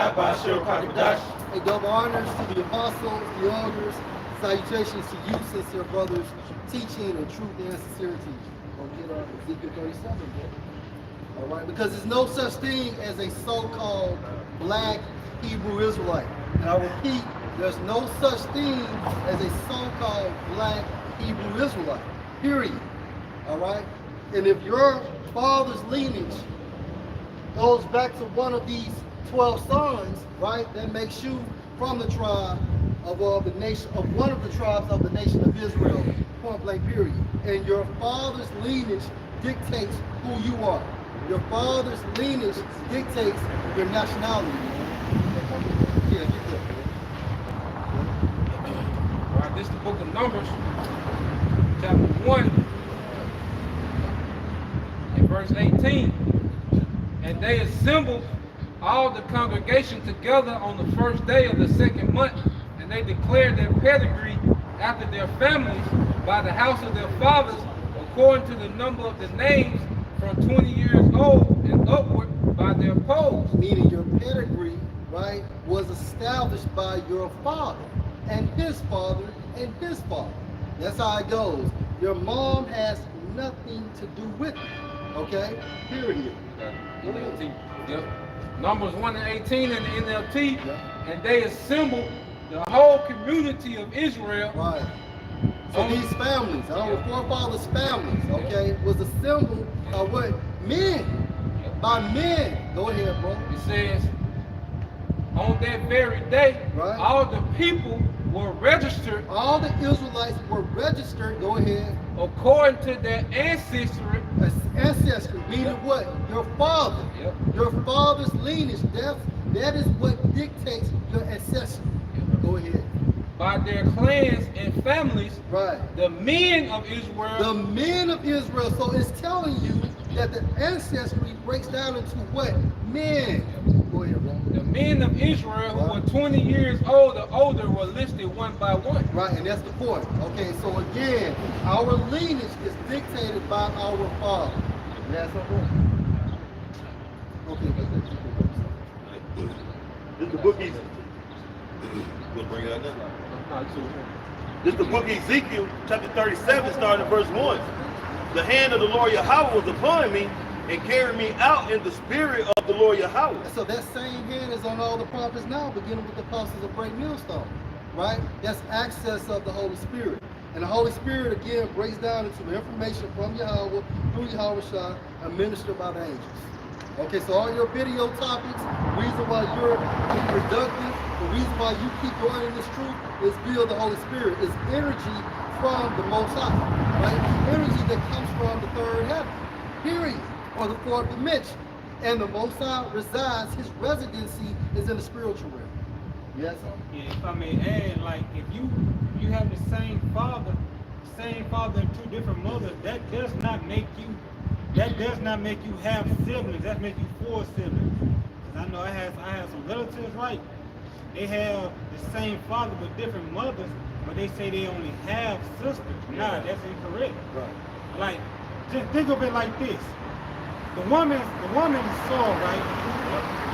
A double honors to the apostles, the elders. Salutations to you, sincere brothers, teaching and truth and sincerity. Go get Ezekiel 37, bro. All right, because there's no such thing as a so-called black Hebrew Israelite. And I repeat, there's no such thing as a so-called black Hebrew Israelite, period. All right? And if your father's lineage goes back to one of these 12 sons, right, that makes you from the tribe of the nation, of one of the tribes of the nation of Israel, point blank, period. And your father's lineage dictates who you are. Your father's lineage dictates your nationality. Yeah, you good. All right, this is the book of Numbers, chapter 1, and verse 18. And they assembled all the congregation together on the first day of the second month, and they declared their pedigree after their families by the house of their fathers, according to the number of the names from 20 years old and upward by their polls. Meaning your pedigree, right, was established by your father and his father and his father. That's how it goes. Your mom has nothing to do with it. Okay? Period. NLT. Yep. Numbers 1 and 18 in the NLT. Yep. And they assembled the whole community of Israel. Right. So these families, our forefathers' families, okay, was assembled by what? Men. By men. Go ahead, bro. It says, on that very day, right, all the people were registered. All the Israelites were registered. Go ahead. According to their ancestry. Ancestry, meaning what? Your father. Yep. Your father's lineage. That is what dictates your ancestry. Yep. Go ahead. By their clans and families. Right. The men of Israel. The men of Israel. So it's telling you that the ancestry breaks down into what? Men. Go ahead, bro. The men of Israel who were 20 years old or older were listed one by one. Right, and that's the point. Okay, so again, our lineage is dictated by our father. That's our point. Okay, this is the book Ezekiel. We'll bring it out now. This is the book Ezekiel, chapter 37, starting at verse 1. The hand of the Lord Yahweh was upon me and carried me out in the spirit of the Lord Yahweh. So that same hand is on all the prophets now, beginning with the apostles of Great Millstone, right? That's access of the Holy Spirit. And the Holy Spirit, again, breaks down into the information from Yahweh, through Yahweh Shah, administered by the angels. Okay, so all your video topics, the reason why you're productive, the reason why you keep going in this truth is via the Holy Spirit. It's energy from the Most High, right? Energy that comes from the third heaven, period, or the fourth dimension. And the Most High resides, his residency is in the spiritual realm. Yes, sir? Yeah, if I may add, like if you have the same father and two different mothers, that does not make you have siblings. That makes you 4 siblings. Cause I know I have some relatives, right? They have the same father but different mothers, but they say they only have sisters. Nah, that's incorrect. Right. Like, just think of it like this. The woman is soil, right?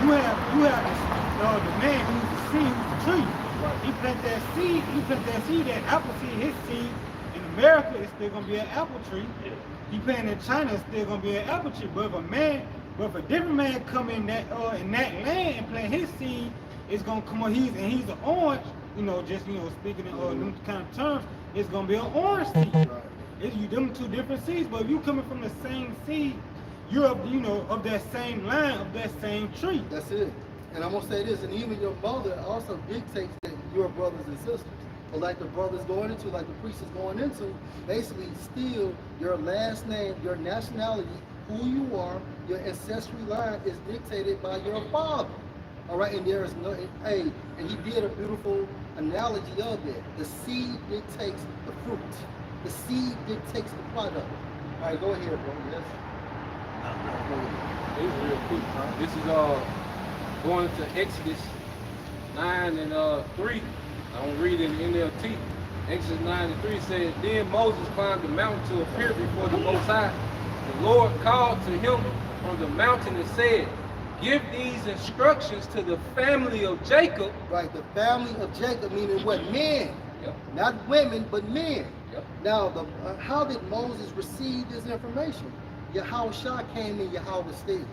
You have the man who's the seed, who's the tree. Right. He plant that seed, that apple seed, his seed. In America, it's still gonna be an apple tree. Yeah. He planted in China, it's still gonna be an apple tree. But if a different man come in that land and plant his seed, it's gonna come on. He's an orange. Speaking in them kind of terms, it's gonna be an orange seed. Right. It's them two different seeds. But if you coming from the same seed, you're of that same line, of that same tree. That's it. And I'm gonna say this, and even your mother also dictates that you're brothers and sisters. But like the brothers going into, like the priest is going into, basically still your last name, your nationality, who you are, your ancestry line is dictated by your father. All right, and there is no, and he did a beautiful analogy of it. The seed dictates the fruit. The seed dictates the product. All right, go ahead, bro. Yes. It's real quick. This is going to Exodus 9 and 3. I'm gonna read it in NLT. Exodus 9 and 3 says, Then Moses climbed the mountain to appear before the Most High. The Lord called to him from the mountain and said, give these instructions to the family of Jacob. Right, the family of Jacob, meaning what? Men. Yep. Not women, but men. Yep. Now, how did Moses receive this information? Yahweh came in Yahweh's stead.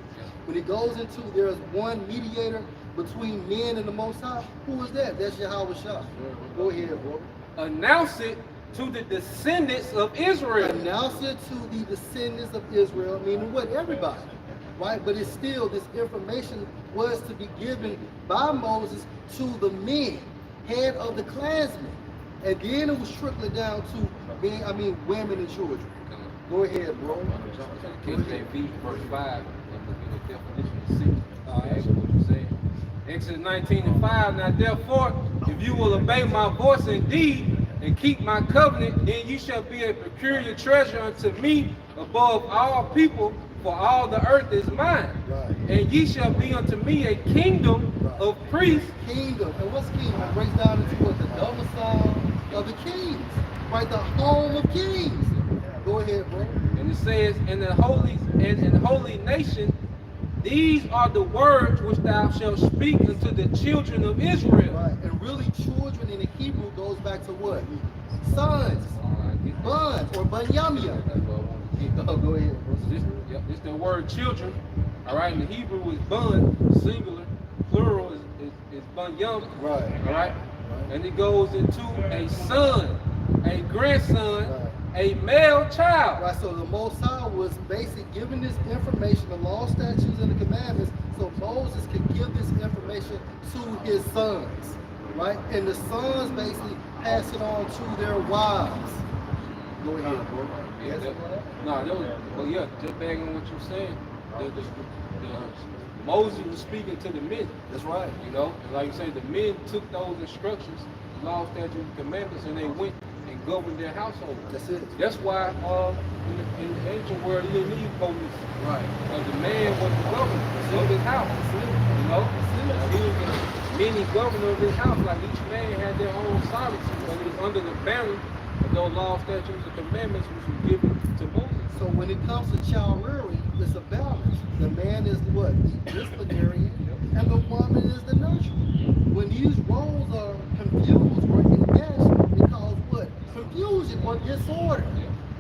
When it goes into there's one mediator between men and the Most High, who is that? That's Yahweh. Go ahead, bro. Announce it to the descendants of Israel. Announce it to the descendants of Israel, meaning what? Everybody. Right? But it's still, this information was to be given by Moses to the men, head of the clansmen. And then it was trickling down to women and children. Go ahead, bro. KJV verse 5, the definition of sin. What you saying? Exodus 19:5. Now therefore, if you will obey my voice indeed and keep my covenant, then you shall be a peculiar treasure unto me above all people, for all the earth is mine. Right. And ye shall be unto me a kingdom of priests. Kingdom. And what's kingdom? It breaks down into what? The domicile of the kings. Right? The home of kings. Go ahead, bro. And it says, in the holy nation, these are the words which thou shalt speak unto the children of Israel. Right. And really, children in the Hebrew goes back to what? Sons, buns, or bunyamia. Oh, go ahead, bro. This the word children. All right. In the Hebrew is bun, singular. Plural is bunyam. Right. All right. And it goes into a son, a grandson, Right. a male child. Right, so the Most High was basically giving this information, the law, statutes, and the commandments, so Moses could give this information to his sons, right? And the sons basically pass it on to their wives. Go ahead, bro. Yeah, just back on what you're saying. Moses was speaking to the men. That's right. You know, and like you say, the men took those instructions, law, statutes, and commandments, and they went and governed their household. That's it. That's why in the ancient world you didn't need police. Right. Because the man was the governor of his house. You know? He was the many governor of his house. Like each man had their own sovereignty, but it was under the banner of those law, statutes, and commandments which were given to Moses. So when it comes to child rearing, it's a balance. The man is what? The disciplinarian, and the woman is the nurturer. When these roles are confused or enmeshed, it causes what? Confusion or disorder.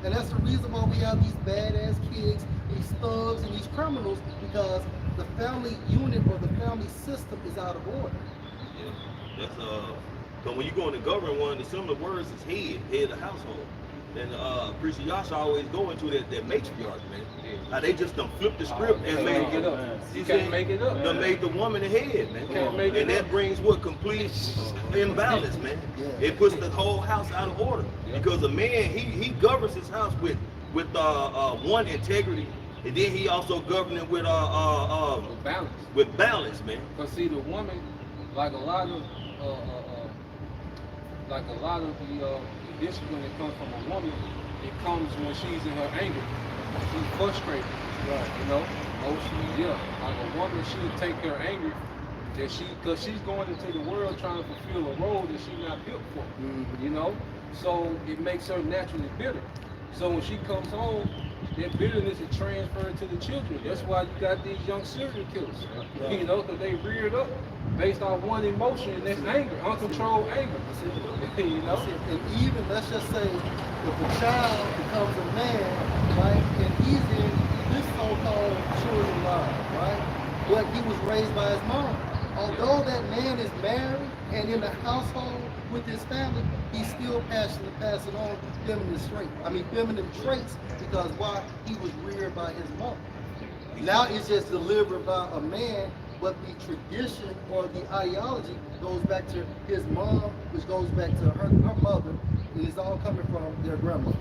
And that's the reason why we have these badass kids, these thugs, and these criminals, because the family unit or the family system is out of order. Yeah, that's but when you go in the government one, the similar words is head of the household. And Priest Yasha always go into that matriarch, man. How they just done flip the script and made it up. You can't make it up. Done made the woman the head, man. Can't make it and that brings what? Complete imbalance, man. Yeah. It puts the whole house out of order. Because a man, he governs his house with one, integrity, and then he also governs it with balance. With balance, man. Because see, the woman, like a lot of the discipline that comes from a woman, it comes when she's in her anger. She's frustrated. Right. You know, emotionally, like a woman, she'll take her anger because she's going into the world trying to fulfill a role that she's not built for. Mm-hmm. You know, so it makes her naturally bitter. So when she comes home, that bitterness is transferred to the children. That's why you got these young serial killers. Right. You know, because they reared up based on one emotion, and that's anger, uncontrolled anger. You know? And even, let's just say, if a child becomes a man, right, and he's in this so-called children life, right, but he was raised by his mom. Although that man is married and in the household with his family, he's still passing on feminine traits, because why? He was reared by his mom. Now it's just delivered by a man, but the tradition or the ideology goes back to his mom, which goes back to her mother, and it's all coming from their grandmother.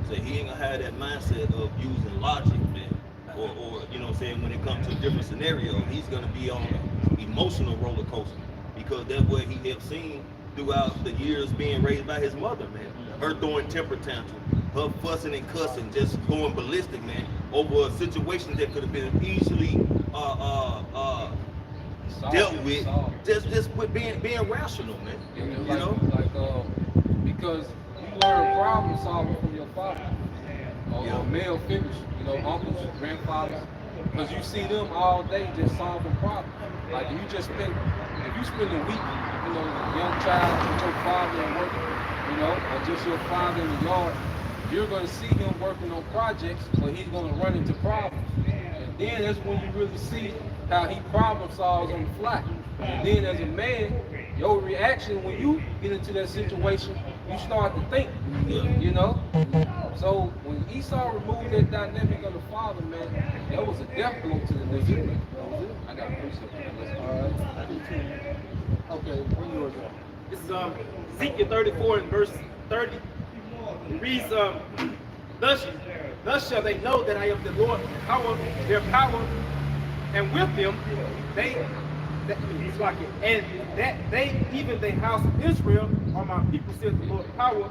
So he ain't gonna have that mindset of using logic, man. Or you know what I'm saying, when it comes to different scenarios, he's gonna be on an emotional roller coaster, because that's what he have seen throughout the years being raised by his mother, man. Her throwing temper tantrums, her fussing and cussing, just going ballistic, man, over a situation that could have been easily dealt with, just with being rational, man. You know, because you learn problem solving from your father or male figures, you know, uncles, grandfathers, Because you see them all day just solving problems. Like if you spend a week, you know, young child with your father and working, you know, or just your father in the yard, you're going to see him working on projects, but he's going to run into problems. And then that's when you really see how he problem solves on the fly. And then as a man, your reaction when you get into that situation, you start to think, you know? So when Esau removed that dynamic of the father, man, that was a death blow to the nation. I got a precept. Okay, bring yours up. This is Ezekiel 34 and verse 30. It reads, thus shall they know that I am the Lord, their power, and with them and that they, even the house of Israel, are my people, says the Lord power,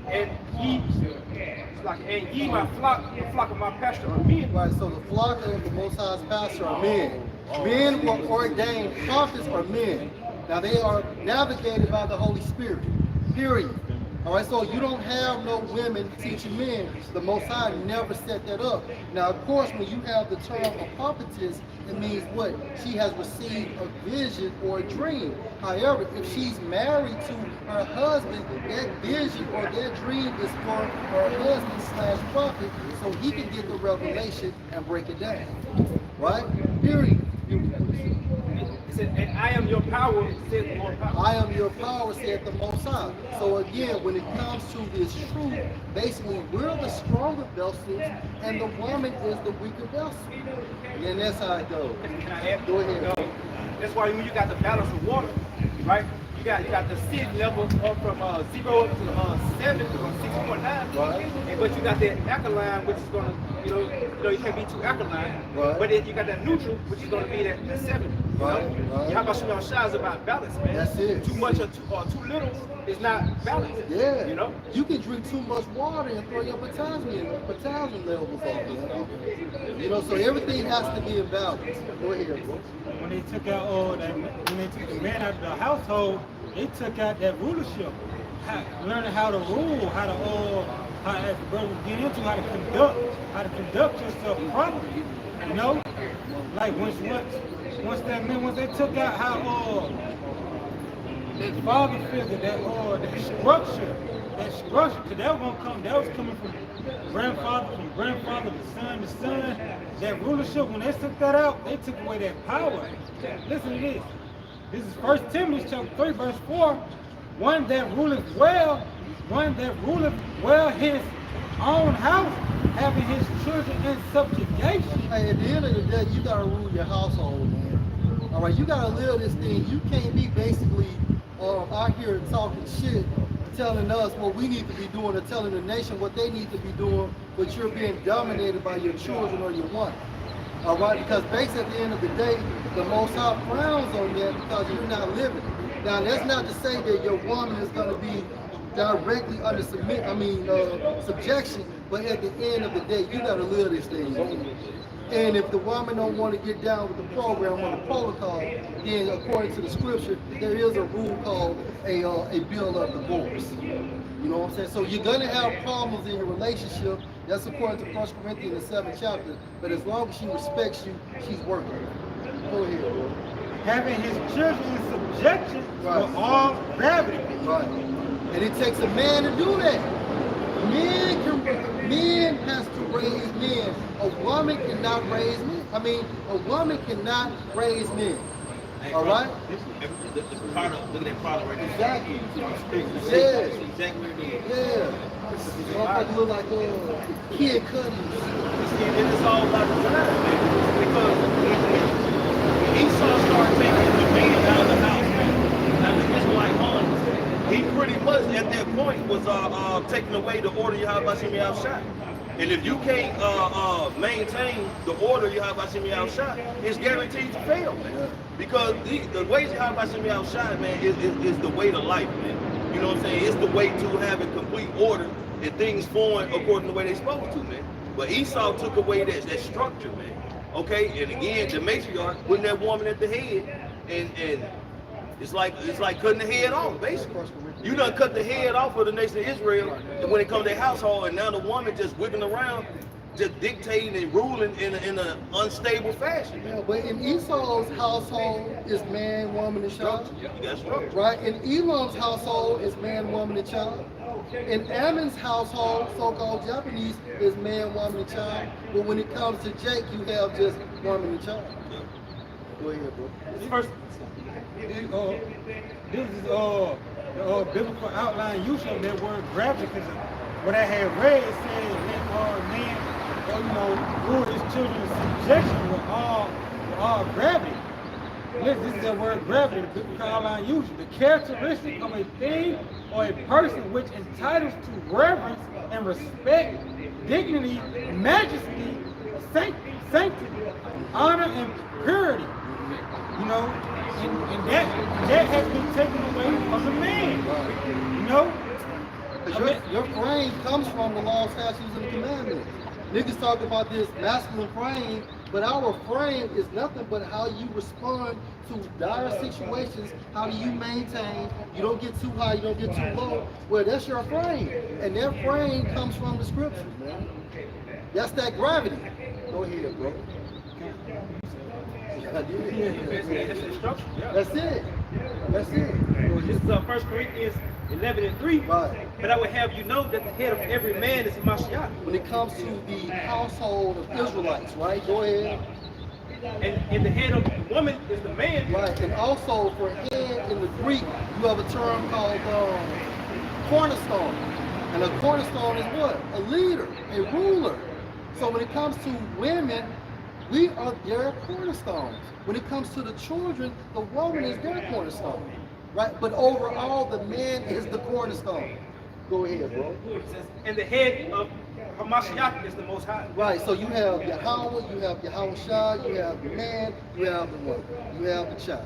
and ye my flock, the flock of my pasture are men. Right, so the flock of the Most High's pasture are men. Men were ordained prophets are men. Now they are navigated by the Holy Spirit, period. All right, so you don't have no women teaching men. The Most High never set that up. Now, of course, when you have the term a prophetess, it means what? She has received a vision or a dream. However, if she's married to her husband, that vision or that dream is for her husband / prophet, so he can get the revelation and break it down. Right? Period. It said, and I am your power, said the Lord power. I am your power, said the Most High. So again, when it comes to this truth, basically we're the stronger vessels and the woman is the weaker vessel. And that's how it goes. Can I add? Go ahead. That's why when you got the balance of water, right? You got the seed level up from 0 up to 7 to 6.9. Right. But you got that alkaline, which is going to, you can't be too alkaline. Right. But then you got that neutral, which is going to be that 7. Right. How about Shimon Shah is about balance, man? That's it. Too much or too little is not balanced. Yeah. You know? You can drink too much water and throw your potassium levels off. You know, so everything has to be in balance. Go ahead, bro. When they took out when they took the man out of the household, they took out that rulership. Learning how to rule, how as the brother get into how to conduct yourself properly. You know, like once they took out how that father figure, that structure, because that was coming from grandfather to son. That rulership, when they took that out, they took away that power. Listen to this. This is 1 Timothy chapter 3, verse 4. One that ruleth well his own house, having his children in subjugation. Hey, at the end of the day, you gotta rule your household, man. All right, you gotta live this thing. You can't be basically out here talking shit, telling us what we need to be doing, or telling the nation what they need to be doing, but you're being dominated by your children or your wife. All right, because basically at the end of the day, the Most High frowns on that because you're not living it. Now, that's not to say that your woman is going to be directly under subjection, but at the end of the day, you got to live this thing. And if the woman don't want to get down with the program or the protocol, then according to the scripture, there is a rule called a bill of divorce. You know what I'm saying? So you're going to have problems in your relationship. That's according to 1 Corinthians, the 7th chapter. But as long as she respects you, she's working. Go ahead, bro. Having his children in subjection with all gravity. Right. And it takes a man to do that. Men has to raise men. A woman cannot raise men. A woman cannot raise men. All right? The product, look at that product right there. Exactly. Yes. Exactly what it is. Yeah. Motherfucker look like kid cuttings. And it's all about the time, man. Because when Esau started taking the man out of the house, man, out of the Israelite home, he pretty much at that point was taking away the order Yahweh Shai. And if you can't maintain the order Yahweh Shai, it's guaranteed to fail, man. Because the ways Yahweh Shai, man, is the way to life, man. You know what I'm saying? It's the way to have a complete order and things flowing according to the way they're supposed to, man. But Esau took away that structure, man. Okay, and again, the matriarch putting that woman at the head, and it's like cutting the head off, basically. You done cut the head off of the nation of Israel, and when it comes to their household, and now the woman just wiggling around, just dictating and ruling in an unstable fashion. Yeah, but in Esau's household is man, woman, and child. You got structure. Right? In Elam's household is man, woman, and child. In Ammon's household, so-called Japanese, is man, woman, and child. But when it comes to Jake, you have just woman and child. Go ahead, bro. This first, this is the biblical outline use of that word gravity, because what I had read said let man, rule his children in subjection with all gravity. This is the word gravity, the biblical outline use, the characteristic of a thing or a person which entitles to reverence and respect, dignity, majesty, sanctity, honor, and purity. And that has been taken away from the man. Because your frame comes from the law, statutes, and the commandments. Niggas talk about this masculine frame, but our frame is nothing but how you respond to dire situations. How do you maintain? You don't get too high, you don't get too low. Well, that's your frame. And that frame comes from the scriptures, man. That's that gravity. Go ahead, bro. That's it. That's it. This is 1 Corinthians 11:3. Right. But I would have you know that the head of every man is Mashiach. When it comes to the household of Israelites, right? Go ahead. And the head of the woman is the man. Right. And also for head in the Greek, you have a term called cornerstone. And a cornerstone is what? A leader, a ruler. So when it comes to women, we are their cornerstones. When it comes to the children, the woman is their cornerstone, right? But overall, the man is the cornerstone. Go ahead, bro. And the head of Hamashiach is the Most High. Right, so you have Yahweh, you have Yahushua, you have the man, you have the woman, you have the child,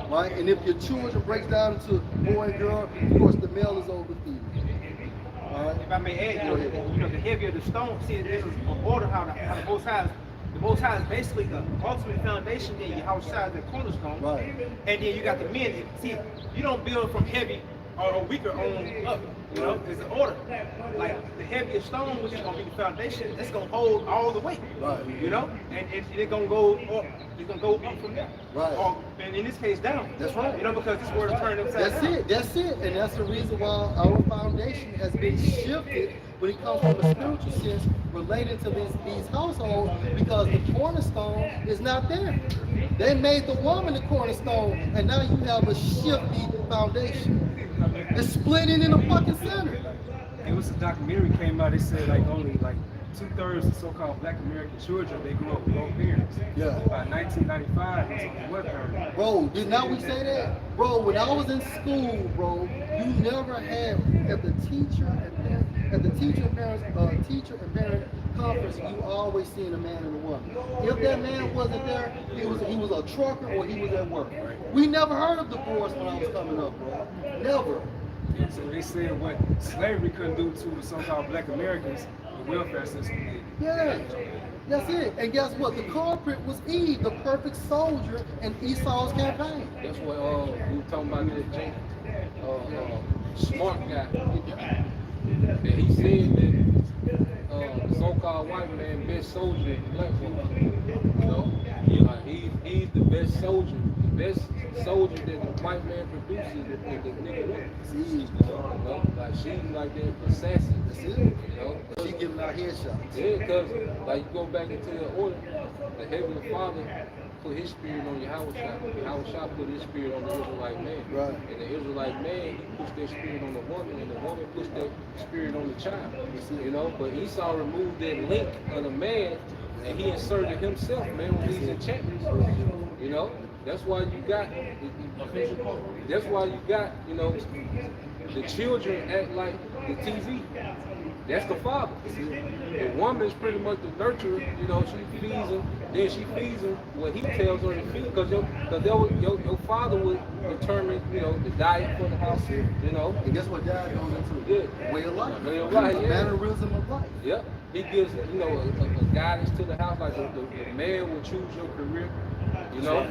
right? And if your children breaks down into boy and girl, of course, the male is over the female. If I may add, the heavier the stone, see, this is an order how the Most High is. The Most High is basically the ultimate foundation. Then you house is the cornerstone, right? And then you got the men. See, you don't build from heavy or weaker on up. It's an order. Like the heaviest stone, which is gonna be the foundation, that's gonna hold all the weight. Right. And it's gonna go up. It's gonna go up from there. Right. Or, and in this case, down. That's right. Because this word is turned upside down. That's it. And that's the reason why our foundation has been shifted when it comes from a spiritual sense related to these households, because the cornerstone is not there. They made the woman the cornerstone, and now you have a shifty foundation. It's splitting in the fucking center. It was a documentary came out. It said only 2/3 of so-called Black American children, they grew up with both parents. Yeah. By 1995, it's only one parent. Bro, did not we say that? Bro, when I was in school, bro, you never had at the teacher and parent conference, you always seen a man and a woman. If that man wasn't there, he was a trucker or he was at work. We never heard of divorce when I was coming up, bro. Never. And so they said what slavery couldn't do to the so-called Black Americans, the welfare system did. Yeah, that's it. And guess what? The culprit was Eve, the perfect soldier in Esau's campaign. That's what we were talking about that Jake, smart guy. And he said that so-called white man best soldier in black folks. He's the best soldier. The best soldier that the white man produces is the nigga woman. Like she's like that assassin. That's it. She giving out headshots. Yeah, because you go back into the order, the Heavenly Father put his spirit on Yahushua. Yahushua put his spirit on the Israelite man. Right. And the Israelite man, he puts that spirit on the woman, and the woman puts that spirit on the child. But Esau removed that link of the man, and he inserted himself, man, with these enchantments. That's why you got, the children act like the TV. That's the father. The woman is pretty much the nurturer. She feeds him, then she feeds him what he tells her to feed. Because your father would determine, the diet for the house. And guess what diet goes into? Yeah. Way of life. Way of life, yeah. Mannerism of life. Yep. He gives, a guidance to the house. Like the man will choose your career. You know,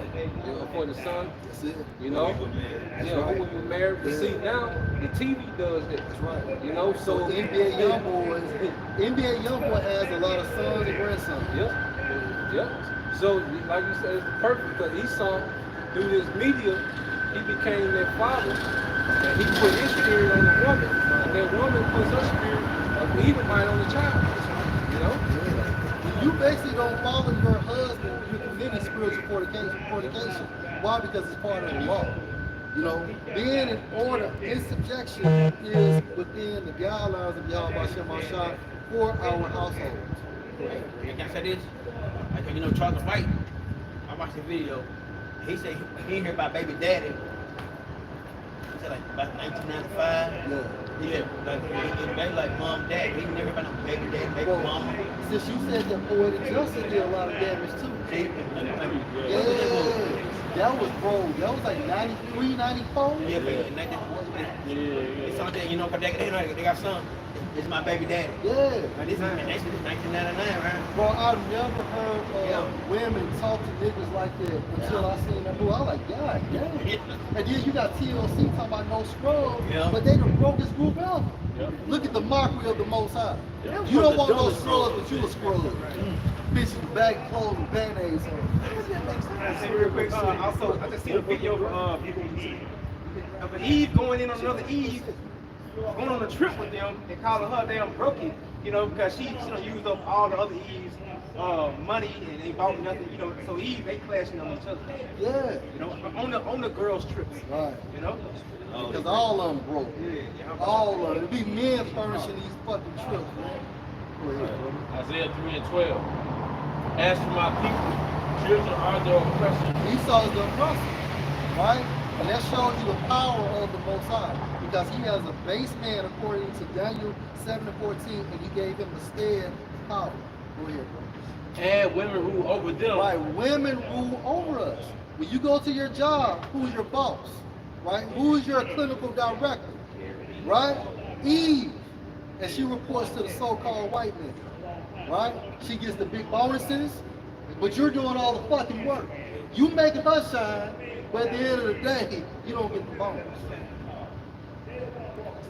for the son. That's it. You know, yeah, who were married. But see now, the TV does that. That's right. You know, So NBA YoungBoy has a lot of sons and grandsons. Yep. So like you said, it's perfect because Esau, through this media, he became their father, and he put his spirit on the woman, and that woman puts her spirit of Edomite on the child. You know? When you basically don't follow your husband, you're committing spiritual fornication. Why? Because it's part of the law. You know, being in order, in subjection is within the guidelines of Yahweh Shemashah for our households. Can I say this? Like, you know, Charles White, I watched the video. He said he ain't hear about baby daddy. He said like about 1995. Yeah, like mom, dad. He never heard about no baby daddy, baby mama. Since you said that poetic justice did a lot of damage too. Yeah. That was, bro, that was like 93, 94? Yeah, but it's something, you know, because they got some. It's my baby daddy. Yeah. But this is 1999, right? Bro, I've never heard women talk to niggas like that until I seen that movie. I was like, God damn. And then you got TLC talking about no scrubs, but they done broke this group out. Look at the mockery of the Most High. You don't want no scrubs, but you a scrub. Bitches back clothes and band-aids on. Real quick, also, I just seen a video of Eve going in on another Eve, going on a trip with them and calling her damn broken, you know, because she used up all the other Eve's money and they bought nothing, you know. So Eve, they clashing on each other. Yeah. You know, on the girls' trips. Right. You know? Because all of them broke. Yeah. All of them. It be men furnishing these fucking trips, man. Go ahead, brother. Isaiah 3:12. As for my people, children are their oppressor. Esau is the oppressor, right? And that shows you the power of the Most High. Because he has a base man according to Daniel 7:14, and he gave him the stead power. Go ahead, bro. And women rule over them. Right, women rule over us. When you go to your job, who's your boss? Right? Who's your clinical director? Right? Eve. And she reports to the so-called white man. Right? She gets the big bonuses, but you're doing all the fucking work. You making her shine, but at the end of the day, you don't get the bonus.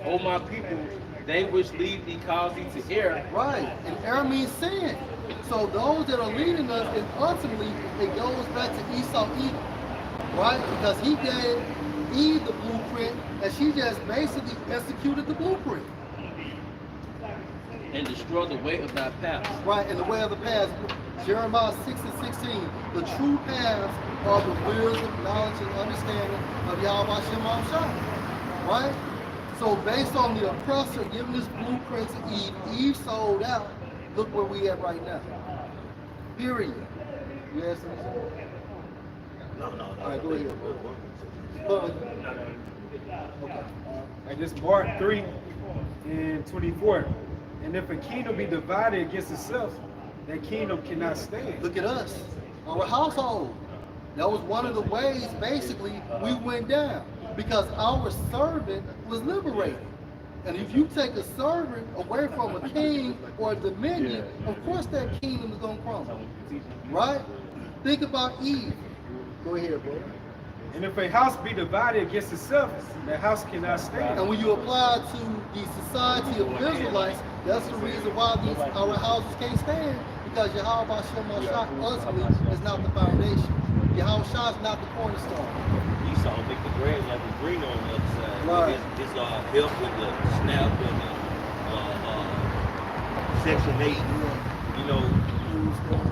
O my people, they which lead thee cause thee to err. Right, and error means sin. So those that are leading us, and ultimately it goes back to Esau Edom, right? Because he gave Eve the blueprint, and she just basically executed the blueprint. And destroy the way of thy paths. Right, and the way of the paths. Jeremiah 6:16. The true paths are the wisdom, knowledge, and understanding of Yahweh Shemashah. Right? So based on the oppressor giving this blueprint to Eve, Eve sold out. Look where we at right now. Period. You have something? No. All right, go ahead. Okay. Like this Mark 3:24. And if a kingdom be divided against itself, that kingdom cannot stand. Look at us, our household. That was one of the ways, basically, we went down. Because our servant was liberated. And if you take a servant away from a king or a dominion, of course that kingdom is going to crumble. Right? Think about Eve. Go ahead, bro. And if a house be divided against itself, that house cannot stand. And when you apply to the society of Israelites, that's the reason why our houses can't stand, because Yahweh Shemashah ultimately is not the foundation. Yahweh Shah is not the cornerstone. Esau make the grass like the green on the other side. Right. It's help with the SNAP and Section 8, you know,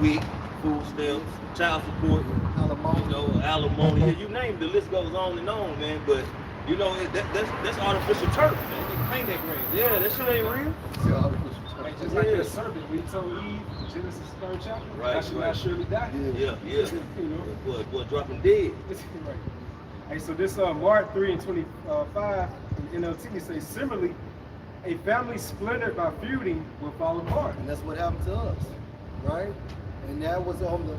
WIC, food stamps, child support, Alimony. you know, alimony. You name it, the list goes on and on, man. But you know, that's artificial turf, man. They paint that grade. Yeah, that shit ain't real. Like just like that serpent, we told Eve, Genesis 3rd chapter, Right, I should right. not surely die. Yeah. You know? Boy, dropping dead. Right. Hey, so this Mark 3:25 in NLT says, similarly, a family splintered by feuding will fall apart. And that's what happened to us, right? And that was on the,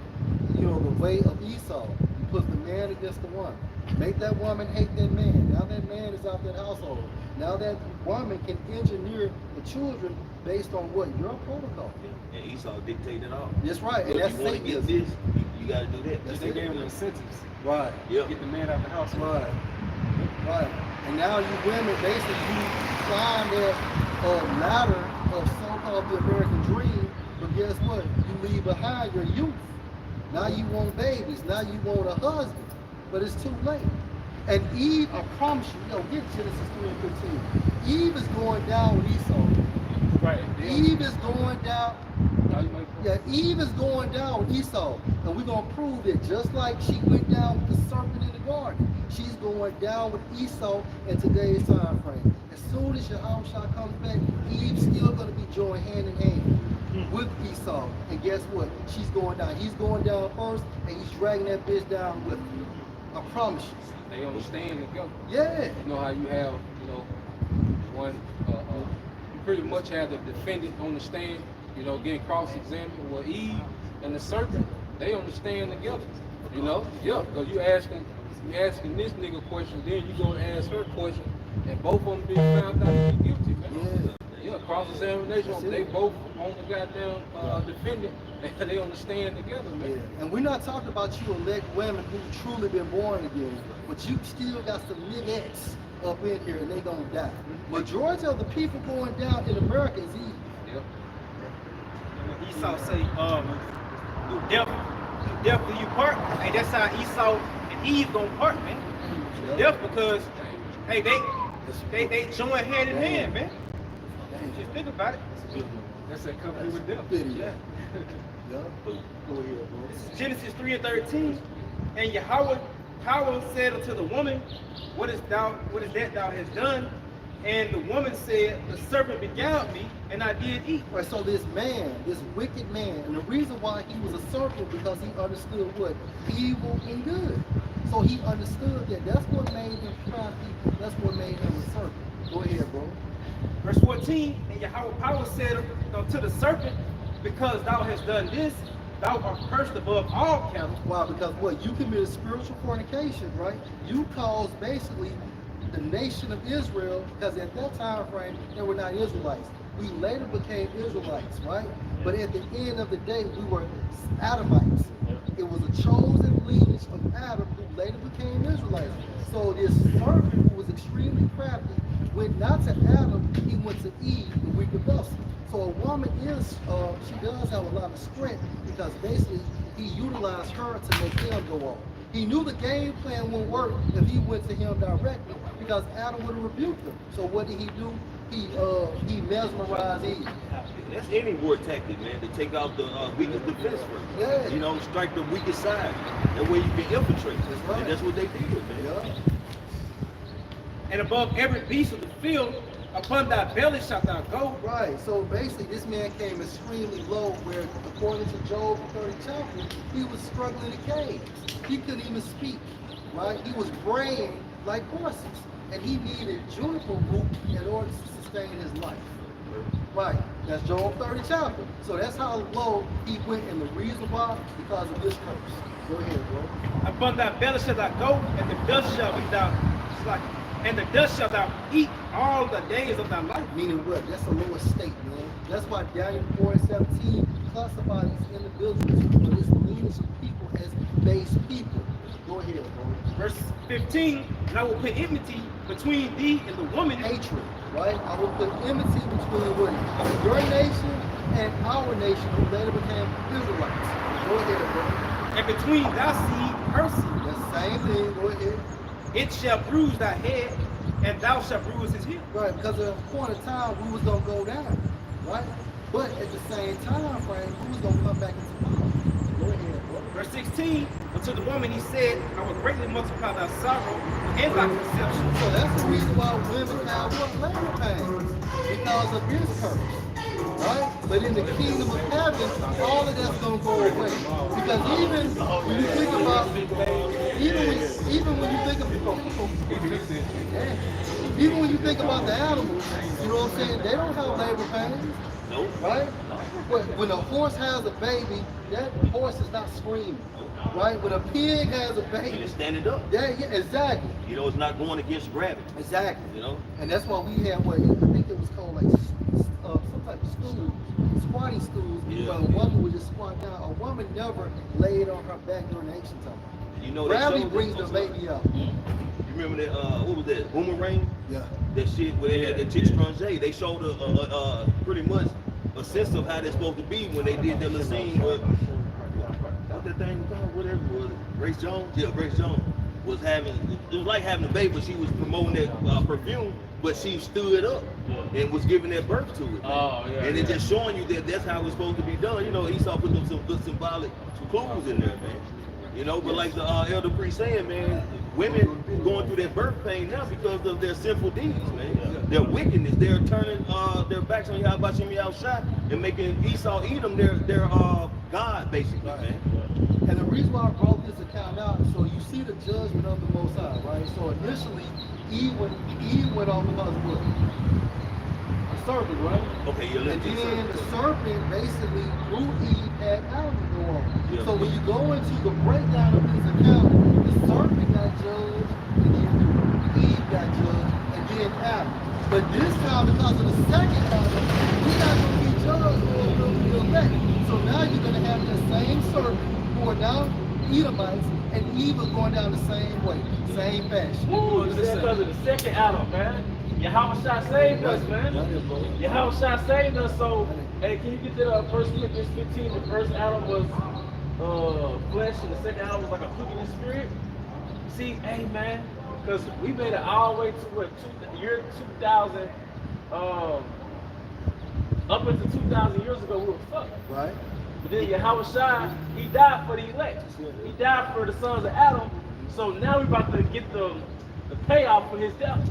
the way of Esau. You put the man against the woman. Make that woman hate that man. Now that man is out that household. Now that woman can engineer the children based on what? Your protocol. And Esau dictated all. That's right. And Look, that's you want to get Satanism. this, you you got to do that. That's They it. gave them incentives Right. to Yep. get the man out the house. Right. Right. And now you women, basically, you climb that ladder of so-called the American dream, but guess what? You leave behind your youth. Now you want babies. Now you want a husband. But it's too late. And Eve, I promise you, get Genesis 3 and 15. Eve is going down with Esau. Right. Eve is going down. Yeah, Eve is going down with Esau. And we're going to prove that just like she went down with the serpent in the garden, she's going down with Esau in today's time frame. As soon as Yahushua comes back, Eve's still going to be joined hand in hand with Esau. And guess what? She's going down. He's going down first, and he's dragging that bitch down with him. I promise you. They understand together. Yeah. You know how you have, one, you pretty much have the defendant on the stand, getting cross-examined. Well, Eve and the serpent, they understand together. Yeah, because you asking this nigga question, then you go and ask her question, and both of them being found out to be guilty, man. Yeah, cross-examination, they both on the goddamn defendant, and they understand together, man. Yeah. And we're not talking about you elect women who truly been born again, but you still got some niggas up in here and they gonna die. Majority of the people going down in America is Eve. Yep. Esau say, "You devil, you part." Hey, that's how Esau and Eve gonna part, man. Death, because hey, they join hand in hand, man. Just think about it. That's that company with them. Yeah. Yeah. Go ahead, bro. This is Genesis 3 and 13. And Yahweh said unto the woman, What is that thou hast done? And the woman said, The serpent beguiled me, and I did eat. Right, so this man, this wicked man, and the reason why he was a serpent because he understood what? Evil and good. So he understood that. That's what made him crafty. That's what made him a serpent. Go ahead, bro. Verse 14, and Yahweh said unto the serpent, Because thou hast done this, thou art cursed above all cattle. Why? Because what? You committed spiritual fornication, right? You caused basically the nation of Israel, because at that time frame, they were not Israelites. We later became Israelites, right? But at the end of the day, we were Adamites. It was a chosen lineage of Adam who later became Israelites. So this serpent who was extremely crafty went not to Adam, he went to Eve, the weaker vessel. So a woman she does have a lot of strength because basically he utilized her to make him go on. He knew the game plan wouldn't work if he went to him directly because Adam would have rebuked him. So what did he do? He mesmerized Eve. That's any war tactic, man, to take out the weakest defense first. Yeah. Strike the weakest side. That way you can infiltrate. That's right. And that's what they did, man. Yeah. And above every beast of the field, upon thy belly shalt thou go. Right. So basically, this man came extremely low, where according to Job 30 chapter, he was struggling in caves. He couldn't even speak. Right. He was braying like horses, and he needed juniper root in order to sustain his life. Right. That's Job 30 chapter. So that's how low he went, and the reason why, because of this curse. Go ahead, bro. Upon thy belly shalt thou go, and the dust shall be thou slack. And the dust shalt thou eat all the days of thy life. Meaning what? That's a lower state, man. That's why Daniel 4:17 classifies these individuals or this lineage of people as base people. Go ahead, bro. Verse 15, and I will put enmity between thee and the woman. Hatred, right? I will put enmity between what? Your nation and our nation who later became Israelites. Go ahead, bro. And between thy seed, her seed. That's the same thing. Go ahead. It shall bruise thy head, and thou shalt bruise his heel. Right, because at a point in time we was gonna go down, right? But at the same time frame, we was gonna come back into power. Go ahead, bro. Verse 16, unto the woman he said, I will greatly multiply thy sorrow and thy conception. So that's the reason why women have what? Labor pains. Because of this curse. Right? But in the kingdom of heaven, all of that's gonna go away. Because even when you think about even when you think about the animals, you know what I'm saying? They don't have labor pains. Nope. Right? But when a horse has a baby, that horse is not screaming. Right? When a pig has a baby, It's standing up. yeah, exactly. It's not going against gravity. Exactly. You know? And that's why we had what I think it was called like some type of schools, squatting schools, Yeah. where a woman would just squat down. A woman never laid on her back during the ancient time. You know, they Gravity showed brings this- the baby out. You remember that? What was that? Boomerang? Yeah. That shit where they had that chick Strange. They showed pretty much a sense of how they're supposed to be when they did that little scene with what that thing was called, whatever it was. Grace Jones? Yeah, Grace Jones was having, it was like having a baby, but she was promoting that perfume, but she stood up and was giving that birth to it. Oh, yeah, And it's yeah. just showing you that that's how it's supposed to be done. You know, Esau put them some good symbolic clues in there, man. You know, but like the elder priest saying, man, women going through that birth pain now because of their sinful deeds, man. Their wickedness. They're turning their backs on Yahweh Shai and making Esau eat them their God, basically, man. And the reason why I brought this account out, so you see the judgment of the Most High, right? So initially, Eve went off because of what? A serpent, right? Okay, you're And listening. then the serpent basically through Eve had Adam to go on. Yeah. So when you go into the breakdown of this account, the serpent got judged, and then Eve got judged, and then Adam. But this time, because of the second Adam, he's not going to be judged or will elect. So now you're going to have that same serpent who are now Edomites, and Eve is going down the same way, same fashion. Ooh, this is because of the second Adam, man. Yahweh Shai saved us, man. Yahweh Shai saved us, so, hey, can you get that 1 Corinthians 15? The first Adam was flesh, and the second Adam was like a quickening spirit. See, hey, man, because we made it all the way to what, year 2000, up until 2,000 years ago, we were fucked. Right? But then Yahweh Shai, he died for the elect. He died for the sons of Adam. So now we're about to get the payoff for his death.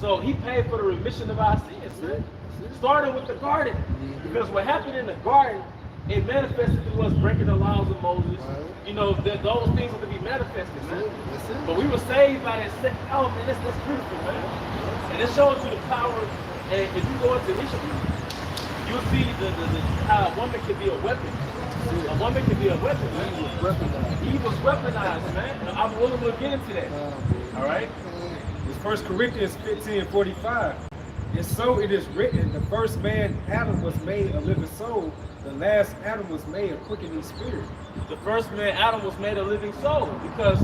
So he paid for the remission of our sins, man. Starting with the garden. Because what happened in the garden, it manifested through us breaking the laws of Moses. You know, those things are to be manifested, man. But we were saved by that second. Oh, man, that's beautiful, man. And it shows you the power. And if you go into history, you'll see how a woman can be a weapon. A woman can be a weapon, man. He was weaponized, man. I'm willing to get into that. All right? It's 1 Corinthians 15:45. And so it is written, the first man, Adam, was made a living soul. The last Adam was made a quickening spirit. The first man, Adam, was made a living soul because,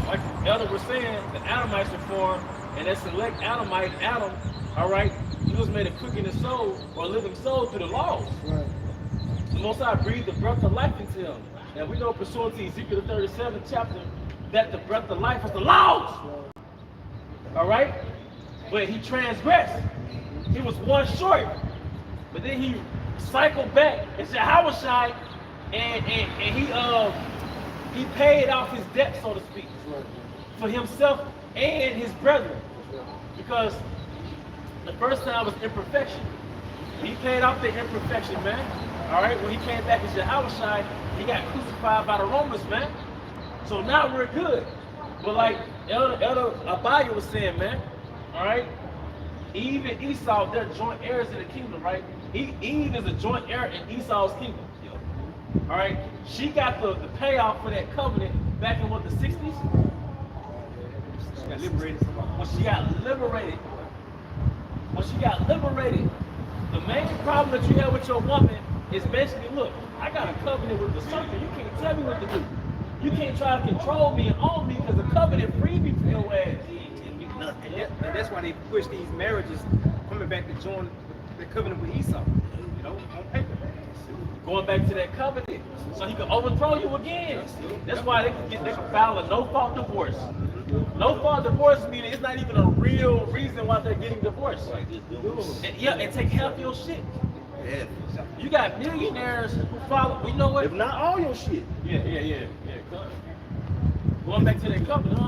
like the elder was saying, the Adamites were formed, and that select Adamite, Adam, all right, he was made a quickening soul or a living soul through the laws. Right. The Most High breathed the breath of life into him. And we know pursuant to Ezekiel 37th chapter that the breath of life was the laws. All right? But he transgressed. He was one short. But then he cycled back and said, Yahweh Shai, and he paid off his debt, so to speak, for himself and his brethren. Because the first time was imperfection. He paid off the imperfection, man. All right, when he came back as Yahweh Shai, he got crucified by the Romans, man. So now we're good. But like Elder Abaya was saying, man, all right, Eve and Esau, they're joint heirs in the kingdom, right? Eve is a joint heir in Esau's kingdom. All right, she got the payoff for that covenant back in what, the 60s? She got liberated. When she got liberated, the main problem that you have with your woman is basically, look, I got a covenant with the serpent. You can't tell me what to do. You can't try to control me and own me because the covenant freed me from your ass. And that's why they push these marriages coming back to join the covenant with Esau, you know, on paper. Going back to that covenant, so he can overthrow you again. That's why they can file a no-fault divorce. No-fault divorce meaning it's not even a real reason why they're getting divorced. And take half your shit. Yeah. You got millionaires who follow. You know what? If not all your shit. Yeah. Going back to that covenant.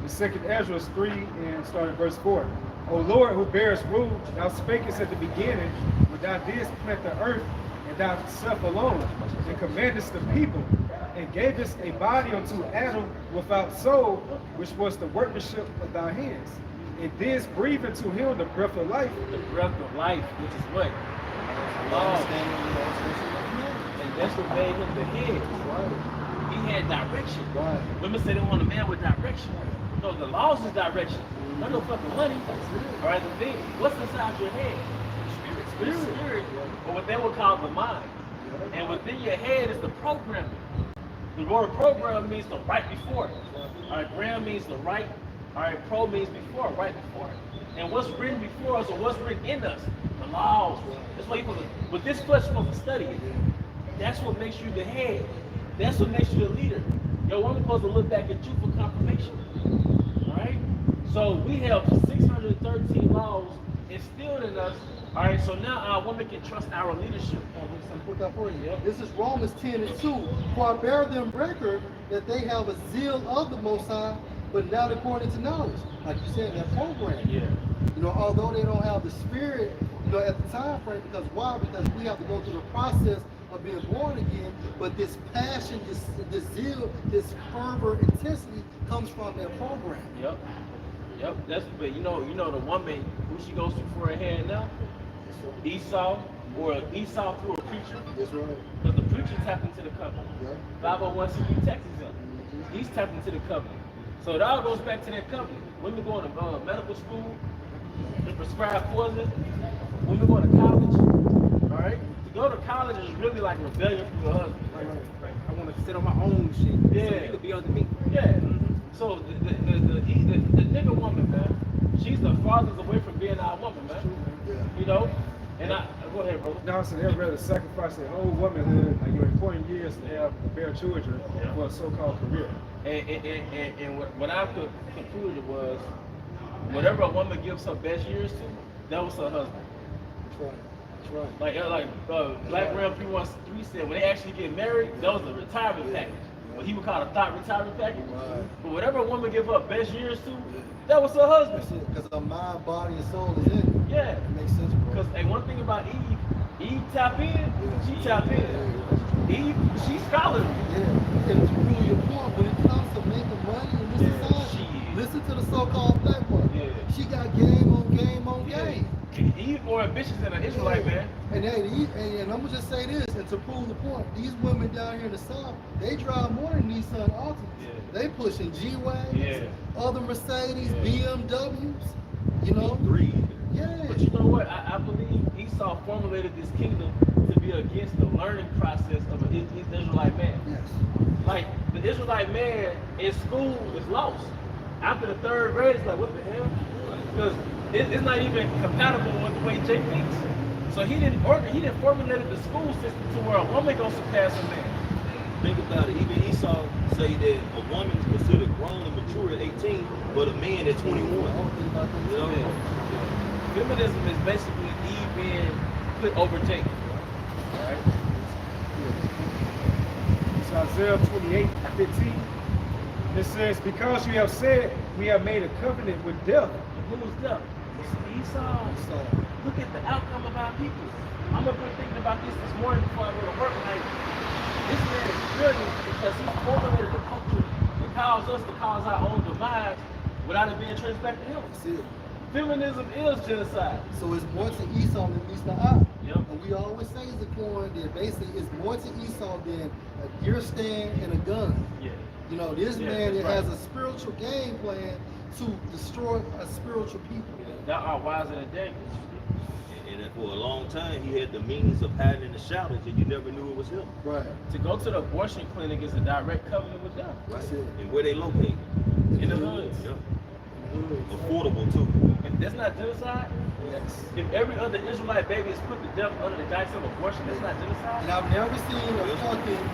The second Ezra 3 and starting verse 4. O Lord, who bears rule, thou spakest at the beginning, when thou didst plant the earth, and thyself alone, and commandest the people, and gavest a body unto Adam without soul, which was the workmanship of thy hands. And didst breathe into him the breath of life. The breath of life, which is what? Law. And that's what made him the head. He had direction. Women say they want a man with direction. No, the laws is direction. Not no fucking money. All right, the thing, what's inside your head? Spirit, or what they would call the mind. And within your head is the programming. The word program means the right before. All right, gram means the right. All right, pro means before, right before. And what's written before us or what's written in us, the laws. That's why with this flesh, you're supposed to study it. That's what makes you the head. That's what makes you the leader. Your woman's supposed to look back at you for confirmation. All right? So we have 613 laws instilled in us. All right, so now our women can trust our leadership. Put that for you. This is Romans 10:2. For I bear them record that they have a zeal of the Most High, but not according to knowledge. Like you said, that program. Yeah. You know, although they don't have the spirit, you know, at the time frame, because why? Because we have to go through the process of being born again, but this passion, this zeal, this fervor, intensity comes from that program. Yep. That's but you know the woman who she goes to for her hand now, Esau, or Esau through a preacher. That's right. Because the preacher tapped into the covenant. Yeah. 501c Texas him. He's tapped into the covenant. So it all goes back to that covenant. Women going to medical school, they prescribe poison. Women going to college. All right. To go to college is really like rebellion from your husband. Right. I want to sit on my own shit. Yeah. So you could be under me. Yeah. So the nigga woman, man, she's the farthest away from being our woman, man. You know? And go ahead, bro. Now, so they'd rather sacrifice their whole womanhood and your important years to have to bear children for a so-called career. And what I concluded was, whatever a woman gives her best years to, that was her husband. That's right. Like Black Ram 313 said, when they actually get married, that was the retirement package. What he would call a thought retirement package. Right. But whatever a woman give her best years to, that was her husband. That's it. Because her mind, body, and soul is in it. Yeah. It makes sense, bro. Because one thing about Eve tap in, she tap in. Eve, she's scholarly. Yeah. And to prove your point, when it comes to making money in this society, listen to the so-called black woman. Yeah. She got game on game on game. Eve more ambitious than an Israelite, man. And I'm gonna just say this, and to prove the point, these women down here in the South, they drive more than Nissan Altimas. Yeah. They pushing G-Wagons, other Mercedes, BMWs, you know? Yeah. But you know what? I believe Esau formulated this kingdom to be against the learning process of an Israelite man. Yes. Like, the Israelite man in school is lost. After the third grade, it's like, what the hell? Because it's not even compatible with the way Jake thinks. So he didn't formulate the school system to where a woman gonna surpass a man. Think about it. Even Esau say that a woman is considered grown and mature at 18, but a man at 21. You know? Feminism is basically Eve being put over Jake. Alright? It's Isaiah 28:15. It says, because you have said, we have made a covenant with death. Who was death? Esau. Look at the outcome of our people. I'm up here thinking about this morning before I go to work. Like, this man is brilliant because he formulated the culture that caused us to cause our own demise without it being traced back to him. That's it. Feminism is genocide. So it's more to Esau than Esau. Yep. And we always say as a coin that basically it's more to Esau than a deer stand and a gun. Yeah. You know, this man that's that has a spiritual game plan to destroy a spiritual people. That are wiser than Daniel. And for a long time, he had the means of hiding in the shadows, and you never knew it was him. Right. To go to the abortion clinic is a direct covenant with them. That's it. And where they located. In the hoods. Yeah. Affordable too. If that's not genocide, Yes. if every other Israelite baby is put to death under the dice of abortion, that's not And genocide. I've never seen a fucking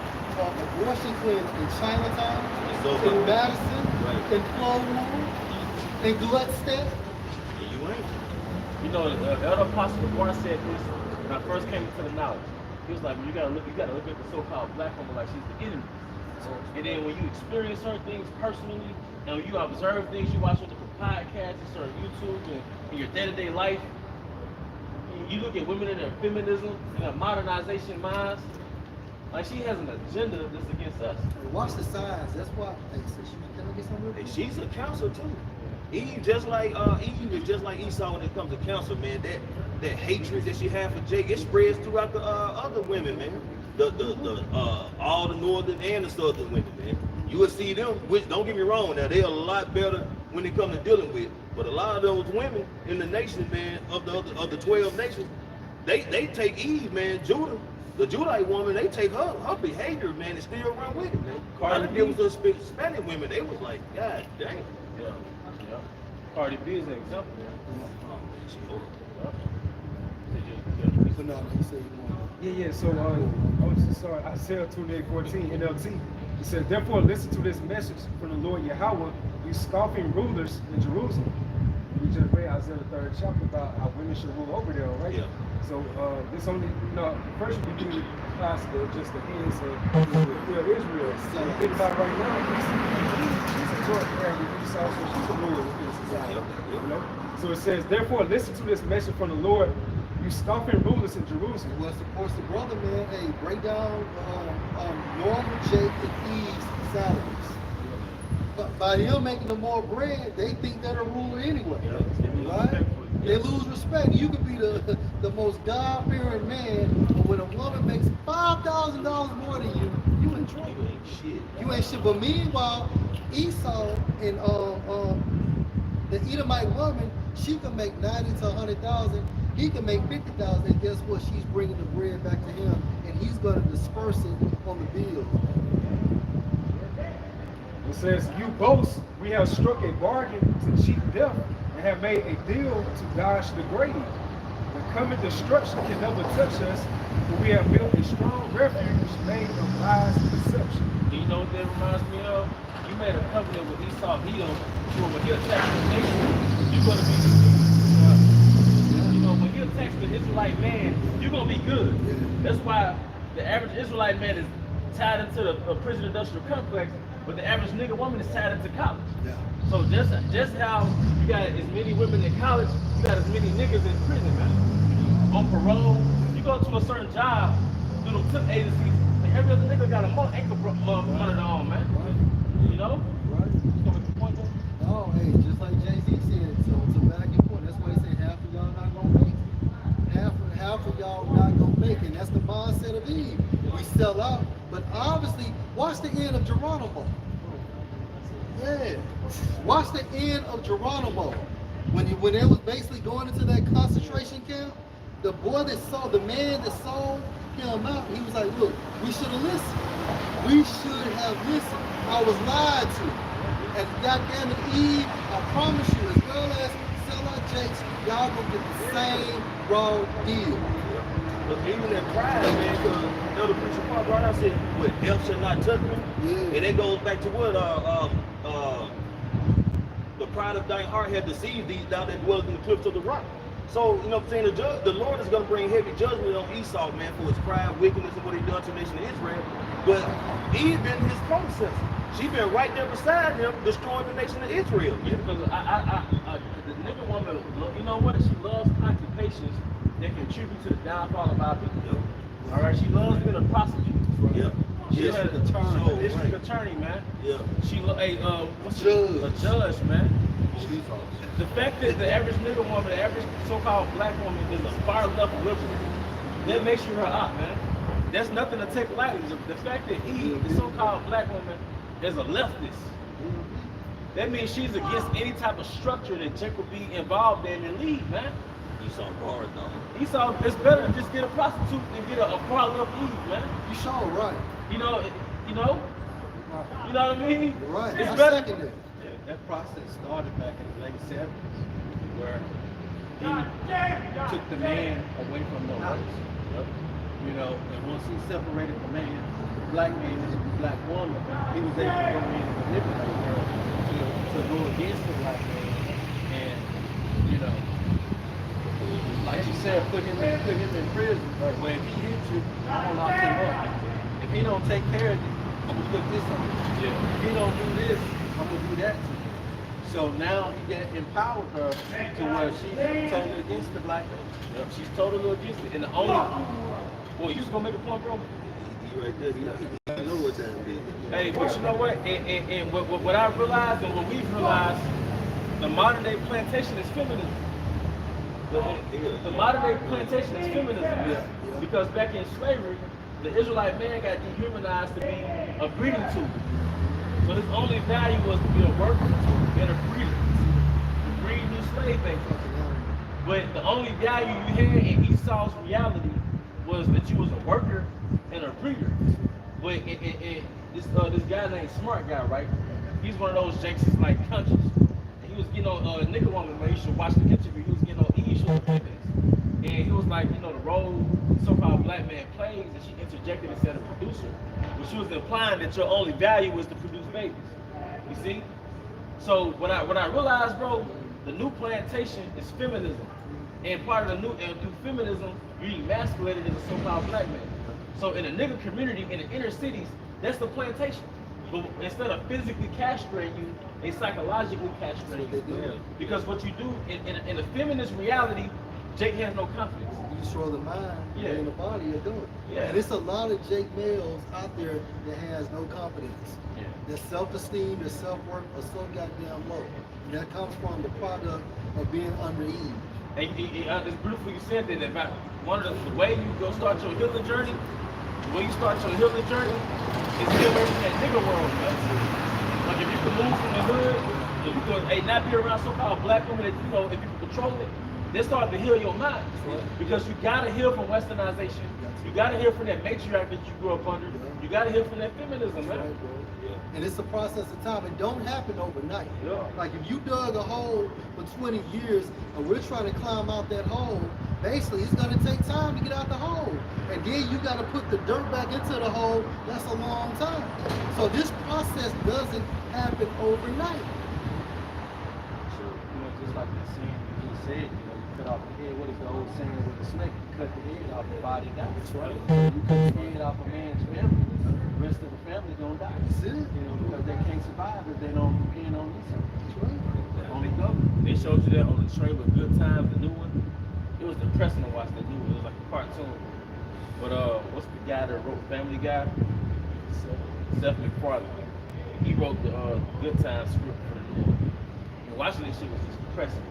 abortion clinic in Chinatown, It's over. in Madison, Right. in Flowood, in Gluckstadt. And you ain't. You know, the elder apostle Warren said this when I first came into the knowledge. He was like, well, you gotta look at the so-called black woman like she's the enemy. And then when you experience certain things personally, and when you observe things, you watch on different podcasts, and certain YouTube, and in your day-to-day life, you look at women in their feminism and their modernization minds, like she has an agenda that's against us. Watch the signs. That's why. Hey, so can I get some real And quick? she's a counselor too. Eve is just like Esau when it comes to counsel, man. That hatred that she had for Jake, it spreads throughout the other women, man. All the northern and the southern women, man. You will see them, which don't get me wrong, now they're a lot better when it comes to dealing with. But a lot of those women in the nation, man, of the 12 nations, they take Eve, man, Judah. The Judite woman, they take her behavior, man, and still run with it, man. Cardi B was those Hispanic women, they was like, God dang. Yeah. Cardi B is an example. But no, like you said, Yeah. So I was just sorry. Isaiah 28:14 NLT. It says, "Therefore listen to this message from the Lord Yahweh, you scoffing rulers in Jerusalem." We just read Isaiah the 3rd chapter about how women should rule over there, right? Yeah. So this only, first we do the class just the ends of Israel. So think about right now, she's a joint parent with Esau, so she's a ruler within society. You know? So it says, "Therefore listen to this message from the Lord, you scoffing rulers in Jerusalem." well, supports the brother, man. Hey, break down Norman, Jake, and Eve's salaries. But by them making them more bread, they think they're a ruler anyway, right? They lose respect. You could be the most God-fearing man, but when a woman makes $5,000 more than you, you in trouble. You ain't shit. You ain't shit. But meanwhile, Esau and the Edomite woman, she can make 90 to 100,000. He can make 50,000. And guess what? She's bringing the bread back to him, and he's going to disperse it on the bills. It says, "You boast, we have struck a bargain to cheat death, and have made a deal to dodge the grave. The coming destruction can never touch us, for we have built a strong refuge made of lies and deception." Do you know what that reminds me of? You made a covenant with Esau, Edom, so when he attacks the nation, you're going to be good. You know, when he attacks the Israelite man, you're going to be good. That's why the average Israelite man is tied into the prison industrial complex, but the average nigga woman is tied into college. Yeah. So just how you got as many women in college, you got as many niggas in prison, man. On parole, you go to a certain job, through them tip agencies, and every other nigga got a whole ankle monitor on, man. You know? Right. You know what the point is? Oh, hey, just like Jay-Z said, so to back your point, that's why he said half of y'all not gonna make it. Half of y'all not gonna make it. And that's the mindset of Eve. We sell out, but obviously, watch the end of Geronimo. Yeah. Watch the end of Geronimo. When they was basically going into that concentration camp, the man that sold him out, he was like, look, we should have listened. We should have listened. I was lied to. And goddamn it, Eve, I promise you, as well as Sellout Jakes, y'all gonna get the same raw deal. But even that pride, man, because the preacher part brought out said, "What death shall not touch me." Yeah. And it goes back to what the pride of thine heart had deceived these thou that dwellest in the cliffs of the rock. So, you know what I'm saying, the Lord is going to bring heavy judgment on Esau, man, for his pride, wickedness, and what he done to the nation of Israel. But Eve been his predecessor. She been right there beside him, destroying the nation of Israel. Yeah, because the nigga woman, you know what? She loves occupations that contribute to the downfall of our people. All right, she loves being a prostitute. Yeah. She's Yeah. a district attorney, man. Yeah. She what's Judge. a judge, man. The fact that the average nigga woman, the average so-called black woman is a far left liberal, that makes you her op, man. That's nothing to take lightly. The fact that Eve, the so-called black woman, is a leftist, that means she's against any type of structure that Jake would be involved in and lead, man. Esau hard though. Esau, it's better to just get a prostitute than get a far left Eve, man. You sure right. You know what I mean? Right. It's I better. second it. That process started back in the late 70s, where he took the man away from the house. You know, and once he separated the man, the black man and the black woman, he was able to go in and manipulate her to go against the black man. And, you know, like you said, put him in prison. But if he hits you, I'm gonna lock him up. If he don't take care of it, I'm gonna put this on him. If he don't do this, I'm gonna do that to him. So now he got empowered her to where she's totally against the black man. She's totally against it. And the only, well, you was gonna make a point, bro? He right there. He know what time it is. Hey, but you know what? And what I realized and what we've realized, the modern day plantation is feminism. The modern day plantation is feminism. Because back in slavery, the Israelite man got dehumanized to be a breeding tool. So his only value was to be a worker and a breeder. To breed baby. But the only value you had in Esau's reality was that you was a worker and a breeder. But this guy named Smart Guy, right? He's one of those Jakes that's like conscious. And he was getting on nigga woman when you should watch the interview. He was getting on Eve show and he was like, you know, the role so-called black man plays, and she interjected and said a producer. But she was implying that your only value was to produce babies. You see? So when I realized, bro, the new plantation is feminism. And part of the new, and through feminism, you emasculated as a so-called black man. So in the nigga community, in the inner cities, that's the plantation. But instead of physically castrating you, they psychologically castrate you. Because what you do, in a feminist reality, Jake has no confidence. You destroy the mind, and the body, you're doing. Yeah. And it's a lot of Jake males out there that has no confidence. Yeah. Their self-esteem, their self-worth are so goddamn low. And that comes from the product of being under Eve. And it's beautiful you said that about one of the way you go start your healing journey, the way you start your healing journey is get away from that nigga world, man. Like if you can move from the hood, if you can not be around so-called black women that, you know, if you can control it, then start to heal your mind. Because you gotta heal from westernization. You gotta heal from that matriarch that you grew up under. You gotta heal from that feminism, man. Right, bro. And it's a process of time. It don't happen overnight. Yeah. Like if you dug a hole for 20 years and we're trying to climb out that hole, basically it's gonna take time to get out the hole. And then you gotta put the dirt back into the hole. That's a long time. So this process doesn't happen overnight. So, you know, just like the scene he said, you know, you cut off the head. What is the old saying with the snake? You cut the head off, the body dies. That's right. You cut the head off a man's family, the rest of the family gonna die. That's it. You know, because they can't survive if they don't depend on this. That's right. Only government. They showed you that on the trailer, Good Times, the new one. It was depressing to watch the new one. It was like a cartoon. But what's the guy that wrote Family Guy? Seth MacFarlane. He wrote the Good Times script for the new one. And watching this shit was just depressing.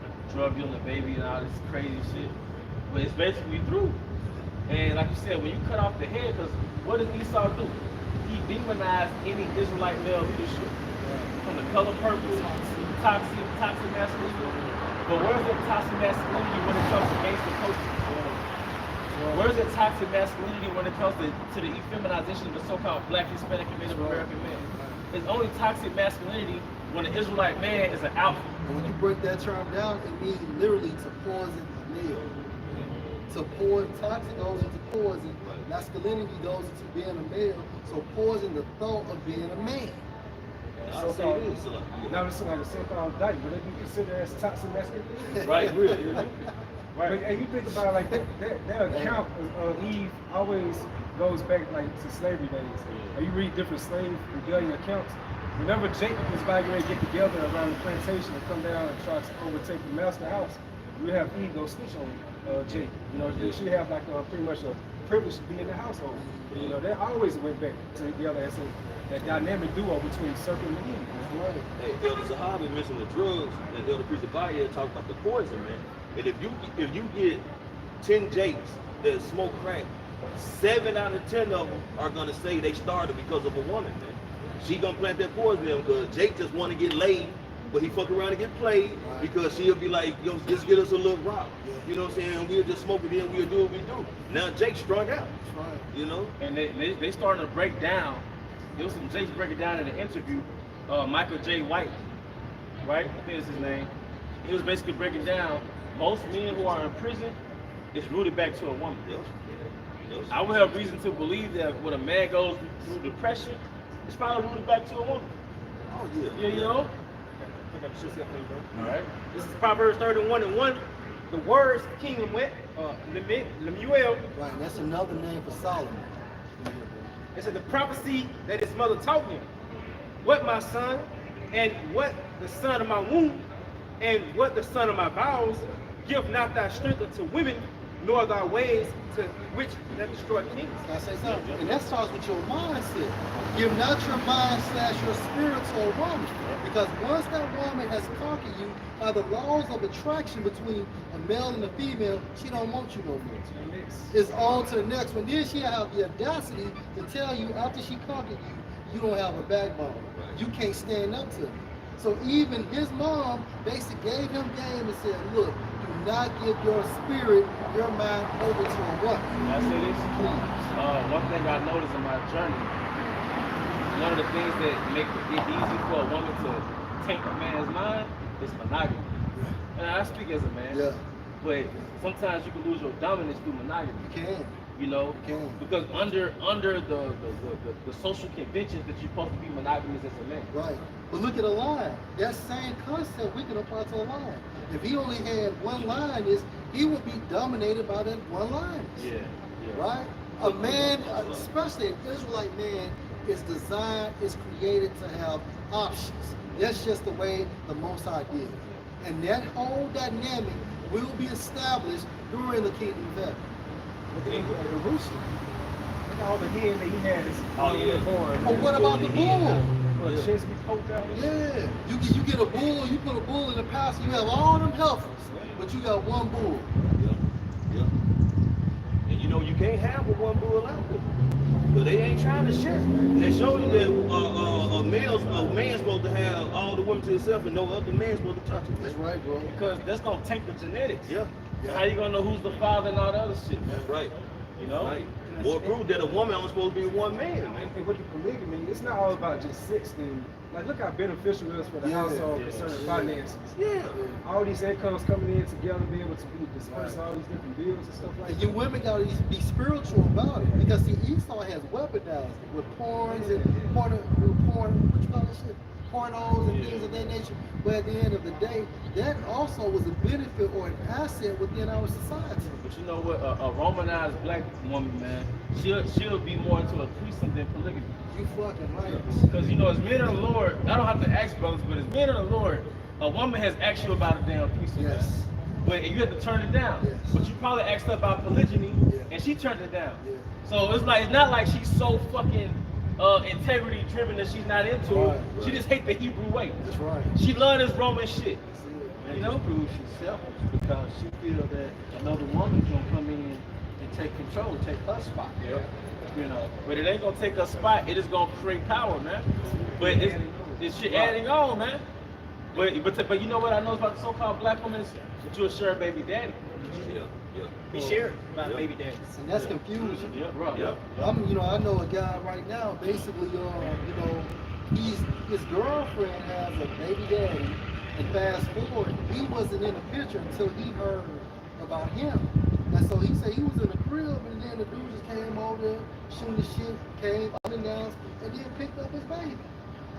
Like the drug dealing baby and all this crazy shit. But it's basically through. And like you said, when you cut off the head, because what does Esau do? He demonized any Israelite male leadership. From the color purple, toxic masculinity. But where's that toxic masculinity when it comes to gangster culture? Where's that toxic masculinity when it comes to the effeminization of the so-called black, Hispanic, and Native American man? It's only toxic masculinity when the Israelite man is an alpha. And when you break that term down, it means literally to poison a male. To poison, toxic goes into poison. Masculinity goes into being a male. So poison the thought of being a man. Now this is like a so-called diet, but if you consider as toxic masculinity, Right, really. Right. But, and you think about it like that account of Eve always goes back like to slavery days. Or you read different slave rebellion accounts. Whenever Jacob was about to get together around the plantation and come down and try to overtake the master house, you have Eve go snitch on Jacob. You know, she have like pretty much a privilege to be in the household. You know, that always went back together as that dynamic duo between serpent and Eve. Hey, Elder Zahabi mentioned the drugs, and Elder Priest Abaya talked about the poison, man. And if you get 10 Jakes that smoke crack, 7 out of 10 of them are gonna say they started because of a woman, man. She gonna plant that poison in them because Jake just want to get laid, but he fuck around and get played because she'll be like, yo, just get us a little rock. You know what I'm saying? We'll just smoke it in, we'll do what we do. Now Jake's strung out. You know? And they starting to break down. There was some Jakes breaking down in an interview. Michael J. White, right? I think that's his name. He was basically breaking down most men who are in prison is rooted back to a woman. Yes. I would have reason to believe that when a man goes through depression, it's probably rooted back to a woman. Oh yeah. Yeah, you know? All right. This is Proverbs 31:1. The words King Lemuel. Right, and that's another name for Solomon. It said the prophecy that his mother taught him. What my son, and what the son of my womb, and what the son of my vows, give not thy strength unto women, nor thy ways to which that destroy kings. Can I say something? And that starts with your mindset. Give not your mind / your spirit to a woman. Because once that woman has conquered you by the laws of attraction between a male and a female, she don't want you no more. It's on to the next one. Then she have the audacity to tell you after she conquered you, you don't have a backbone. You can't stand up to her. So even his mom basically gave him game and said, look, do not give your spirit, your mind over to a woman. Can I say this? One thing I noticed in my journey, one of the things that make it easy for a woman to take a man's mind is monogamy. And I speak as a man, Yeah. but sometimes you can lose your dominance through monogamy. You can. You know, You can. because under the social conventions that you're supposed to be monogamous as a man. Right. But look at a line. That same concept we can apply to a line. If he only had one line, he would be dominated by that one line. Yeah. Right? A man, especially an Israelite man, is designed, is created to have options. That's just the way the Most High did. And that whole dynamic will be established during the kingdom of heaven. But then with the rooster, look at all the hen that he had is born. Oh, what about the bull? Well, the chest be poked out. Yeah, you get a bull, you put a bull in the pasture, you have all them heifers, but you got one bull. Yeah. And you know you can't have a one bull out there. But they ain't trying to share. They show you that a man's supposed to have all the women to himself and no other man's supposed to touch it. That's right, bro. Because that's gonna take the genetics. Yeah. How you gonna know who's the father and all the other shit? That's right. You know? Right. More proof that a woman only supposed to be one man, man. And with the polygamy, it's not all about just sex thing. Like, look how beneficial it is for the household concerning finances. Yeah. All these incomes coming in together, be able to disperse all these different bills and stuff like And that. you women gotta be spiritual about it, because see, Esau has weaponized it with porns and what you call that shit? Pornos and things of that nature. But at the end of the day, that also was a benefit or an asset within our society. But you know what? A Romanized black woman, man, she'll be more into a threesome than polygamy. You fucking right. Because you know, as men of the Lord, I don't have to ask brothers, but as men of the Lord, a woman has asked you about a damn threesome. Yes. Man. But you have to turn it down. Yes. But you probably asked her about polygyny, Yeah. and she turned it down. Yeah. So it's not like she's so fucking integrity driven that she's not into it. Right, She just hate the Hebrew way. That's right. She love this Roman shit. And You know? Hebrew, she's selfish because she feel that another woman's gonna come in and take control, take her spot. Yeah. You know. But it ain't gonna take her spot. It is gonna create power, man. But it's shit adding on, man. But you know what I know about the so-called black women is that you'll share a baby daddy. Yeah. Yeah. Be shared by baby daddies. And that's confusion. Yeah, bro. Yeah. I know a guy right now, basically, his girlfriend has a baby daddy, and fast forward, he wasn't in the picture until he heard about him. And so he said he was in the crib, and then the dude just came over there, shooting the shit, came unannounced, and then picked up his baby.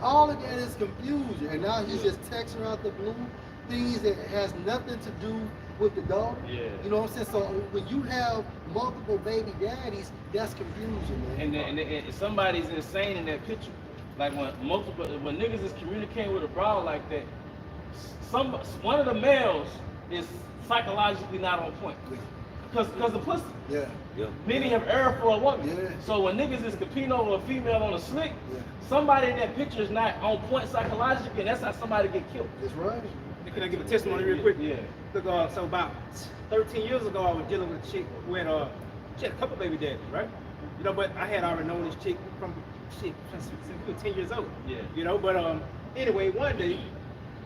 All of that is confusion, and now he's just texting her out the blue, things that has nothing to do with the daughter. Yeah. You know what I'm saying? So when you have multiple baby daddies, that's confusion, man. And somebody's insane in that picture. Like when niggas is communicating with a broad like that, one of the males is psychologically not on point. Because the pussy. Yeah. Yeah. Many have erred for a woman. Yeah. So when niggas is competing over a female on a slick, Yeah. somebody in that picture is not on point psychologically, and that's how somebody get killed. That's right. Can I give a testimony real quick? Yeah. Look, so about 13 years ago, I was dealing with a chick who had she had a couple baby daddies, right? You know, but I had already known this chick since we were 10 years old. Yeah. You know, but anyway, one day,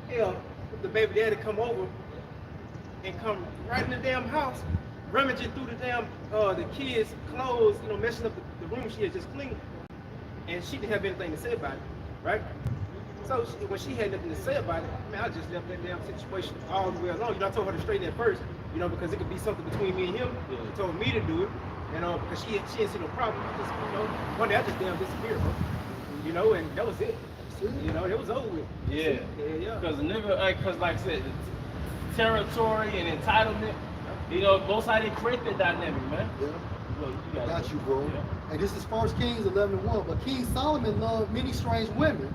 the baby daddy come over and come right in the damn house, rummaging through the damn the kids' clothes, you know, messing up the room she had just cleaned, and she didn't have anything to say about it, right? So when she had nothing to say about it, man, I just left that damn situation all the way alone. You know, I told her to straighten that first, you know, because it could be something between me and him. Yeah. She told me to do it, and because she didn't see no problem. Just, you know, one day I just damn disappeared, bro. You know, and that was it. You know, it was over with. Yeah. Yeah. Because because like I said, territory and entitlement, you know, both sides create that dynamic, man. Yeah. Well, you I gotta got go. you, bro. Yeah. And this is 1 Kings 11:1. But King Solomon loved many strange women,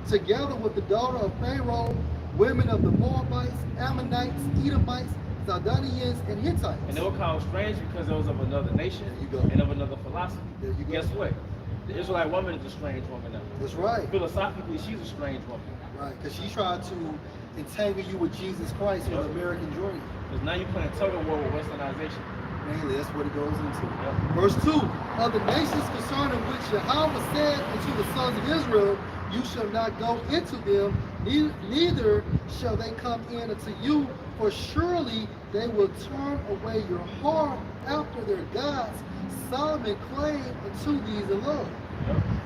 together with the daughter of Pharaoh, women of the Moabites, Ammonites, Edomites, Zidonians, and Hittites. And they were called strange because they was of another nation There you go. and of another philosophy. There you go. Guess what? The Israelite woman is a strange woman now. That's right. Philosophically, she's a strange woman. Right, because she tried to entangle you with Jesus Christ or the American dream. Because now you're playing tug of war with westernization. Mainly, that's what it goes into. Yeah. Verse 2, of the nations concerning which Yahweh said unto the sons of Israel, you shall not go into them, neither shall they come in unto you, for surely they will turn away your heart after their gods. Solomon claimed unto these alone.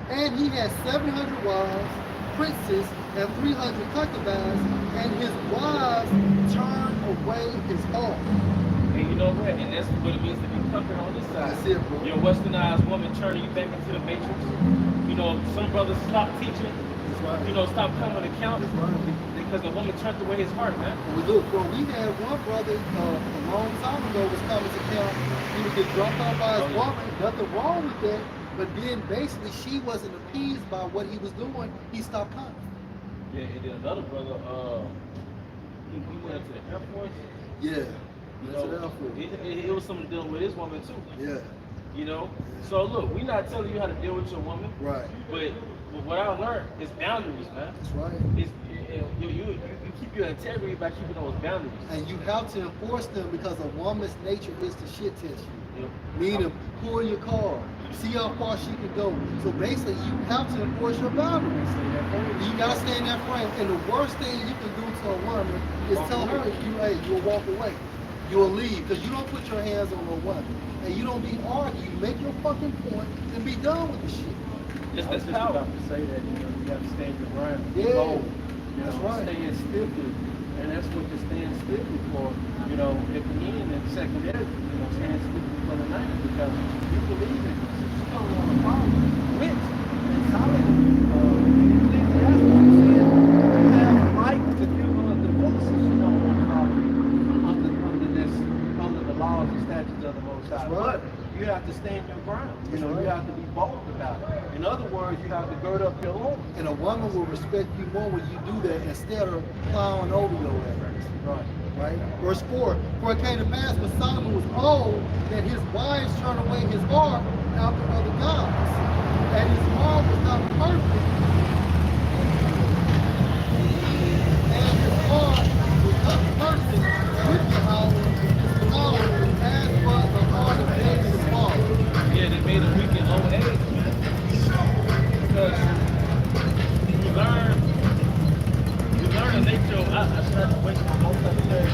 And he had 700 wives, princes, and 300 concubines, and his wives turned away his heart. And you know what? And that's what it means to be conquered on this side. That's it, bro. Your westernized woman turning you back into the matrix. You know, some brothers stop teaching. That's right. You know, stop coming to count. That's right. Because the woman turned away his heart, man. Well, look, bro, we had one brother a long time ago was coming to camp. He would get drunk off by his woman. Nothing wrong with that. But then basically she wasn't appeased by what he was doing. He stopped coming. Yeah, and then another brother, he went up to the Air Force. Yeah. You That's know, what I'm for. it was something dealing with his woman too. Yeah. You know? So look, we're not telling you how to deal with your woman. Right. But what I learned is boundaries, man. That's right. You keep your integrity by keeping those boundaries. And you have to enforce them because a woman's nature is to shit test you. Yep. Meaning, pull your car, see how far she can go. So basically, you have to enforce your boundaries. You gotta stay in that frame. And the worst thing you can do to a woman is tell her, you'll walk away. You'll leave because you don't put your hands on a woman. And you don't be arguing. You make your fucking point and be done with the shit. Just I was that's just power. about to say that, you know, you have to stand your ground. Be Yeah. bold. You That's know, right. stand stiffly. And that's what you stand stiffly for. You know, at the end and secondary, you know, stand stiffly for the night because you believe in it. You don't want to follow rich and solid. That's what I'm saying. You have the right to do divorces. You don't want to follow under the laws and statutes of the Most High. That's right. But you have to stand your ground. You That's know, right. you have to be bold about it. In other words, you have to gird up your loins. And a woman will respect you more when you do that instead of plowing over your ass. Right. Right? Verse 4, for it came to pass when Solomon was old that his wives turned away his heart after other gods. And his heart was not perfect. And his heart was not perfect with Yahweh, his power, as was the heart of David his father. Yeah, they made a weak in old age, man. Because you learn the nature of, I should have to wait for most of the day.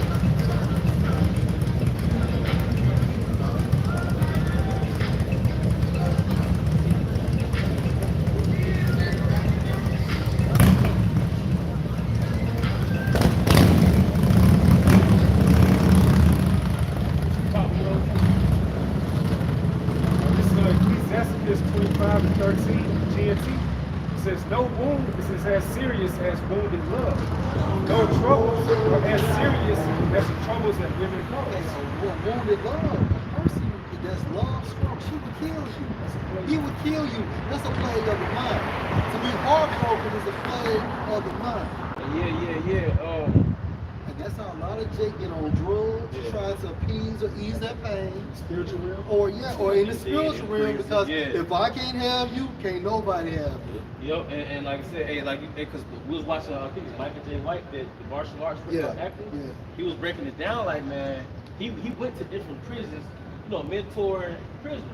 This is Ecclesiastes 25 and 13, GMT. It says, no wound is as serious as wounded love. No troubles are as serious as the troubles that women And cause. a wounded love, a person that's love strong, she would kill you. He would kill you. That's a plague of the mind. To be heartbroken is a plague of the mind. Yeah. And that's how a lot of Jake get on drugs, trying to appease or ease that pain. Spiritual realm. Or in the spiritual realm, because Yeah. if I can't have you, can't nobody have you. Yep, and like I said, because we was watching, I think it's Michael J. White, the martial arts acting. Yeah. He was breaking it down like, man, he went to different prisons, you know, mentoring prisoners.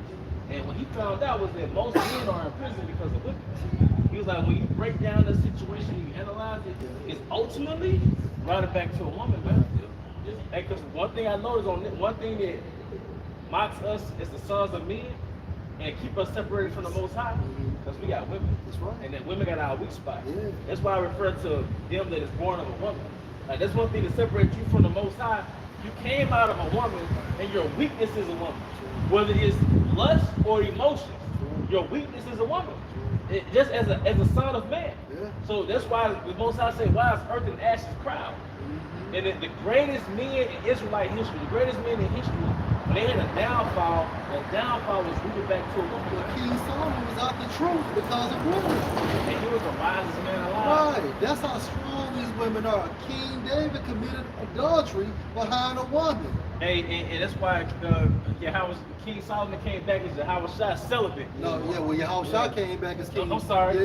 And what he found out was that most men are in prison because of women. He was like, when you break down the situation, you analyze it, it's ultimately brought it back to a woman, man. Because one thing I noticed one thing that mocks us as the sons of men and keep us separated from the Most High, because we got women. That's right. And that women got our weak spot. Yeah. That's why I refer to them that is born of a woman. Like that's one thing that separates you from the Most High. You came out of a woman, and your weakness is a woman. Whether it's lust or emotions, your weakness is a woman. Just as a son of man. Yeah. So that's why the Most High said, "Why is earth and ashes crowd?" And the greatest men in Israelite history, the greatest men in history, when they had a downfall, that downfall was rooted back to a woman. King Solomon was out the truth because of women. And he was the wisest man alive. Right. That's how strong these women are. King David committed adultery behind a woman. Hey, and that's why King Solomon came back as Yahweh celibate. No, yeah, when Yahushua came back as king. I'm sorry.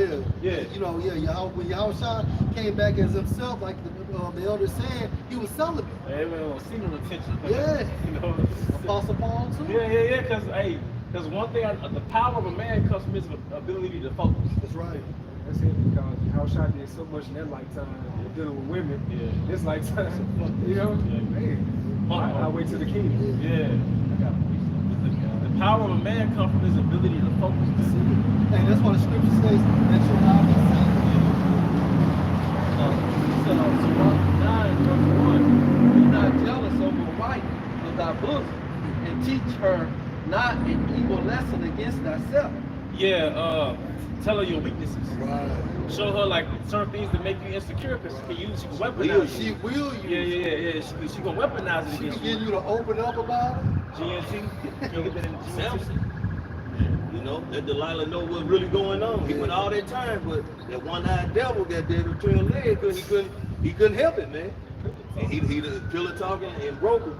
Yeah. You know, when Yahushua came back as himself, like the elders said, he was celibate. Hey, man, single attention. Yeah. You know. Apostle Paul too. Yeah. Because one thing, the power of a man comes from his ability to focus. That's right. That's it, because how Shot did so much in that lifetime dealing with women. Yeah. This lifetime, you know, man. I'll wait till the king. Yeah. The power of a man comes from his ability to focus to see. And that's why the scripture says that you'll not be seen. So, Psalm 9, verse 1, be not jealous of the wife of thy bosom, and teach her not an evil lesson against thyself. Yeah, tell her your weaknesses. Right. Show her like certain things that make you insecure, because she can weaponize She it. will use it. She gonna weaponize it She against can get you to open up about it. GNT. Can you get that in GNT? Samson. You know, let Delilah know what's really going on. He went all that time, but that one-eyed devil got there between his legs because he couldn't help it, man. And he pillow talking and broke him.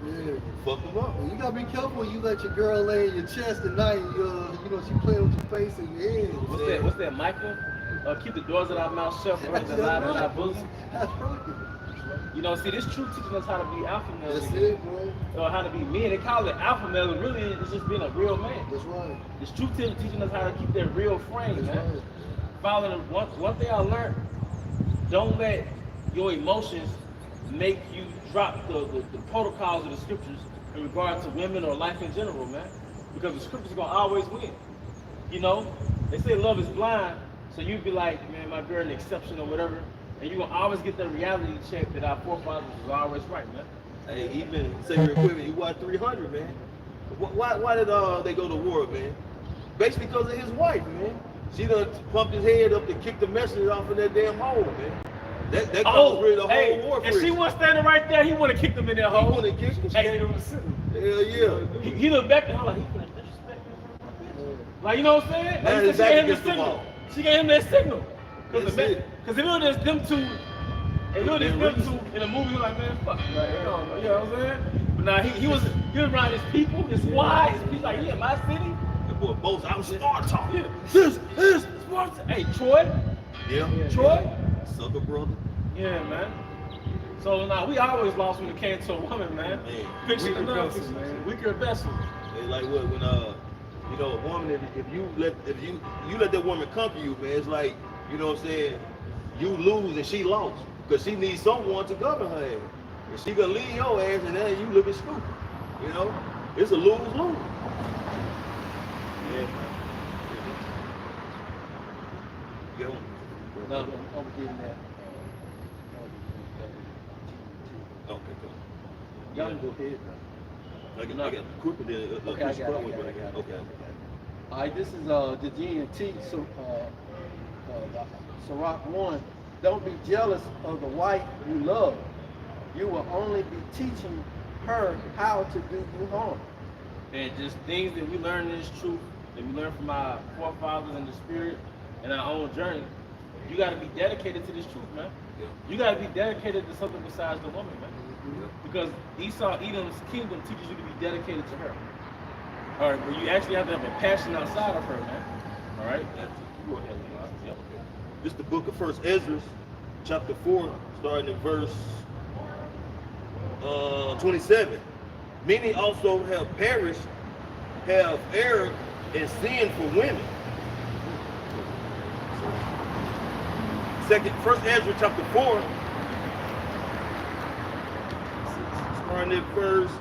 Yeah. Fuck him up. Well, you gotta be careful when you let your girl lay in your chest at night. And you know, she playing with your face and your head. What's that, Michael? Keep the doors of our mouth shut for the light of our bosom. That's right. You know, see, this truth teaching us how to be alpha males. That's it, bro. Or how to be men. They call it alpha male, but really it's just being a real man. That's right. This truth teaching us how to keep that real frame, That's man. right. Following one thing I learned, don't let your emotions make you drop the protocols of the scriptures in regard to women or life in general, man. Because the scriptures are gonna always win. You know, they say love is blind, so you'd be like, man, my girl an exception or whatever, and you're gonna always get that reality check that our forefathers was always right, man. Hey, even say your equipment, he watched 300, man. Why did they go to war, man? Basically because of his wife, man. She done pumped his head up to kick the message off of that damn hole, man. That caused really the whole war for if she was standing right there, he would have kicked him in that hole. He would have kicked him. Hey, Hell yeah. he looked back at her like, he finna disrespect me. Like, you know what I'm saying? Now Like, his she back gave him the against the signal. wall. She gave him that signal. Because That's it. if it was just them two, if it was just them two in a movie, like, man, fuck, like, you know what I'm saying? But now he was around his people, his squad, his people, like, yeah, my city. That boy both, I'm Sparta. Yeah. This is Sparta. Hey, Troy. Yeah. Troy. Sucker brother. Yeah, man. So now we always lost when it came to a woman, man. Picture the numbers, man. Weaker vessel. It's like what when you know, a woman, if you let that woman conquer you, man, it's like, you know what I'm saying, you lose and she lost. Because she needs someone to govern her ass. And she gonna leave your ass and then you looking stupid. You know? It's a lose-lose. Yeah. Go on. No, I'm getting that. Okay, cool. Y'all can go ahead. I got quicker than Okay, I got it. Okay. All right, this is the GNT, so Sirach 1. Don't be jealous of the wife you love. You will only be teaching her how to do you harm. And just things that we learn in this truth, that we learn from our forefathers in the spirit and our own journey. You got to be dedicated to this truth, man. Yeah. You got to be dedicated to something besides the woman, man. Because Esau, Edom's kingdom teaches you to be dedicated to her. All right, but you actually have to have a passion outside of her, man. All right? Go ahead, yep. This is the book of 1 Ezra, chapter 4, starting in verse 27. Many also have perished, have erred and sinned for women. 1 Ezra chapter 4, starting at verse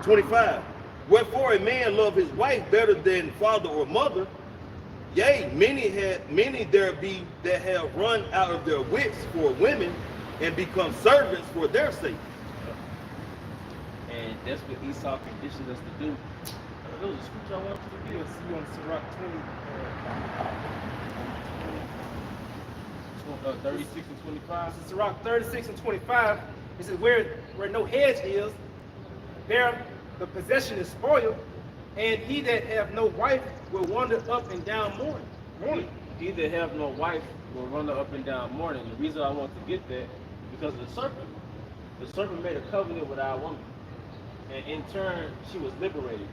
25. Wherefore a man love his wife better than father or mother. Yea, many there be that have run out of their wits for women and become servants for their sake. And that's what Esau conditioned us to do. There was a scripture I wanted you to give. See on Sirach 36 and 25. So Sirach 36 and 25, it says, where no hedge is, there the possession is spoiled, and he that have no wife will wander up and down mourning. He that have no wife will run up and down mourning. The reason I want to get that is because of the serpent. The serpent made a covenant with our woman, and in turn, she was liberated.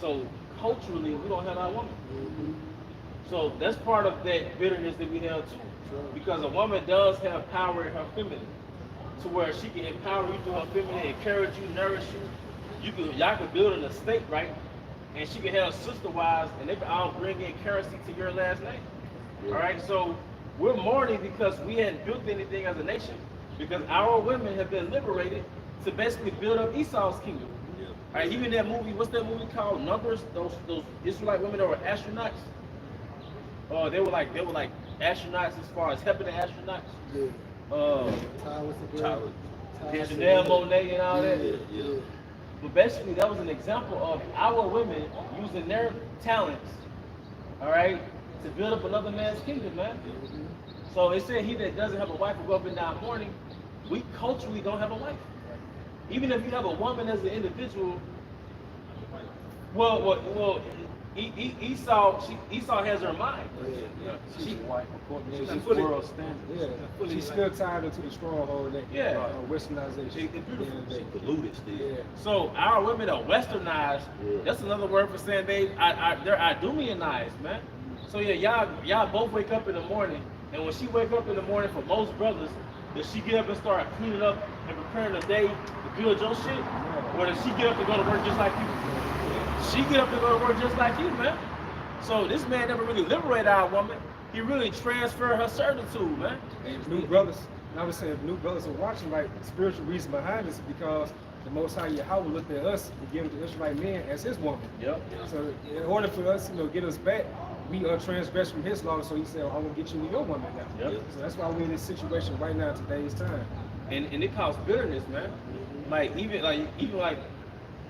So culturally, we don't have our woman. So that's part of that bitterness that we have too. Because a woman does have power in her feminine, to where she can empower you through her feminine, encourage you, nourish you. Y'all can build an estate, right? And she can have sister wives, and they can all bring in currency to your last name. All right, so we're mourning because we hadn't built anything as a nation, because our women have been liberated to basically build up Esau's kingdom. Yeah. All right, even that movie, what's that movie called? Numbers. Those Israelite women that were astronauts. They were like astronauts as far as helping the astronauts. Yeah. Janelle Monáe and all that. Yeah. But basically, that was an example of our women using their talents, all right, to build up another man's kingdom, man. So it said he that doesn't have a wife will go up and down mourning. We culturally don't have a wife. Even if you have a woman as an individual, Esau has her mind. She's a wife according to She's this fully- world standard. Yeah, she's still tied into the stronghold that westernization. They polluted still. Yeah. So our women are westernized. Yeah. That's another word for saying they're Idumeanized, man. So yeah, y'all both wake up in the morning, and when she wake up in the morning, for most brothers, does she get up and start cleaning up and preparing the day to build your shit, or does she get up and go to work just like you? She get up and go to work just like you, man. So this man never really liberated our woman. He really transferred her servitude, man. And new brothers, and I was saying, if new brothers are watching, like, the spiritual reason behind this is because the Most High Yahweh looked at us and gave the Israelite men as his woman. Yep. So in order for us, get us back, we are transgressed from his law. So he said, I want to get you your woman now. Yep. So that's why we're in this situation right now, today's time. And it caused bitterness, man. Like even like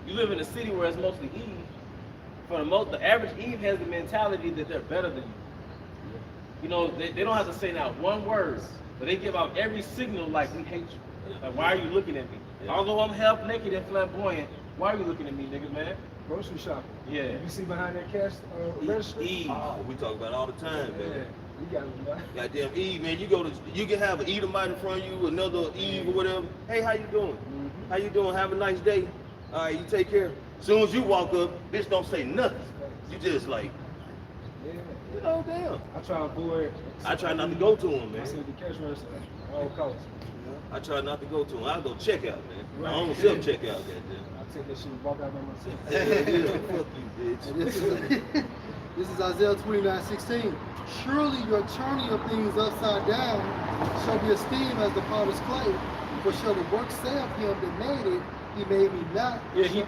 you live in a city where it's mostly Eve. For the average Eve has the mentality that they're better than you. They don't have to say not one word, but they give out every signal like, we hate you. Like, why are you looking at me? Although I'm half naked and flamboyant, why are you looking at me, nigga, man? Grocery shopping. Yeah. You see behind that cash register? Eve. We talk about it all the time, Yeah. man. We got it. Goddamn Eve, man. You can have an Edomite in front of you, another Eve or whatever. Hey, how you doing? How you doing? Have a nice day. All right, you take care. As soon as you walk up, bitch don't say nothing. You just like, Yeah. damn. I try to avoid. I try not to go to him, I man. said the cash register at all costs. I try not to go to him. I'll go check out, man. Right. I don't self check out, goddamn. I take that shit and walk out by myself. Yeah, fuck you, bitch. And this is Isaiah 29:16. Surely your turning of things upside down shall be esteemed as the potter's clay. For shall the work say of him that made it, he made me not. Yeah, he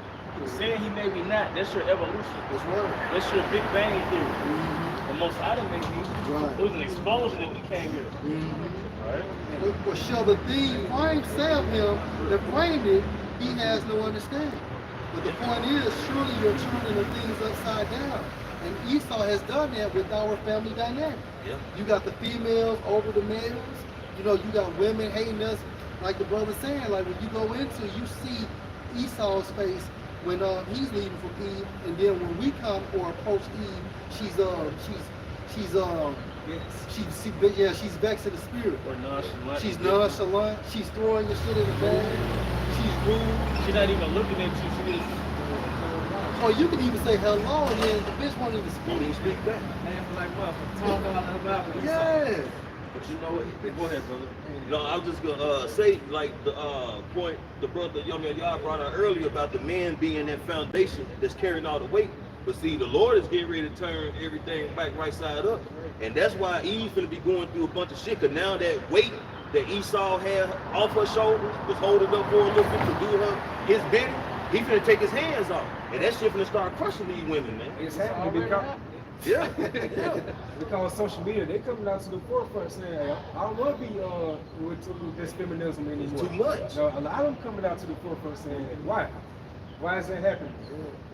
saying he made me not. That's your evolution. That's right. That's your Big Bang theory. The Most High didn't make me. Right. It was an explosion that we came here. Right? For shall the thing framed say of him that framed it, he has no understanding. But the point is, surely you're turning the things upside down. And Esau has done that with our family dynamic. Yeah. You got the females over the males. You got women hating us, like the brother saying, like when you go into, you see Esau's face when he's leaving from Eve, and then when we come or approach Eve, she's vexed in the spirit. Or nonchalant. She's nonchalant. She's throwing your shit in the bag. She's rude. She's not even looking at you. She just. Or you can even say hello, and then the bitch won't even Won't even speak. speak back. Laughing like motherfucker. Talking out the mouth. Yeah. But you know what? Go ahead, brother. I was just gonna say, like the point the brother y'all brought out earlier about the man being that foundation that's carrying all the weight. But see, the Lord is getting ready to turn everything back right side up, and that's why Eve finna be going through a bunch of shit. Cause now that weight that Esau had off her shoulders was holding up for a little bit to do his bidding. He finna take his hands off, and that shit finna start crushing these women, man. It's happening because, Yeah. because social media, they coming out to the forefront saying, hey, I don't want to be with this feminism anymore. Too much. No, a lot of them coming out to the forefront saying, why? Why is that happening?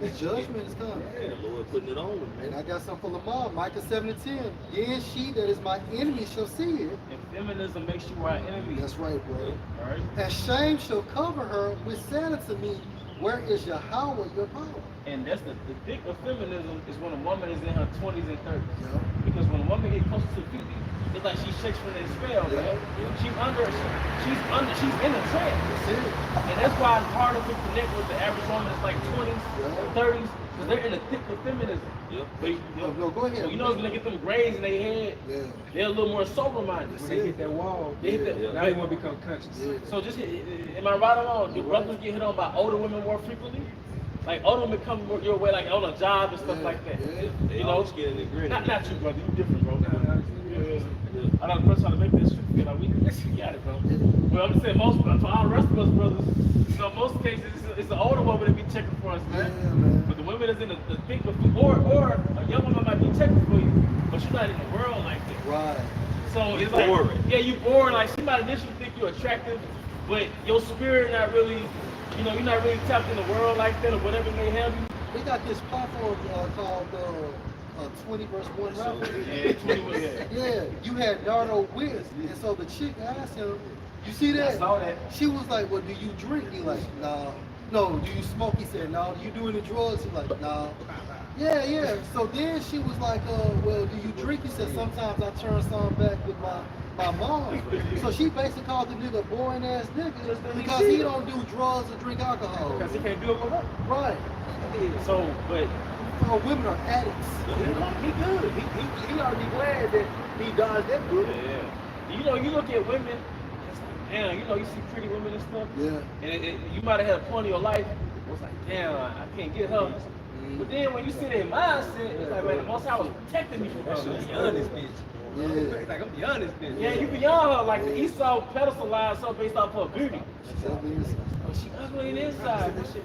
The judgment is coming. The Lord putting it on them, And man. I got something for Lamar. Micah 7:10. Then she that is my enemy shall see it. If feminism makes you our enemy. That's right, bro. All right. And shame shall cover her, which said unto me, where is Yahweh your power? And that's the thick of feminism is when a woman is in her 20s and 30s. Yeah. Because when a woman gets closer to 50, it's like she shakes from that spell, man. She's in a trance. That's it. And that's why it's harder to connect with the average woman that's like 20s and 30s, because they're in the thick of feminism. Yep. But No, go ahead. you know, it's gonna get them grays in their head. Yeah. They're a little more sober minded. When they hit that wall, They hit that- now they want to become conscious. Yeah. So just, am I right or wrong? Do brothers get hit on by older women more frequently? Like older women come your way, like on a job and stuff Yeah. like that. Yeah. They You know, always getting it gritty. not you, brother. You different, bro. I don't know, trying to make this shit feel like we got it, bro. Well, I'm just saying most, for all the rest of us brothers, so in most cases it's the older woman that be checking for us, man. Yeah, man. But the women that's in the thick of or a young woman might be checking for you, but you're not in the world like that. Right. So it's like, boring. yeah, you boring. Like she might initially think you're attractive, but your spirit not really, you know, you're not really tapped in the world like that or whatever it may have you. We got this platform called 20 verse 1 rapper. Yeah, 20 was Yeah, you had Dardo Wiz, and so the chick asked him, you see that? I saw that. She was like, well, do you drink? He like, nah. No, do you smoke? He said, no. Do you do any drugs? He like, nah. Yeah, yeah. So then she was like, well, do you drink? He said, sometimes I turn some back with my mom. So she basically called the nigga a boring ass nigga because he don't do drugs or drink alcohol. Because he can't do it with her. Right. So, but Women are addicts. He good. He ought to be glad that he dodged that bullet. yeah, you know, you look at women, it's like, damn, you know, you see pretty women and stuff. Yeah. And you might have had a point in your life. It's like, damn, I can't get her. But then when you see their mindset, it's like, man, the most I was protecting me from her. That shit's beyond this bitch. Yeah. Like, I'm beyond this bitch. Yeah, you beyond her. Like the Esau pedestalized her based off her beauty. That means But she ugly in the inside. That shit.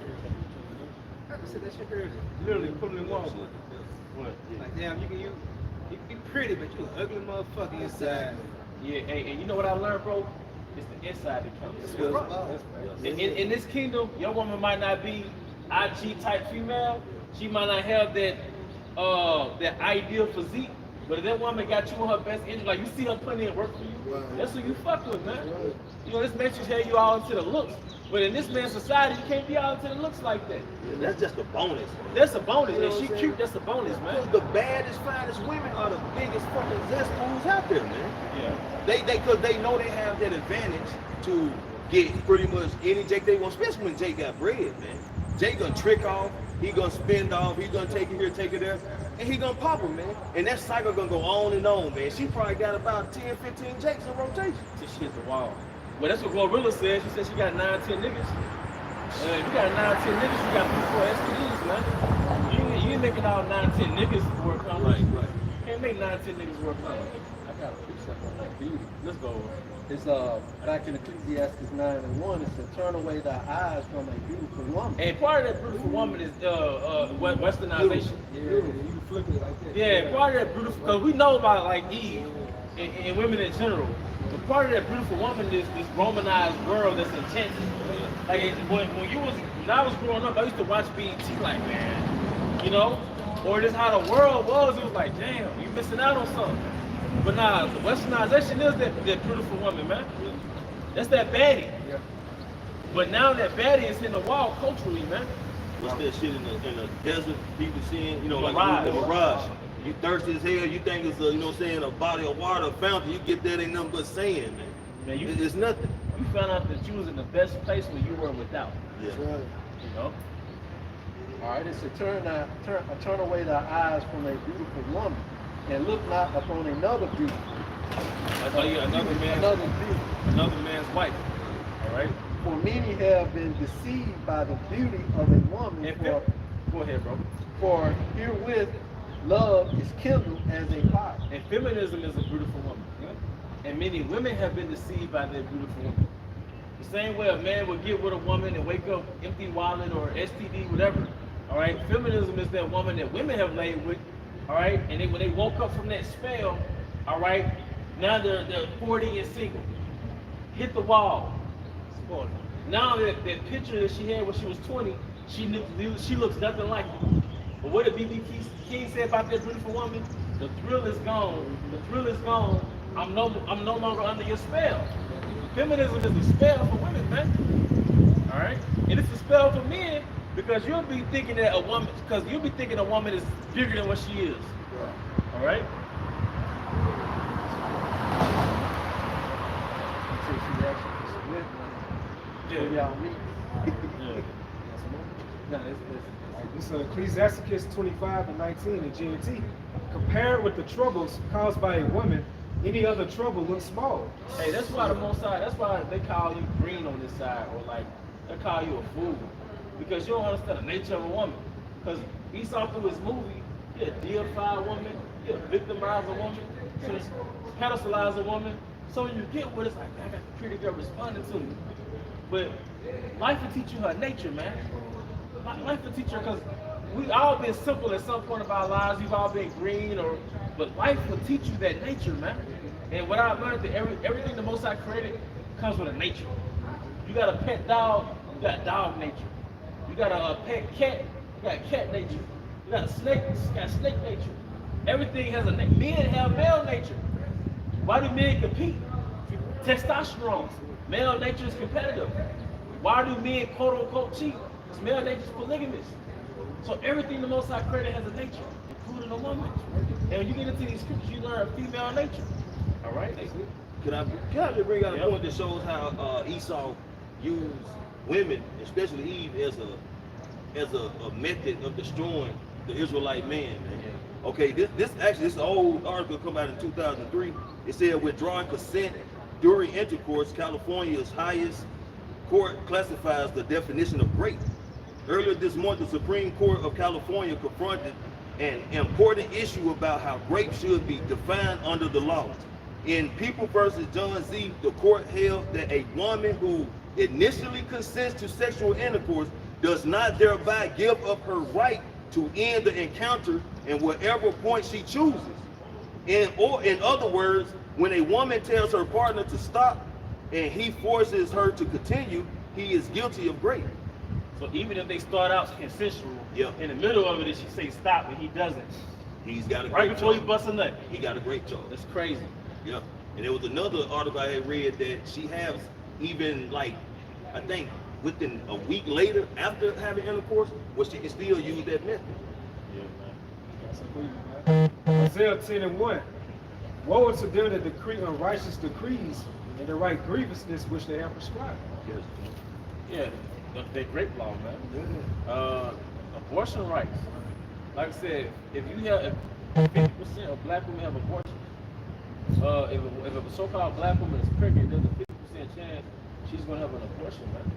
I said that shit earlier. Literally putting in one. Like, damn, you be pretty, but you an ugly motherfucker inside. Yeah, and you know what I learned, bro? It's the inside that counts. That's what it's about. In this kingdom, your woman might not be IG type female. She might not have that that ideal physique. But if that woman got you on her best interest, like you see her putting in work for you, Right. that's who you fuck with, man. You know, this man should tell you all into the looks. But in this man's society, you can't be all into the looks like that. Yeah, that's just a bonus. That's a bonus. You know And what she I'm cute, saying? that's a bonus, Because man. the baddest, finest women are the biggest fucking zestfools out there, man. Yeah. Cause they know they have that advantage to get pretty much any Jake they want, especially when Jake got bread, man. Jake gonna trick off, he gonna spend off, he gonna take it here, take it there, and he gonna pop them, man. And that cycle gonna go on and on, man. She probably got about 10, 15 Jakes in rotation. Till she hit the wall. Well, that's what Glorilla said. She said she got 9, 10 niggas. If you got 9, 10 niggas, you got 3, 4 STDs, man. You ain't making all 9, 10 niggas work on. Right. You can't make 9, 10 niggas work on. I got a precept on that beauty. Let's go. It's back in Ecclesiastes 9:1. It says, "Turn away thy eyes from a beautiful woman." And part of that beautiful woman is westernization. Yeah, you flip it like that. Yeah, part of that beautiful, because we know about like Eve and women in general. But part of that beautiful woman is this Romanized world that's intense. Like when I was growing up, I used to watch BET like, man, you know, or just how the world was. It was like, damn, you missing out on something. But nah, the westernization is that beautiful woman, man. That's that baddie. Yeah. But now that baddie is in the wall culturally, man. What's that shit in the desert people seeing? You know, like Mirage. the mirage. You thirsty as hell, you think it's a, you know what I'm saying, a body of water, a fountain, you get that ain't nothing but sand, man. Man, It's nothing. you found out that you was in the best place where you were without. Yeah. That's right. You know? All right, it said, turn away thy eyes from a beautiful woman, and look not upon another beauty. I tell you, another Another man's wife. All right. For many have been deceived by the beauty of a woman, And go ahead, bro. for herewith love is kindled as a fire. And feminism is a beautiful woman. And many women have been deceived by their beautiful woman. The same way a man would get with a woman and wake up empty wallet or STD, whatever. All right. Feminism is that woman that women have laid with. All right. And then when they woke up from that spell, all right, now they're 40 and single. Hit the wall. Now that picture that she had when she was 20, she looks nothing like it. But what did B.B. King say about that beautiful woman? The thrill is gone. The thrill is gone. I'm no longer under your spell. Feminism is a spell for women, man. All right, and it's a spell for men because you'll be thinking that a woman is bigger than what she is. All right. This is Ecclesiastes 25:19 in GMT. Compared with the troubles caused by a woman, any other trouble looks small. Hey, that's why the Most High, that's why they call you green on this side, or like they call you a fool, because you don't understand the nature of a woman. Because Esau through his movie, he a deified woman, he a victimized woman. So pedestalize a woman. So when you get with it, it's like, I got the pretty girl responding to me. But life will teach you her nature, man. Life will teach her, because we all been simple at some point of our lives. We've all been green, but life will teach you that nature, man. And what I learned, that everything the Most High created comes with a nature. You got a pet dog, you got dog nature. You got a pet cat, you got cat nature. You got a snake, you got snake nature. Everything has a nature. Men have male nature. Why do men compete? Testosterone. Male nature is competitive. Why do men quote unquote cheat? Because male nature is polygamous. So everything the Most High created has a nature, including a woman. And when you get into these scriptures, you learn female nature. All right? Can I just bring out a point that shows how Esau used women, especially Eve, as a method of destroying the Israelite man? Okay, this old article come out in 2003. It said withdrawing consent during intercourse, California's highest court classifies the definition of rape. Earlier this month, the Supreme Court of California confronted an important issue about how rape should be defined under the law. In People versus John Z, the court held that a woman who initially consents to sexual intercourse does not thereby give up her right to end the encounter in whatever point she chooses. In other words, when a woman tells her partner to stop and he forces her to continue, he is guilty of rape. So even if they start out consensual, in the middle of it, she say stop and he doesn't. He's got a right great before charge. he busts a nut. He got a great charge. That's crazy. Yeah. And there was another article I had read that she has even I think within a week later after having intercourse, where she can still use that method. Isaiah 10:1. Woe unto them that decree unrighteous decrees and the right grievousness which they have prescribed. Yes. Yeah, the grape law, man. Abortion rights. Like I said, if you have 50% of black women have abortion, if a so-called black woman is pregnant, there's a 50% chance she's going to have an abortion, man.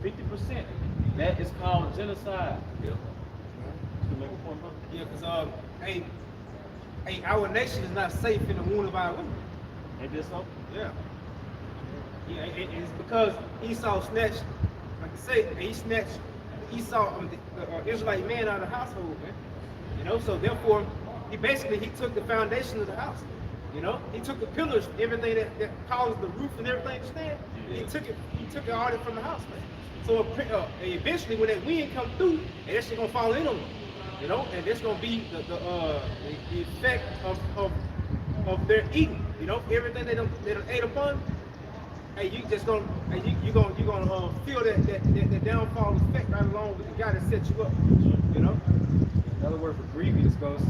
50%. That is called genocide. Yeah. Yeah, because our nation is not safe in the womb of our women. Ain't this so? Yeah. Yeah, it's because Esau snatched, like I say, he snatched the Israelite man out of the household, man. You know, so therefore, he took the foundation of the house. You know, he took the pillars, everything that caused the roof and everything to stand. He took it all from the house, man. So eventually, when that wind come through, and that shit gonna fall in on them. You know, and that's gonna be the effect of their eating. You know, everything they done ate upon. Hey, you gonna feel that downfall effect right along with the guy that set you up. You know. Another word for grievous goes to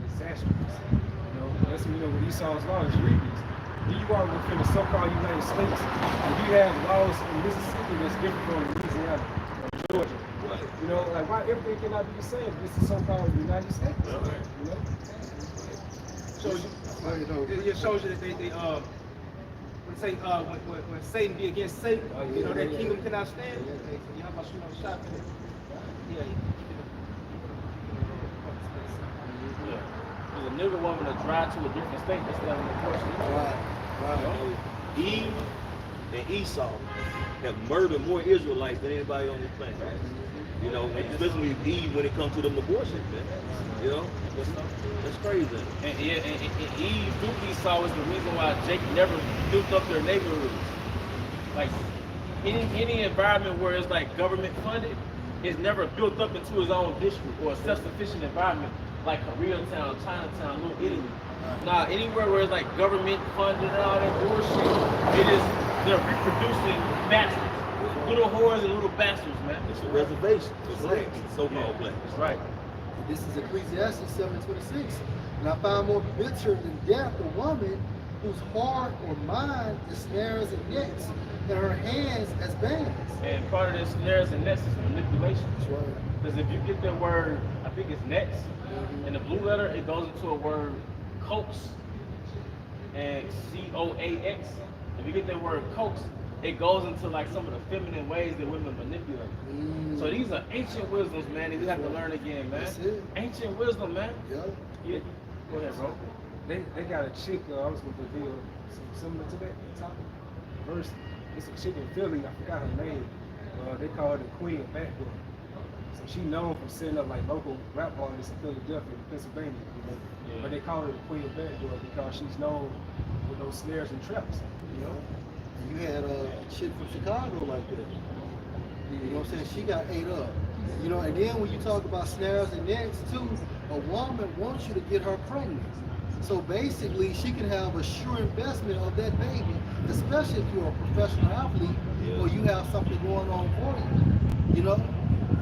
disastrous. You know, that's what Esau's law is grievous. Here you are within the so-called United States, and you have laws in Mississippi that's different from Louisiana or Georgia. Right. You know, like why everything cannot be the same? This is so-called United States. Right. You know? It shows you that they when Satan be against Satan, you know that kingdom cannot stand. You know how much shot for it? Yeah. Because a nigger woman to drive to a different state that's not an abortion. Right. Eve and Esau have murdered more Israelites than anybody on this planet. You know, especially Eve when it comes to them abortions, man. You know, that's crazy. And Eve through Esau is the reason why Jacob never built up their neighborhoods. Like any environment where it's like government funded, it's never built up into his own district or a self-sufficient environment like Koreatown, Chinatown, Little Italy. Nah, anywhere where it's like government funded and all that bullshit, they're reproducing bastards. Little whores and little bastards, man. It's a reservation. It's black. It's so-called black. That's right. This is Ecclesiastes 7:26. And I found more bitter than death a woman whose heart or mind is snares and nets, and her hands as bands. And part of the snares and nets is manipulation. That's right. Because if you get the word, I think it's nets, in the blue letter, it goes into a word coax, and C-O-A-X. If you get that word coax, it goes into like some of the feminine ways that women manipulate. So these are ancient wisdoms, man, that we have to learn again, man. That's it. Ancient wisdom, man. Yeah. Yeah. Go ahead, bro. they got a chick. I was gonna reveal similar to that topic. Verse, it's a chick in Philly. I forgot her name. They call her the Queen of Backdoor. So she known for setting up like local rap artists in Philadelphia, Pennsylvania. You know? Yeah. But they call her the Queen of Backdoor because she's known with those snares and traps. You know. And you had a chick from Chicago like that. You know what I'm saying? She got ate up. You know, and then when you talk about snares and nets too, a woman wants you to get her pregnant. So basically, she can have a sure investment of that baby, especially if you're a professional athlete or you have something going on for you, you know?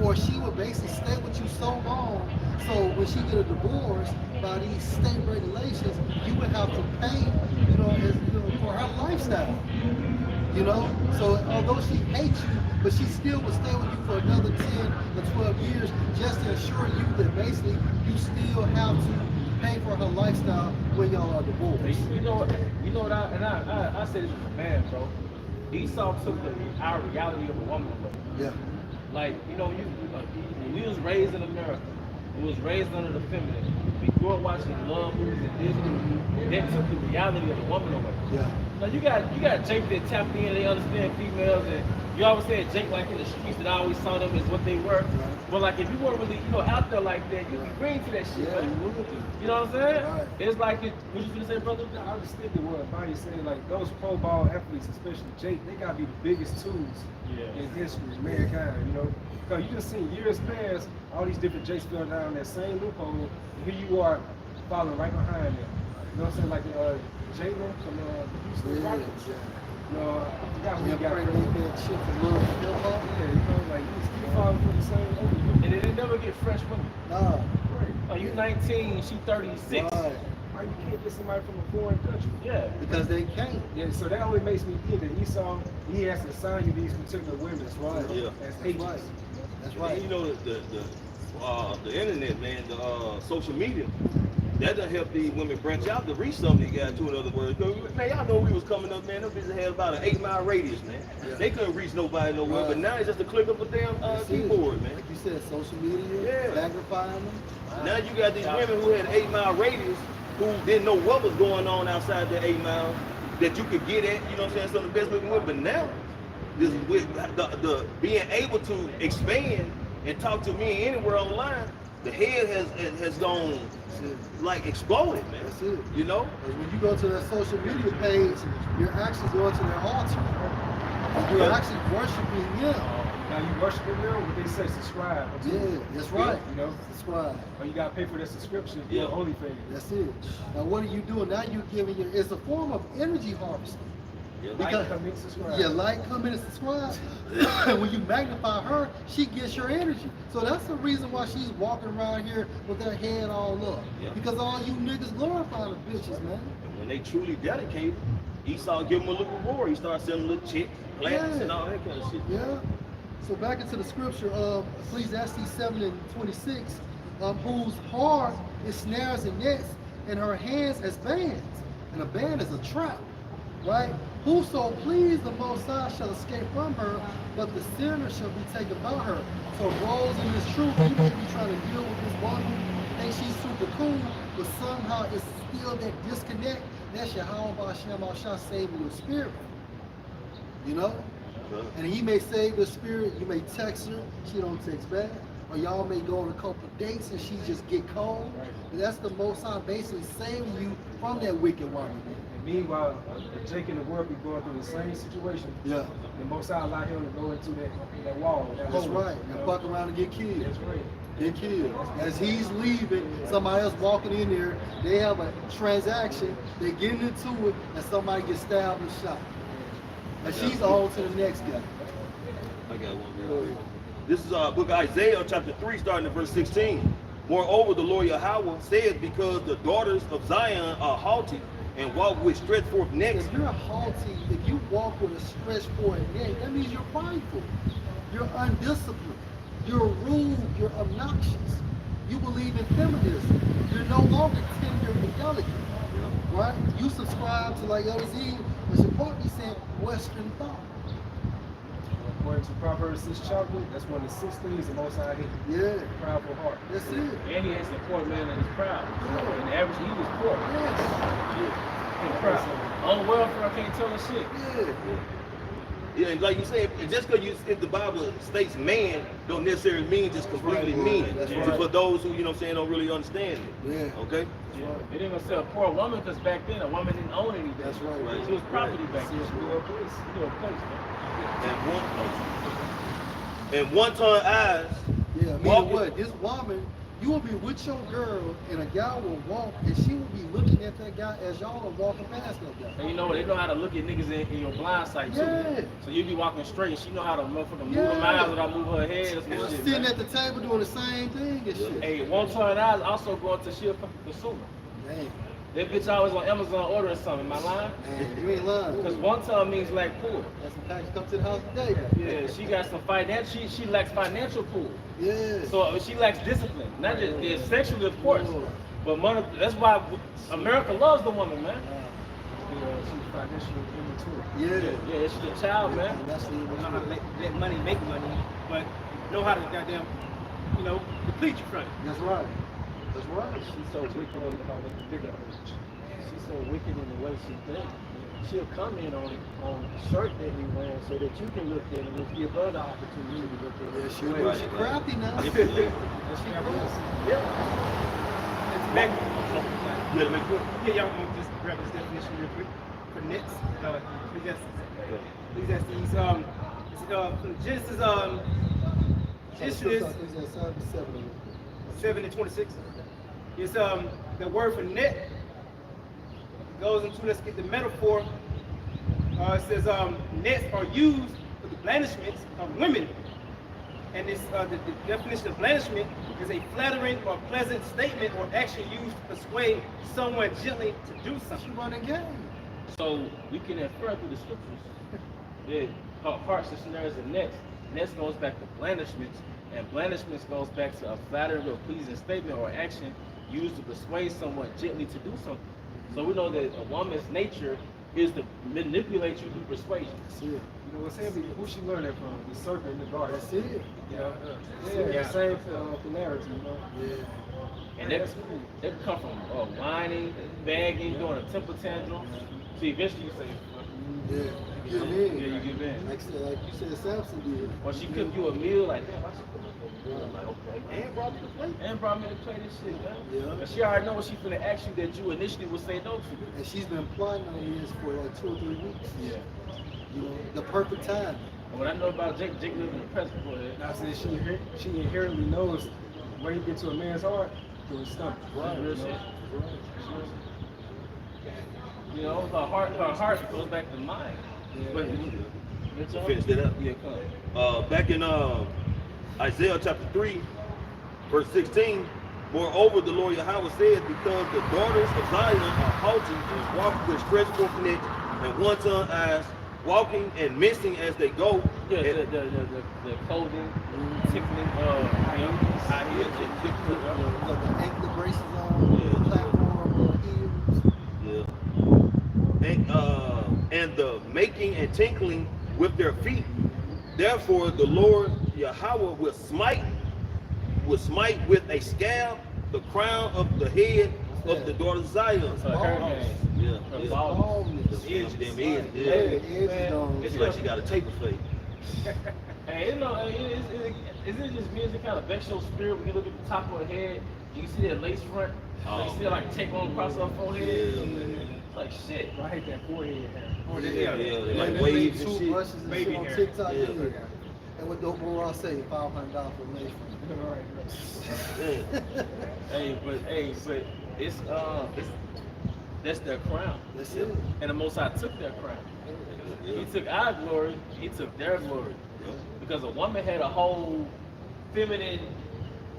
Or she would basically stay with you so long, so when she get a divorce, by these state regulations, you would have to pay, you know, for her lifestyle. You know, so although she hates you, but she still would stay with you for another 10 or 12 years just to assure you that basically you still have to pay for her lifestyle when y'all are divorced. You know what I say this as a man, bro. Esau took our reality of a woman away. Yeah. Like, you know, we was raised in America. We was raised under the feminine. We grew up watching love movies and Disney. That took the reality of the woman away. Yeah. Now you got Jake that tapped in, they understand females, and you always said Jake like in the streets that I always saw them as what they were. Right. But like if you weren't really, you know, out there like that, you'd be green to that shit, Yeah, man. you would be. You know what I'm saying? Right. It's like what you gonna say, brother? I was thinking what Bonnie saying, like those pro ball athletes, especially Jake, they gotta be the biggest tools in history, mankind, you know. Because you just seen years past, all these different Jakes fell down that same loophole, and here you are following right behind them. You know what I'm saying? Like Jalen from the Houston Rockets. You know, I forgot who he got from. that shit from Little Football. Yeah, you know, like he's following for the same over. And they never get fresh women. Nah. Oh, you 19, she 36. Right. Why you can't get somebody from a foreign country? Yeah. Because they can't. Yeah, so that only makes me think that Esau, he has to assign you these particular women as Yeah. as That's agents. right. That's And right. you know the internet, man, the social media, that done help these women branch out to reach some of these guys too, in other words. Man, y'all know we was coming up, man, them bitches had about an 8-mile radius, man. Yeah. They couldn't reach nobody nowhere, Right. but now it's just a click of a damn That's it. keyboard, man. Like you said, social media, Yeah. magnifying them. Now you got these women who had an 8-mile radius who didn't know what was going on outside the 8 miles that you could get at, you know what I'm saying, some of the best looking women. But now, this with the being able to expand and talk to me anywhere online, the head has gone like exploded, man. That's it. You know? Because when you go to their social media page, you're actually going to their altar. And you're Yeah. actually worshiping them. Now you worshiping them, what they say, subscribe. Yeah, that's right. You know, Subscribe. or you gotta pay for that subscription for Yeah. OnlyFans. That's it. Now what are you doing? Now you're giving your, it's a form of energy harvesting. Yeah, Like, comment, subscribe. You like, comment, and subscribe. And when you magnify her, she gets your energy. So that's the reason why she's walking around here with her head all up. Yeah. Because all you niggas glorify the bitches, man. And when they truly dedicated, Esau give them a little reward. He started selling little chicks, plants, and all that kind of shit. Yeah. So back into the scripture of Ecclesiastes 7:26, whose heart is snares and nets, and her hands as bands. And a band is a trap, right? Whoso please the Most High shall escape from her, but the sinner shall be taken by her. So bros in this truth, you may be trying to deal with this woman, think she's super cool, but somehow it's still that disconnect. That's Yahweh Shah saving your spirit. You know? And he may save the spirit, you may text her, she don't text back. Or y'all may go on a couple of dates and she just get cold. But that's the Most High basically saving you from that wicked woman. And meanwhile, Jake in the world be going through the same situation. Yeah. And most I allow him to go into that wall. That That's hole, right. you And know? fuck around and get killed. That's right. Get killed. As he's leaving, somebody else walking in there, they have a transaction, they're getting into it, and somebody gets stabbed and shot. And she's on to the next guy. I got one real quick. This is book of Isaiah, chapter 3, starting at verse 16. Moreover, the Lord Yahweh says, because the daughters of Zion are haughty and walk with stretched forth necks. If you're haughty, if you walk with a stretched forward neck, that means you're prideful. You're undisciplined. You're rude. You're obnoxious. You believe in feminism. You're no longer tender and delicate. Right? You subscribe to like LZ, but your partner saying Western thought. According to Proverbs 6 chapter, that's one of the 6 things the Most High hates. Yeah, Proudful heart. that's it. And he hates the poor man that is proud. And the average he was poor. Yes. And proud. On welfare, can't tell us shit. Yeah. Yeah, and like you said, just because if the Bible states man, don't necessarily mean just completely men. That's So right. for those who, you know what I'm saying, don't really understand it. Yeah. Okay? Yeah. They didn't gonna say a poor woman because back then a woman didn't own anything. That's right. She was property back then. She She was a place. She was a place, man. And one ton eyes. Yeah, I mean walking- what? This woman, you will be with your girl, and a guy will walk, and she will be looking at that guy as y'all are walking past that guy. And you know what? They know how to look at niggas in your blind sight too. Yeah. So you be walking straight and she know how to motherfucking move Yeah. her eyes without moving her head or some And shit. sitting man. at the table doing the same thing and shit. Hey, one ton eyes also going to she a fucking consumer. Dang, That bitch always on Amazon ordering something. Am I lying? man, you ain't lying. Because one ton means like poor. That's some package come to the house today. Yeah, she got some financial. She lacks financial pool. Yeah. So she lacks discipline. Not just yeah, sexually, of course, but money. That's why America loves the woman, man. She's financially immature. Yeah. Yeah, she's a child, man. That's the Know how to let money make money, but know how to goddamn, deplete you from it. That's right. That's right. She's so wicked in she's so wicked in the way she thinks. She'll comment on a shirt that we wear so that you can look at it and give her the opportunity to look at it. Yeah, she do. She crafty now. That's crafty. It's back. You gotta make good. Yeah, y'all want to just grab this definition real quick for nets. Ecclesiastes, from Genesis, Genesis 7:26. It's the word for net goes into, let's get the metaphor. It says nets are used for the blandishments of women. And this, the definition of blandishment is a flattering or pleasant statement or action used to persuade someone gently to do She something. running game. So we can infer through the scriptures that her hearts and snares and nets. Nets goes back to blandishments, and blandishments goes back to a flattering or pleasing statement or action used to persuade someone gently to do something. So we know that a woman's nature is to manipulate you through persuasion. That's it. You know what's heavy? Who she learned that from? The serpent in the garden. That's it. Yeah, same polarity, you know. Yeah. And that can come from whining, begging, doing a temper tantrum. See, eventually you say, Yeah. You give in. yeah, you give in. Like you said, Samson did. Or she cook you a meal like, damn, I should cook a meal. I'm like, okay. And brought to the plate. And brought me to play this shit, man. Yeah. But she already know what she finna ask you that you initially would say no to. And she's been plotting on this for like 2 or 3 weeks. Yeah. You know, the perfect time. And what I know about Jake lives in the present for it. I said she inherently knows where you get to a man's heart through his stomach. Right, real You know? shit. You know, her heart goes back to mine. But Finish that up. Yeah, come. Back in Isaiah chapter 3, verse 16, moreover, the Lord Yahweh says, because the daughters of Zion are haughty and walk with stretched forth necks and one-ton eyes, walking and mincing as they go. Yeah, and, the clothing, tickling, high heels, Like the ankle braces on, platform, heels. yeah. And the making and tinkling with their feet. Therefore, the Lord Yahweh will smite with a scab the crown of the head of the daughters of Zion. So her name. Yeah, Her yeah. Baldness. Them edges, Yeah, yeah. the edges on. It's like she got a taper face. Hey, you know, is it just me? Is it kind of vex your spirit when you look at the top of her head? You can see that lace front. You see it like tape on across her forehead. It's like shit. I hate that forehead hair. Oh, Yeah, they Like like waves and two shit. brushes and Baby shit on hair. TikTok. Yeah. Yeah. And what Dope Roll say, $500 for lace. All right, Yeah. Hey, but it's that's their crown. That's it. And the Most High took their crown. He took our glory, he took their glory. Because a woman had a whole feminine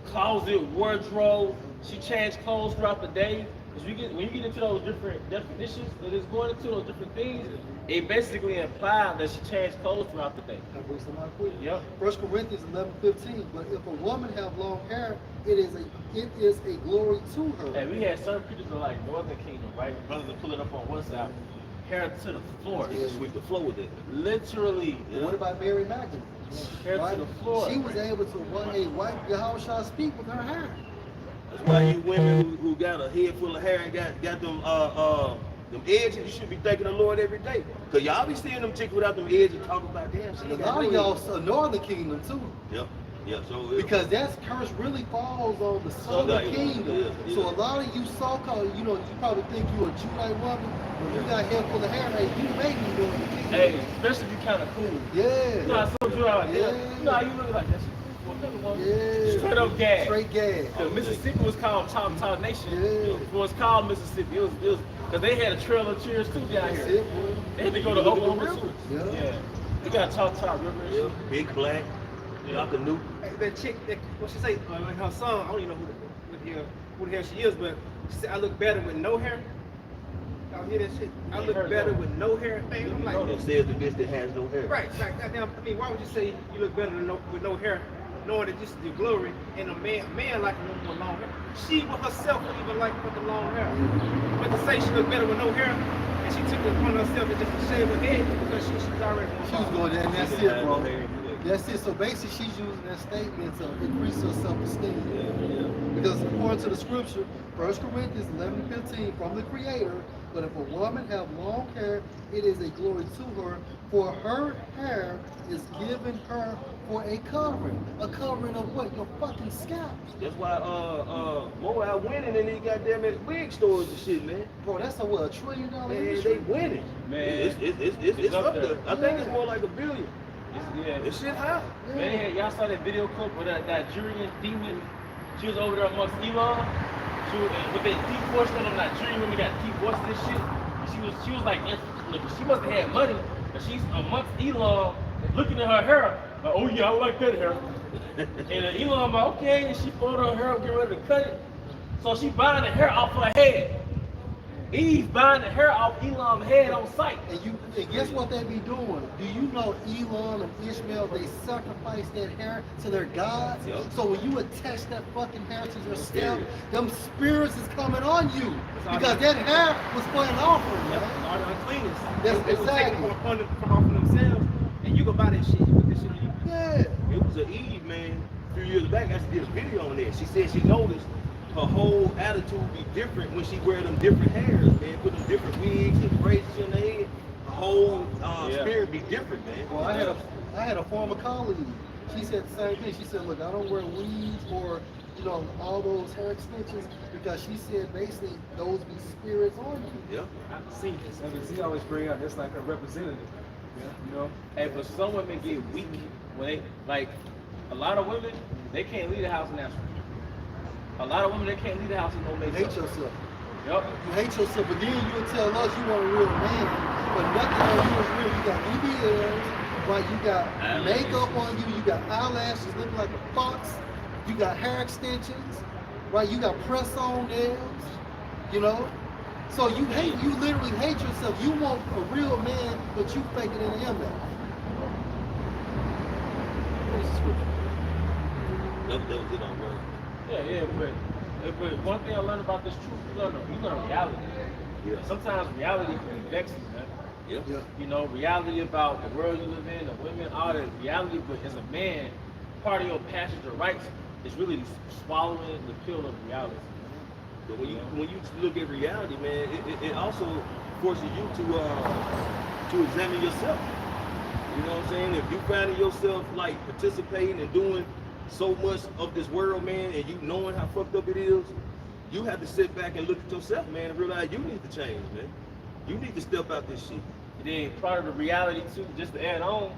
closet, wardrobe. She changed clothes throughout the day. Because when you get into those different definitions that it's going into, those different things, it basically implies that she changed clothes throughout the day. Can I bring somebody quick? Yep. 1 Corinthians 11:15. But if a woman have long hair, it is a glory to her. And we had certain pictures of like Northern Kingdom, right? Brothers would pull it up on WhatsApp. hair to the floor. You sweep the floor with it. Literally. And what about Mary Magdalene? Hair Right? to the floor. She was able to wipe Yahushua's feet with her hair. That's why you women who got a head full of hair and got them edges, you should be thanking the Lord every day. Cause y'all be seeing them chicks without them edges talking about damn shit. And a lot of y'all are Northern Kingdom too. Yep. Yeah, so Because that curse really falls on the Southern Kingdom. Yeah. So a lot of you so-called, you probably think you a Judite woman, but you got hair full of hair, hey, you may be doing the Kingdom. Hey, especially if you kind of cool. Yeah. You know, I told you like Yeah. that. You know how you look like that. Yeah. Straight up gas. Straight gas. The Mississippi was called Choctaw Nation. Yeah. It was called Mississippi. It was because they had a Trail of Tears too down That's here. it, boy. They had to go to Oklahoma too. Yeah. We got Choctaw River. yeah, big black, Dr. New. Hey, that chick, what she say, like her song, I don't even know who the hell she is, but she said, I look better with no hair. Y'all hear that shit? I look better with no hair. Hey, I'm like, It says the bitch that has no hair. right. Goddamn, I mean, why would you say you look better with no hair, knowing that this is the glory, and a man like a woman with long hair? She herself would even like with the long hair. But to say she looked better with no hair, and she took it upon herself and just to shave her head because she's already She was going there, and that's She it, had bro. no hair. That's it. So basically, she's using that statement to increase her self-esteem. Yeah. Because according to the scripture, 1 Corinthians 11:15, from the Creator, but if a woman have long hair, it is a glory to her, for her hair is given her for a covering. A covering of what? Your fucking scalp. That's why Moab winning in these goddamn wig stores and shit, man. Bro, that's a what, $1 trillion Man, industry? they winning. Man, It's up there. I think it's more like $1 billion. Yeah. This shit high. Man, y'all saw that video clip with that Nigerian demon. She was over there amongst Elon. She was with that deep voice on them Nigerian women got deep voice and shit. She was like, look, she must have had money, but she's amongst Elon, looking at her hair. Like, oh yeah, I like that hair. And Elon like, okay, and she pulled her hair, get ready to cut it. So she buying the hair off her head. Eve buying the hair off Elon's head on sight. And guess what they be doing? Do you know Elon and Ishmael, they sacrifice that hair to their gods? Yep. So when you attach that fucking hair to your scalp, them spirits is coming on you. Because that hair was for an offering, man. all the uncleanness. That's They would take it exactly. from off of themselves, and you go buy that shit. You put this shit on you. Yeah. It was an Eve, man, a few years back. I actually did a video on that. She said she noticed her whole attitude be different when she wear them different hairs, man. Put them different wigs and braids in her head. Her whole spirit be different, man. Well, I had a former colleague. She said the same thing. She said, look, I don't wear weaves or, all those hair extensions because she said basically those be spirits on you. Yeah. I've seen this. I mean, he always bring out that's like a representative. Yeah. Hey, but some women get weak when they, like, a lot of women, they can't leave the house naturally. A lot of women, they can't leave the house with no You makeup. hate yourself. Yup. You hate yourself, but then you will tell us you want a real man, but nothing on you is real. You got BBLs, right? You got makeup on you, you got eyelashes looking like a fox, you got hair extensions, right? You got press-on nails, So you literally hate yourself. You want a real man, but you fake it in the image. That was it on word. Yeah, but one thing I learned about this truth, you learn reality. Yeah. Sometimes reality can be vexing, man. Yeah. Yeah. Reality about the world you live in, the women, all that reality, but as a man, part of your passions or rights is really swallowing the pill of reality. But when you look at reality, man, it also forces you to examine yourself. You know what I'm saying? If you finding yourself like participating and doing so much of this world, man, and you knowing how fucked up it is, you have to sit back and look at yourself, man, and realize you need to change, man. You need to step out this shit. And then part of the reality too, just to add on,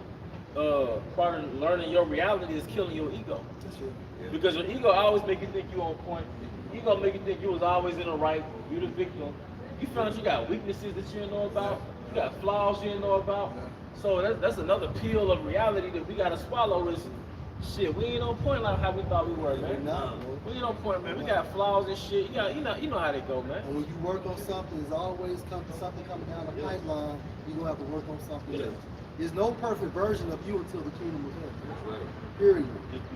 part of learning your reality is killing your ego. That's it. Yeah. Because your ego always make you think you on point. Ego make you think you was always in the right, you the victim. You feel like you got weaknesses that you didn't know about, you got flaws you didn't know about. So that's another pill of reality that we gotta swallow is shit, we ain't on point like how we thought we were, man. We ain't on point, man. We got flaws and shit. You know how they go, man. And when you work on something, there's always something coming down the pipeline. You're gonna have to work on something else. There's no perfect version of you until the kingdom of heaven. Right. Period.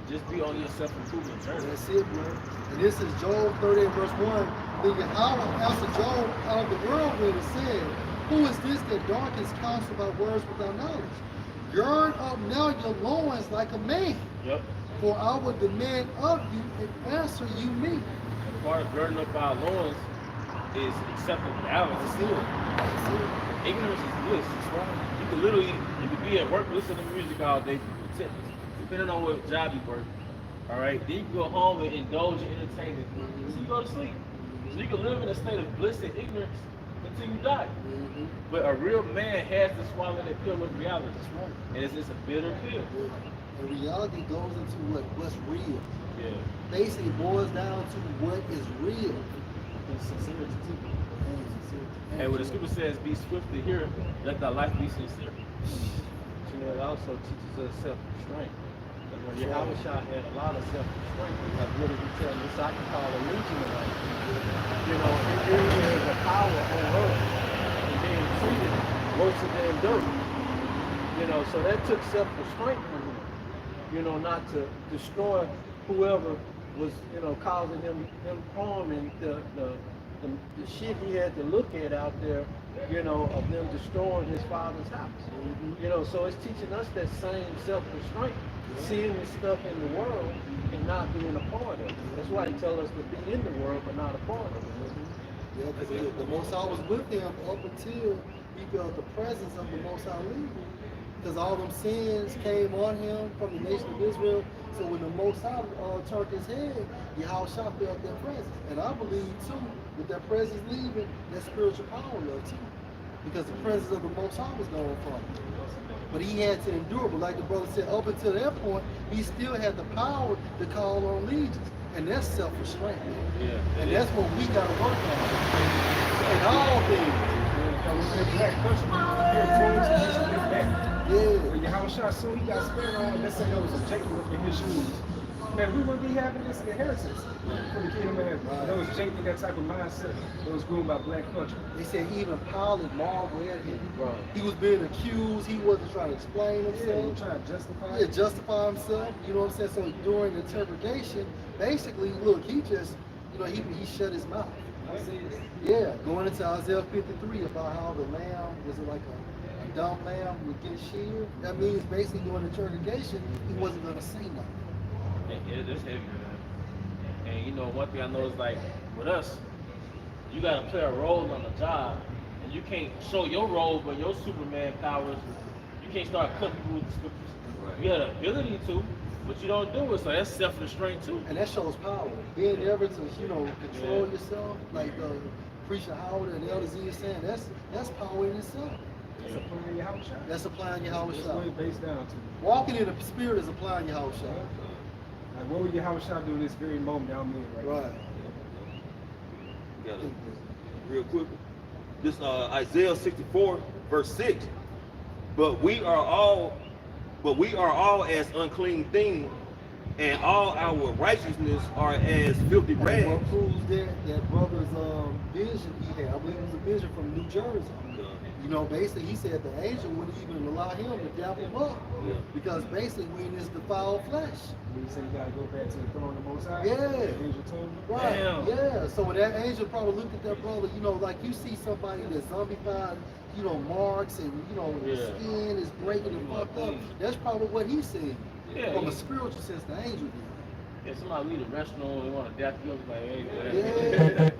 Just be on your self-improvement journey. That's it, bro. And this is Job 30 verse 1. Then Yahweh answered Job out of the whirlwind and said, Who is this that darkens counsel by words without knowledge? Gird up now your loins like a man. Yep. For I will demand of you and answer you me. And part of girding up our loins is accepting reality. Ignorance is bliss. You can literally, you could be at work listening to music all day, depending on what job you work. All right, then you can go home and indulge in entertainment, so you go to sleep. So you can live in a state of bliss and ignorance until you die. But a real man has to swallow that pill of reality. And it's a bitter pill. And reality goes into what's real. Yeah. Basically, it boils down to what is real. And sincerity too. And what the scripture says, be swift to hear, let thy life be sincere. You know, it also teaches us self-restraint. And when Yahweh Shah had a lot of self-restraint, like what did he tell us? I can call a legion of life. You know, here is a power on earth and being treated worse than dirt. You know, so that took self-restraint from him. You know, not to destroy whoever was, you know, causing them harm, and the shit he had to look at out there, you know, of them destroying his father's house. You know, so it's teaching us that same self-restraint, seeing this stuff in the world and not being a part of it. That's why he tells us to be in the world but not a part of it. Yeah, because the Most High was with him up until he felt the presence of the Most High leaving. Because all them sins came on him from the nation of Israel. So when the Most High turned his head, Yahweh Shah felt their presence. And I believe too, with that presence leaving, that spiritual power left too. Because the presence of the Most High was gone from him. But he had to endure. But like the brother said, up until that point, he still had the power to call on legions. And that's self-restraint. Yeah. And that's what we got to work on. In all things. When Yahweh Shah soon he got spent on, let's say there was a Jacob in his shoes. Man, we wouldn't be having this inheritance for the kingdom of heaven. There was Jacob, that type of mindset that was groomed by black culture. They said even Pilate marveled at him. Right. He was being accused. He wasn't trying to explain himself. Yeah, he was trying to justify Yeah, justify himself. You know what I'm saying? So during the interrogation, basically, look, he just, you know, he shut his mouth. Yeah, going into Isaiah 53 about how the lamb was like a dumb lamb would get sheared. That means basically during the interrogation, he wasn't going to say nothing. It is heavy, man. And you know, one thing I know is like with us, you gotta play a role on the job, and you can't show your role, but your Superman powers, you can't start cutting people with the scriptures. You have the ability to, but you don't do it, so that's self-restraint too. And that shows power. Being able to, you know, control yourself, like Preacher Howard and Elder Z is saying, that's power in itself. That's applying Yahweh Shah. That's applying Yahweh That's Shah. what it's based down to. Walking in the spirit is applying Yahweh Shah. Like, what would Yahweh Shah do in this very moment that I'm in right now? Got it. Real quick. This Isaiah 64, verse 6. But we are all as unclean things, and all our righteousness are as filthy rags. What proves that brother's vision he had? I believe it was a vision from New Jersey. You know, basically, he said the angel wouldn't even allow him to dap him up. Yeah. Because basically, we in this defiled flesh. When you say you gotta go back to the throne of the Most High? Yeah. The angel told you? Right. Damn. Yeah. So when that angel probably looked at that brother, you know, like you see somebody that's zombified, you know, marks and, you know, the skin is breaking and fucked up. That's probably what he said. Yeah. From a spiritual sense, the angel did. If somebody leave the restaurant, they want to dap you up, like, hey, Yeah.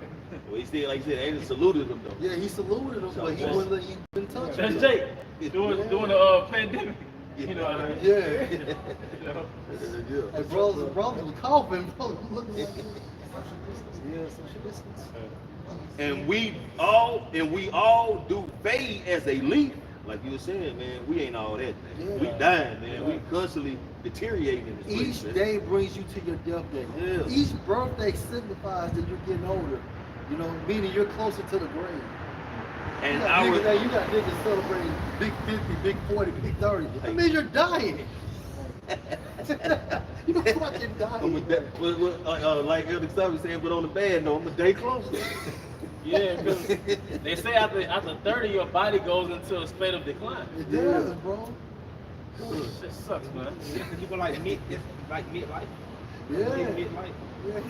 Well, he said, like he said, angel saluted him though. Yeah, he saluted him, but he wouldn't let you touch him. that's Jake doing the pandemic. You know what I mean? Yeah. You know? Hey, brothers was coughing. Brothers looking like yeah, social distance. And we all do fade as a leaf. Like you were saying, man, we ain't all that, man. Yeah. We dying, man. We constantly deteriorating in this Each place, man. day brings you to your death day. Yeah. Each birthday signifies that you're getting older. You know, meaning you're closer to the grave. And You got niggas celebrating big 50, big 40, big 30. That means you're dying. You're fucking dying. like Elder Xavier said, but on the bad note, I'm a day closer. Yeah, because they say after 30, your body goes into a state of decline. It does, bro. Shit sucks, man. You go like midlife. Yeah. Midlife. Yeah.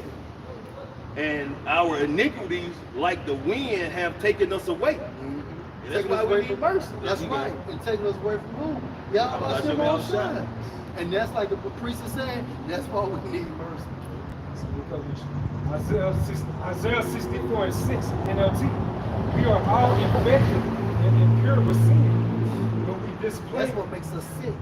And our iniquities, like the wind, have taken us away. That's taking why us we away need from mercy. That's right. And taking us away from who? Y'all Hashem Most Shai. High. And that's like the priest is saying, that's why we need mercy. Isaiah 64 and 6 NLT. We are all infected and impure with sin. But we display. That's what makes us sick.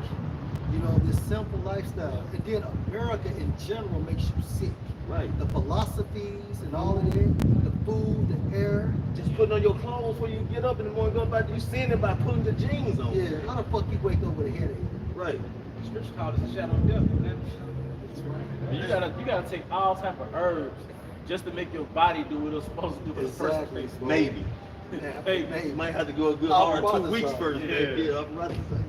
You know, this simple lifestyle. And then America in general makes you sick. Right. The philosophies and all of that, the food, the air. Just putting on your clothes when you get up in the morning, going back, you sinning by putting the jeans on. Yeah, how the fuck you wake up with a headache? Right. Scripture called us a shadow of death. Man. You gotta take all type of herbs just to make your body do what it's supposed to do in the first Exactly. place. Maybe. Hey, You might have to go a good I'm hard about 2 to weeks say. first. Yeah. Man. Yeah, I'm right to say.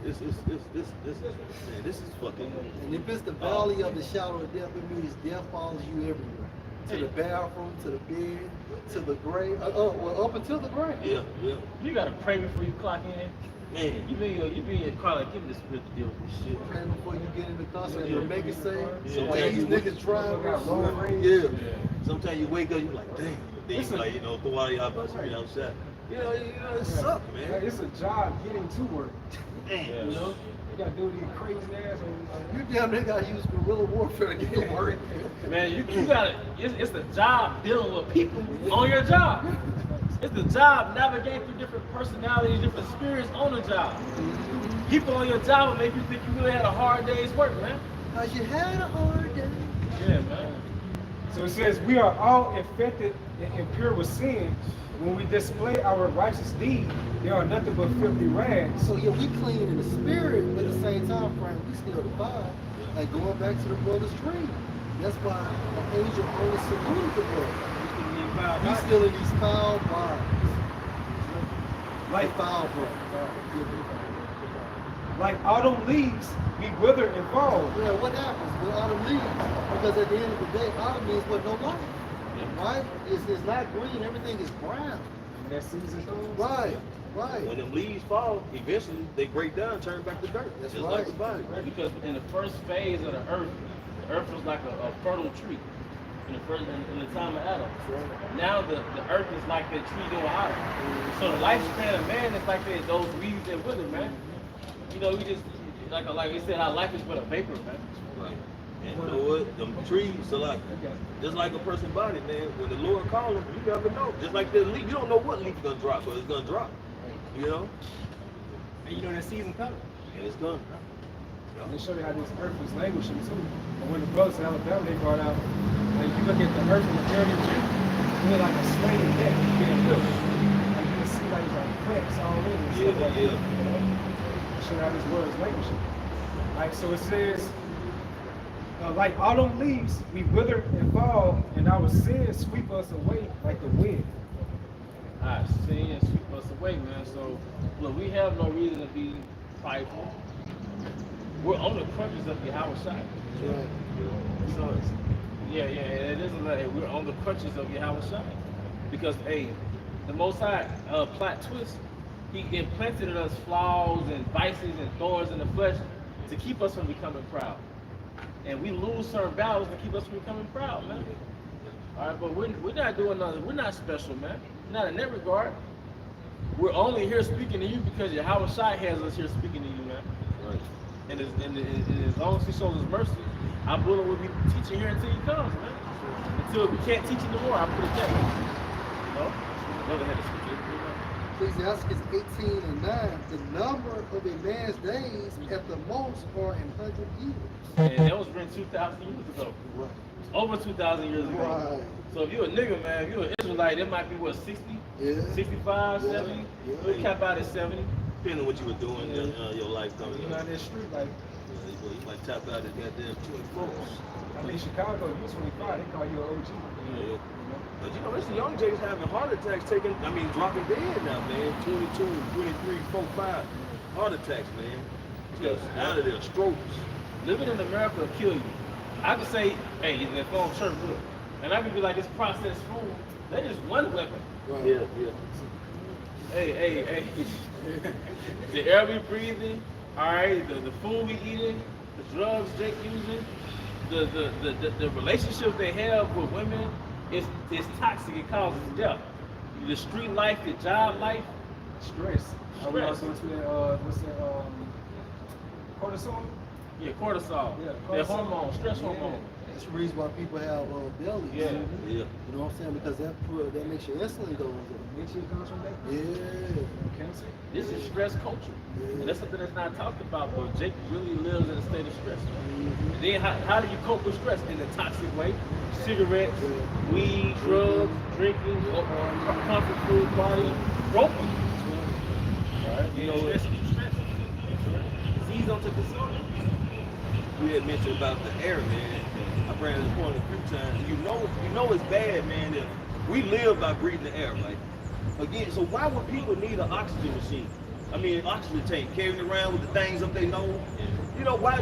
This is fucking. and if it's the valley of the shadow of death, it means death follows you everywhere. To the bathroom, to the bed, to the grave. Well, up until the grave. Yeah, yeah. You gotta pray before you clock in. Man, You be in your car like, give me the spirit to deal with this shit. Praying before you get in the car so you'll make it safe. Yeah. Like these niggas driving. yeah. Sometimes you wake up, you like, damn. Then you like, throw out your house and be outside. You know, it sucks, Yeah, man. it's a job getting to work. Man, You know? You gotta do these crazy ass. You damn near gotta use guerrilla warfare to get to work. Man, you gotta, it's the job dealing with people on your job. It's the job navigating through different personalities, different spirits on the job. People on your job will make you think you really had a hard day's work, man. Cause you had a hard day. Yeah, man. So it says, we are all infected and impure with sin. When we display our righteous deeds, they are nothing but filthy rags. So yeah, we clean in the spirit, but at the same time frame, we still divide. Like going back to the brother's dream. That's why the angel only saluted the brother. We still in these foul bodies. Like foul Like autumn leaves, we wither and fall. Yeah, what happens with autumn leaves? Because at the end of the day, autumn means what? No life. Right? It's not green, everything is brown. And that season comes. Right, right. when them leaves fall, eventually they break down, turn back to dirt. That's just right. like the body. Because in the first phase of the earth was like a fertile tree. In the time of Adam. Now the earth is like that tree doing autumn. So the lifespan of man is like those leaves that wither, man. You know, we just like we said, our life is but a vapor, man. Right. And you know what? Them trees are like, just like a person's body, man. When the Lord calls them, you never know. Just like the leaf, you don't know what leaf is gonna drop, but it's gonna drop. You know? And you know that season coming. And it's gonna. They show you how this earth was languishing too. And when the brothers in Alabama, they brought out, like you look at the earth in the early June, we're like a slain neck being built. Like you can see like plants all in and stuff like that. You know? Show how this world is languishing. Like so it says, like autumn leaves, we wither and fall, and our sins sweep us away like the wind. Our sins sweep us away, man. So look, we have no reason to be prideful. We're on the crutches of Yahweh Shai. So yeah, it isn't like we're on the crutches of Yahweh Shai. Because hey, the Most High plot twist, He implanted in us flaws and vices and thorns in the flesh to keep us from becoming proud. And we lose certain battles to keep us from becoming proud, man. All right, but we're not doing nothing. We're not special, man. Not in that regard. We're only here speaking to you because Yahweh Shai has us here speaking to you, man. Right. And as long as He shows us mercy, our brother will be teaching here until He comes, man. Until we can't teach anymore, I put it that way. You know? Brother had to speak it. Ecclesiastes 18 and 9, the number of a man's days at the most are 100 years. And that was written 2,000 years ago. Right. Over 2,000 years ago. Right. So if you're a nigga, man, if you're an Israelite, it might be what, 60? Yeah. 65, Yeah. 70? Yeah. We cap out at 70. Depending on what you were doing in your life coming You know, up. in that street, like, You might tap out at goddamn 24. I mean, Chicago, you 25, they call you an OG. Yeah. But you know, there's the young J's having heart attacks, dropping dead now, man. 22, 23, 4, 5 heart attacks, man. Just out of their strokes. Living in America will kill you. I could say, hey, they're going to church, look. And I could be like, this processed food, that is one weapon. Right. Yeah. Hey. The air we breathing, all right, the food we eating, the drugs Jake using, the relationships they have with women, it's toxic, it causes death. the street life, the job life. Stress. We Stress. also into that, what's that, cortisol? Yeah, cortisol. Yeah, That cortisol. hormone, stress Yeah. hormone. That's the reason why people have bellies. Yeah. Yeah. You know what I'm saying? Because that makes your insulin go up. Makes you comes from that. Yeah. Cancer. This is stress culture. And that's something that's not talked about, but Jake really lives in a state of stress. And then how do you cope with stress? In a toxic way? Cigarettes, weed, drugs, drinking, comfort food, party, broken. Right. You know, stress. Disease on to disorder. We had mentioned about the air, man. I brought this point a few times. You know it's bad, man. That we live by breathing the air, like again. So why would people need an oxygen machine? I mean, an oxygen tank, carrying around with the things up they nose. You know, why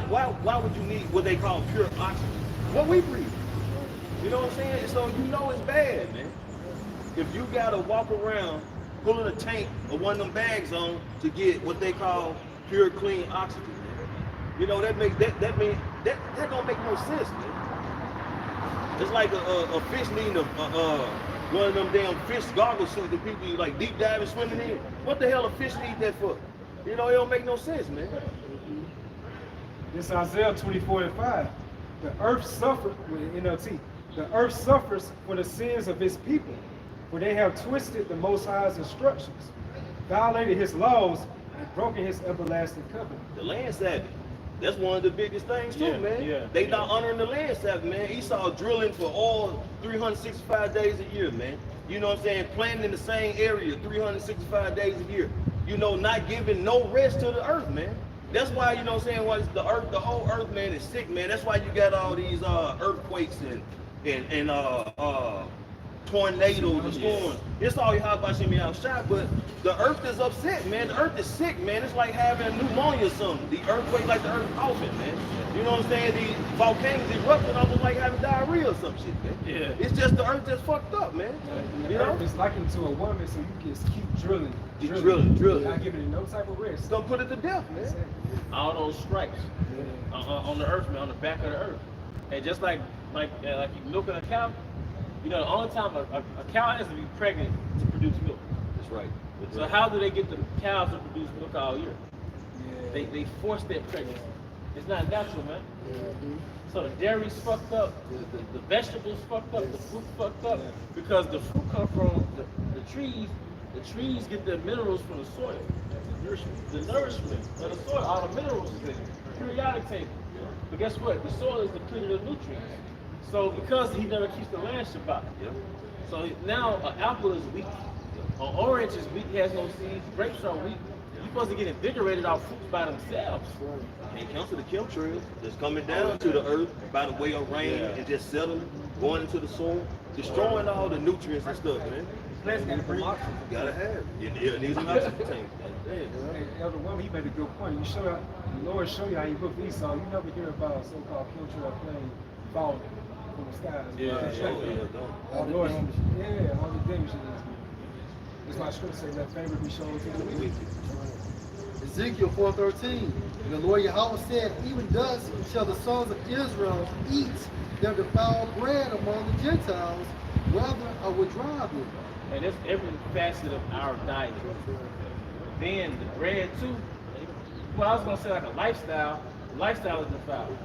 would you need what they call pure oxygen? What we breathe. You know what I'm saying? So you know it's bad, man. If you gotta walk around pulling a tank or one of them bags on to get what they call pure clean oxygen, man. You know that don't make no sense, man. It's like a fish needing one of them damn fish goggle suits that people like deep diving swimming in. What the hell a fish need that for? You know, it don't make no sense, man. This Isaiah 24:5. The earth suffered with NLT. The earth suffers for the sins of his people, for they have twisted the Most High's instructions, violated his laws, and broken his everlasting covenant. The land Sabbath. That's one of the biggest things too, man. They not honoring the land Sabbath, man. Esau drilling for oil 365 days a year, man. You know what I'm saying? Planting in the same area 365 days a year. You know, not giving no rest to the earth, man. That's why, you know what I'm saying, why the earth, the whole earth, man, is sick, man. That's why you got all these earthquakes and tornadoes and storms. It's all you have about me outside, but the earth is upset, man. The earth is sick, man. It's like having a pneumonia or something. The earthquake like the earth coughing, man. You know what I'm saying? The volcanoes erupting almost like having diarrhea or some shit, man. Yeah. It's just the earth just fucked up, man. The You know? earth is likened to a woman, so you just keep drilling. Keep drilling. Not giving it no type of rest. It's gonna put it to death, man. All those stripes on the earth, man, on the back of the earth. And just like you milking a cow, you know, the only time a cow has to be pregnant to produce milk. That's right. That's So right. how do they get the cows to produce milk all year? They force their pregnancy. It's not natural, man. So the dairy's fucked up, the vegetables fucked up, the fruit fucked up, because the fruit come from the trees. The trees get their minerals from the soil. The nourishment of the soil, all the minerals is in it. Periodic table. But guess what? The soil is depleted of nutrients. So because he never keeps the land Shabbat. So now an apple is weak. An orange is weak, has no seeds. Grapes are weak. You're supposed to get invigorated off fruits by themselves. And comes to the chemtrails that's coming down to the earth by the way of rain and just settling, going into the soil, destroying all the nutrients and stuff, man. Plants got to breathe. You gotta have it. It needs an oxygen tank. Hey, Elder Woman, he made a good point. You show the Lord show you how you look Esau. You never hear about a so-called chemtrail plane falling from the skies. All the damage. Yeah, all the damage it is. That's why scripture say that favor be shown to the wicked. Ezekiel 4:13. The Lord Yahweh said, even thus shall the sons of Israel eat their defiled bread among the Gentiles, whether I would drive them. And it's every facet of our diet. Then the bread too. Well, I was gonna say like a lifestyle. The lifestyle is defiled.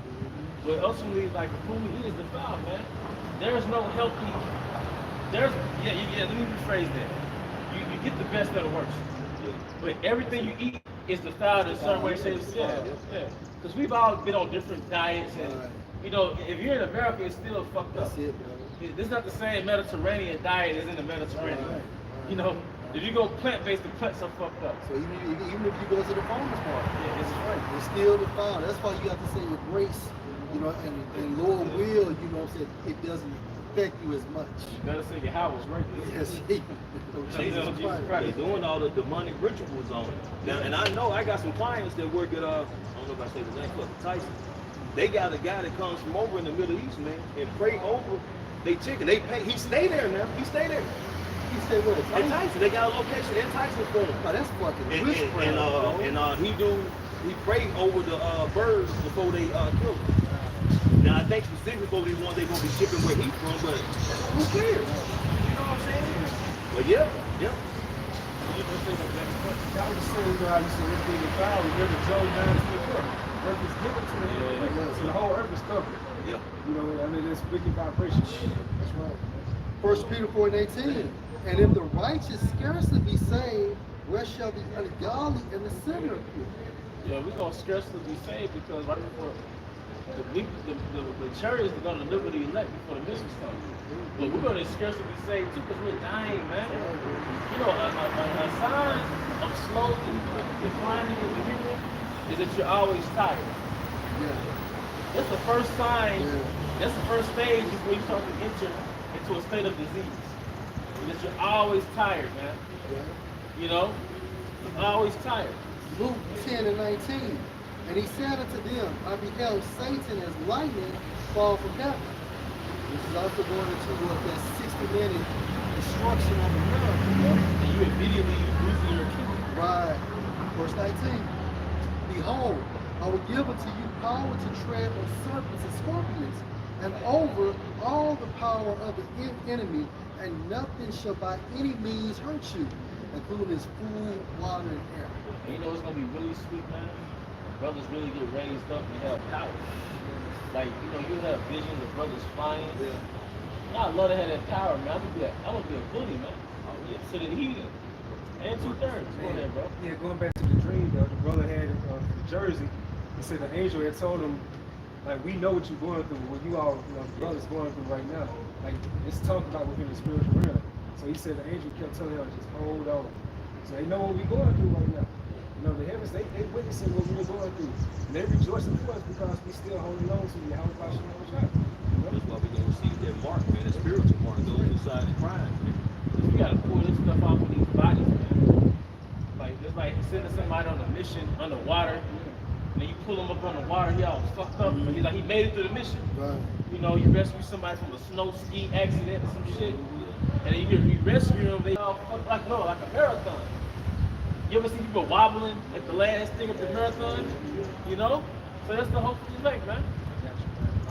But ultimately, like the food we eat is defiled, man. There's no healthy. Let me rephrase that. You get the best of the worst. But everything you eat is defiled in a certain way, shape, or form. Yeah. Because we've all been on different diets, and you know, if you're in America, it's still fucked up. That's it, bro. This is not the same Mediterranean diet as in the Mediterranean. You know, if you go plant-based, the plants are fucked up. So even if you go to the farmer's market, Yeah, it's right. it's still defiled. That's why you have to say your grace, you know, and Lord will, you know what I'm saying, it doesn't affect you as much. You better say your house right. Yes, Jesus Christ. They're doing all the demonic rituals on it. Now, and I know I got some clients that work at I don't know if I say the name, but Tyson. They got a guy that comes from over in the Middle East, man, and pray over they chicken. They pay. He stay there now. He stay there. He stay with us. In Tyson, they got a location in Tyson for him. Oh, that's fucking witchcraft, bro. He pray over the birds before they kill them. Now I think specifically for these ones they gonna be shipping where he's from, but who cares? You know what I'm saying? But yeah. That was the same, you know, how you said everything is found. Remember Job 9:24. Earth is given to him. So the whole earth is covered. Yeah. You know, I mean, it's wicked vibrations. That's right. 1 Peter 4:18. And if the righteous scarcely be saved, where shall the ungodly and the sinner appear? Yeah, we're gonna scarcely be saved because right before the chariots are gonna deliver the elect before the missiles come. But we're gonna scarcely be saved too because we're dying, man. You know, a sign of slowly declining in the human is that you're always tired. Yeah. That's the first sign. Yeah. That's the first stage before you start to enter into a state of disease. Because you're always tired, man. Yeah. You know, you're always tired. Luke 10:19. And he said unto them, I beheld Satan as lightning fall from heaven. This is also going into what that 60-minute destruction of America. And you immediately losing your kingdom. Right. Verse 19. Behold, I will give unto you power to tread on serpents and scorpions, and over all the power of the enemy, and nothing shall by any means hurt you, including his food, water, and air. And you know what's gonna be really sweet, man? Brothers really get raised up and have power. Like, you know, you have visions of brothers flying. Yeah. I love to have that power, man. I'm gonna be a bully, man. To the heathen. And 2/3. Go ahead, bro. Yeah, going back to the dream, though, the brother had the Jersey. He said the angel had told him, like, we know what you're going through, what you all, you know, the brother's going through right now. Like, it's talked about within the spiritual realm. So he said the angel kept telling him, just hold on. So they know what we're going through right now. You know, the heavens, they witnessing what we were going through. And they rejoicing for us because we still holding on to Yahweh Bashem Shai. That's why we're gonna receive that mark, man, that spiritual mark, those inside the crime, man. You gotta pull this stuff off of these bodies, man. Like, it's like sending somebody on a mission underwater, and then you pull him up on the water, he all fucked up, but he's like, he made it through the mission. Right. You know, you rescue somebody from a snow ski accident or some shit, and then you rescue them, they all fuck like a marathon. You ever see people wobbling at the last thing of the marathon? You know? So that's the hope of the elect, man.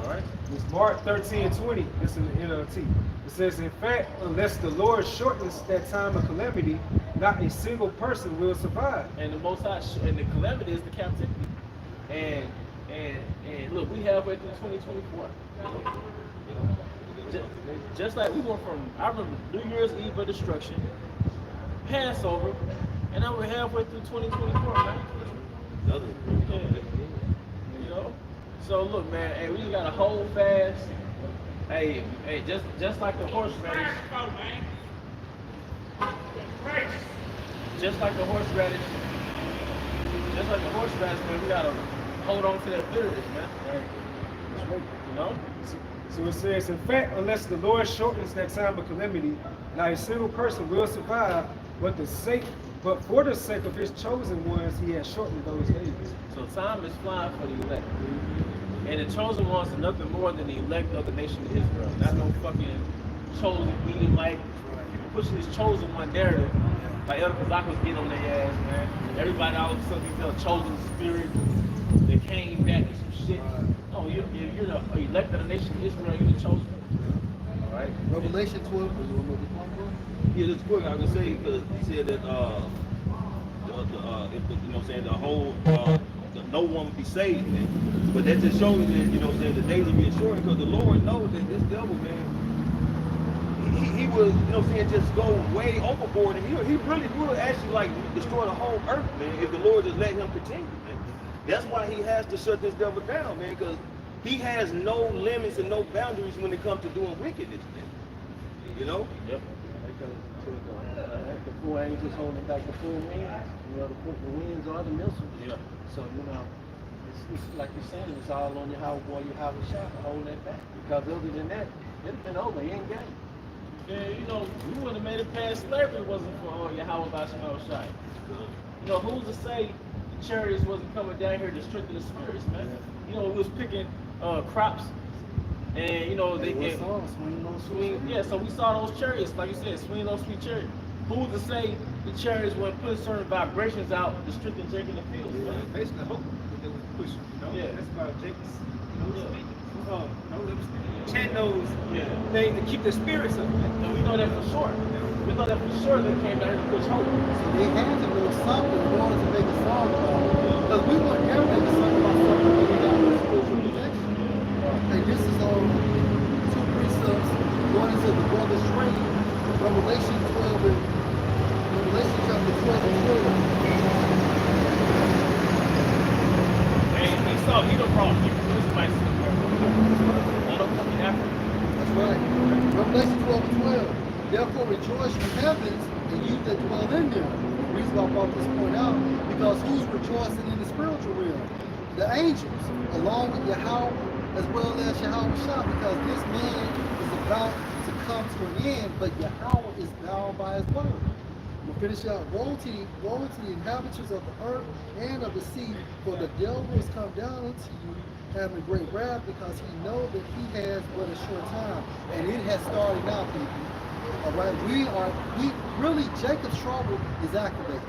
All right. It's Mark 13:20. It's in the NLT. It says, in fact, unless the Lord shortens that time of calamity, not a single person will survive. And the most high, and the calamity is the captivity. And look, we halfway through 2024. Just like we went from, I remember New Year's Eve of destruction, Passover, and now we're halfway through 2024, man. Another. Yeah. You know? So look, man, hey, we just gotta hold fast. Hey, just like the horseradish. Just like the horseradish. Just like the horseradish, man, we gotta hold on to that bitterness, man. Right. You know? So it says, in fact, unless the Lord shortens that time of calamity, not a single person will survive, but for the sake of his chosen ones, he has shortened those days. So time is flying for the elect. And the chosen ones are nothing more than the elect of the nation of Israel. Not no fucking chosen meeting like people pushing this chosen one narrative. Like Elder Kazak was getting on their ass, man. Everybody all of a sudden felt chosen spirit. They came back with some shit. No, you're the elect of the nation of Israel, you're the chosen. Alright? Revelation 12. Yeah, that's quick. I can say because he said that if the, you know what I'm saying, the whole no one would be saved, man. But that just shows that, you know what I'm saying, the days are being shortened because the Lord knows that this devil, man, he will, you know what I'm saying, just go way overboard, and he really will actually like destroy the whole earth, man, if the Lord just let him continue, man. That's why he has to shut this devil down, man, because he has no limits and no boundaries when it comes to doing wickedness, man. You know? Yep. The four angels holding back the four winds. You know, the winds are the missiles. Yeah. So, you know, it's like you're saying, it's all on your how boy, your house shot to hold that back. Because other than that, it'd have been over. He ain't got it. Yeah, you know, we wouldn't have made it past slavery if it wasn't for Yahweh Bashem Shai. You know, who's to say the chariots wasn't coming down here to strengthen the spirits, man? You know, we was picking crops, and you know, yeah, so we saw those chariots, like you said, swinging those sweet chariots. Who's to say the chariots wouldn't put certain vibrations out to strengthen Jacob in the field? Yeah, basically, hope that they was pushing, you know? Yeah. That's about Jacob's, chanting those Yeah. things to keep the spirits up. And we know that for sure. We know that for sure they came down here to push hope. So they had to know something in order to make a song about it. Because we wouldn't ever make a song about something that we got no spiritual protection. And this is all two precepts going into the brother's trade. Revelation 12 and Revelation chapter 12 and 12. And he saw Edom brought Hebrew Israelites to the world. On up coming after. That's right. Revelation 12 and 12. Therefore rejoice from heavens and you that dwell in them. The reason why I brought this point out, because who's rejoicing in the spiritual realm? The angels, along with Yahweh, as well as Yahweh Shah, because this man is about to come to an end, but Yahweh is bound by his word. We'll finish out. Woe to the inhabitants of the earth and of the sea, for the devil has come down unto you, having great wrath, because he knows that he has but a short time. And it has started now, people. All right, we really, Jacob's trouble is activated.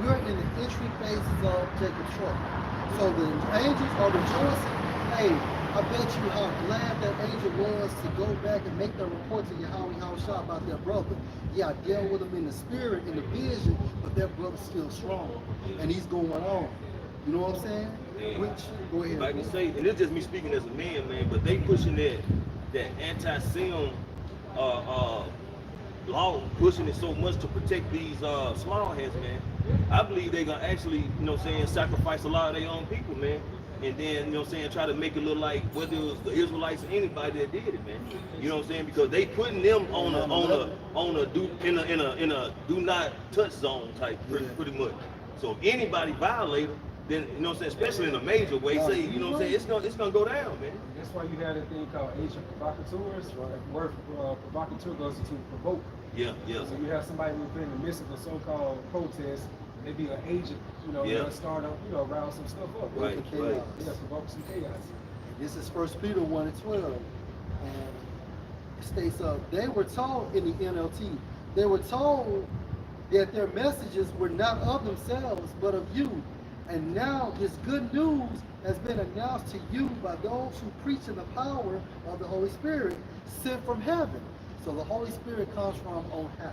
We're in the entry phases of Jacob's trouble. So the angels are rejoicing. Hey, I bet you how glad that angel was to go back and make that report to Yahweh Shah about their brother. Yeah, I dealt with him in the spirit, in the vision, but that brother's still strong. And he's going on. You know what I'm saying? Which, go ahead. Like I say, and it's just me speaking as a man, but they pushing that anti-sin law, pushing it so much to protect these small heads, man. I believe they're gonna actually, you know what I'm saying, sacrifice a lot of their own people, man. And then, you know what I'm saying, try to make it look like whether it was the Israelites or anybody that did it, man. You know what I'm saying? Because they putting them on a do not touch zone type, pretty much. So if anybody violate them, then, you know what I'm saying, especially in a major way, say, you know what I'm saying, it's gonna go down, man. That's why you had a thing called agent provocateurs. Right? The word provocateur goes to provoke. Yeah. So you have somebody who's been in the midst of a so-called protest, they be an agent, they'll start up, round some stuff up. Right. Yeah, provoke some chaos. This is 1 Peter 1 and 12. And it states, they were told in the NLT, they were told that their messages were not of themselves, but of you. And now this good news has been announced to you by those who preach in the power of the Holy Spirit sent from heaven. So the Holy Spirit comes from on high,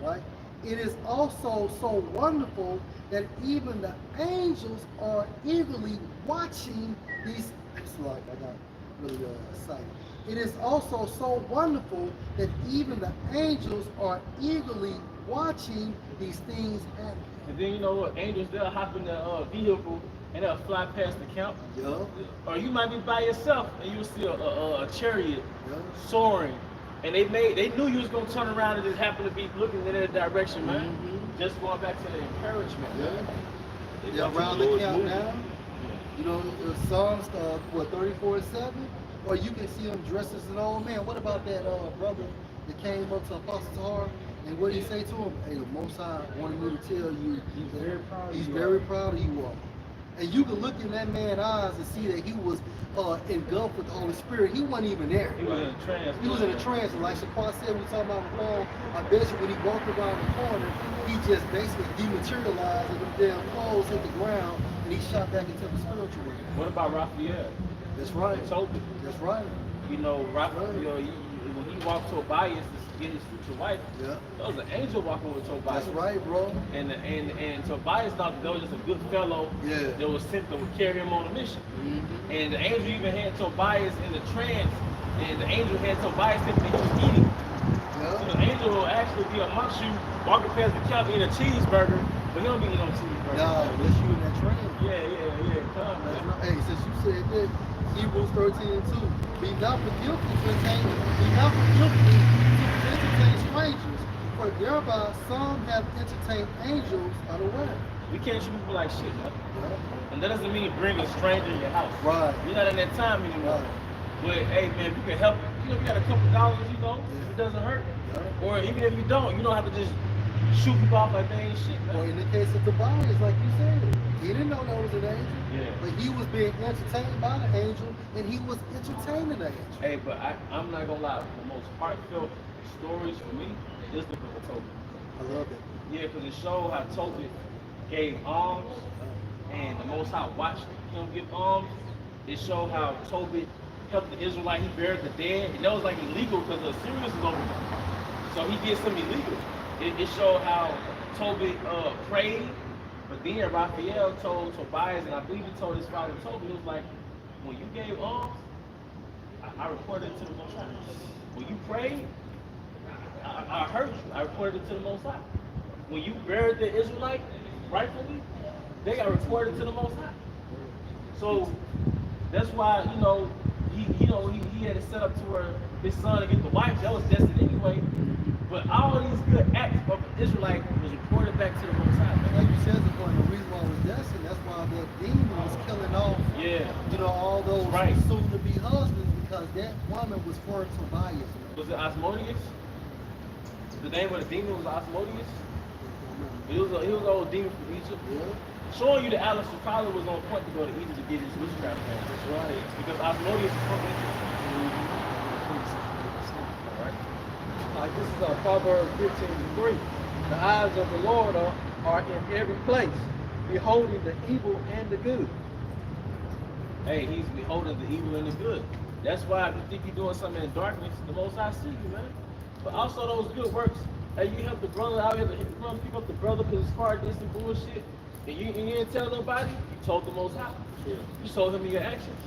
right? It is also so wonderful that even the angels are eagerly watching these. It's like I got really excited. It is also so wonderful that even the angels are eagerly watching these things happen. And then you know what? Angels, they'll hop in the vehicle and they'll fly past the camp. Yeah. Or you might be by yourself and you'll see a chariot soaring. And they knew you was gonna turn around and just happen to be looking in their direction, man. Just going back to the encouragement. Yeah, around the camp now. You know, Psalms 34:7. Or you can see them dressed as an old man. What about that brother that came up to Apostle Tahar? And what did he say to him? Hey, the Most High wanted me to tell you he's very proud of you all. And you can look in that man's eyes and see that he was engulfed with the Holy Spirit. He wasn't even there. He was in a trance. He was in a trance. Like Shaquan said, we talking about the phone. I bet you when he walked around the corner, he just basically dematerialized and them damn clothes hit the ground and he shot back into the spiritual realm. What about Raphael? That's right. Tobit. That's right. You know, Raphael, when he walked Tobias to get his future wife, there was an angel walking with Tobias. That's right, bro. And Tobias thought that was just a good fellow that was sent to carry him on a mission. And the angel even had Tobias in the trance, and the angel had Tobias thinking that he was eating. So the angel will actually be amongst you, walking past the camp eating a cheeseburger, but he don't be eating no cheeseburger. Nah, unless you in that trance. Come, man. Right. Hey, since you said that, Hebrews 13:2. Be not guilty to entertain strangers, for thereby some have entertained angels unaware. We can't treat people like shit, man. And that doesn't mean bring a stranger in your house. Right. You're not in that time anymore. Right. But hey, man, you can help. You got a couple dollars, if it doesn't hurt. Or even if you don't have to just shoot people off like they ain't shit, man. Or in the case of Tobias, like you said, he didn't know that was an angel. Yeah. But he was being entertained by the angel, and he was entertaining the angel. Hey, but I'm not gonna lie. The most heartfelt stories for me is the book of Tobit. I love it. Yeah, because it showed how Tobit gave alms, and the Most High watched him give alms. It showed how Tobit helped the Israelite. He buried the dead, and that was like illegal because the Assyrians was over there. So he did something illegal. it showed how Toby prayed, but then Raphael told Tobias, and I believe he told his father Toby, he was like, when you gave alms, I reported it to the Most High. When you prayed, I heard you. I reported it to the Most High. When you buried the Israelite, rightfully, they got reported to the Most High. So that's why, he had it set up to where his son to get the wife, that was destined anyway. But all these good acts of an Israelite was reported back to the Most High. Like you said, the reason why it was destined, that's why that demon was killing off, all those soon-to-be husbands, because that woman was for Tobias. Was it Asmodeus? The name of the demon was Asmodeus? He was an old demon from Egypt. Yeah. Showing you that Alistair probably was on point to go to Egypt to get his witchcraft on. That's right. Because Asmodeus is from Egypt. Like this is Proverbs 15:3. The eyes of the Lord are in every place, beholding the evil and the good. Hey, he's beholding the evil and the good. That's why if you think you're doing something in darkness, the Most High see you, man. But also those good works. Hey, you help the brother out here, pick up the brother because his car did some bullshit, and you didn't tell nobody, you told the Most High. Yeah. You told him in your actions.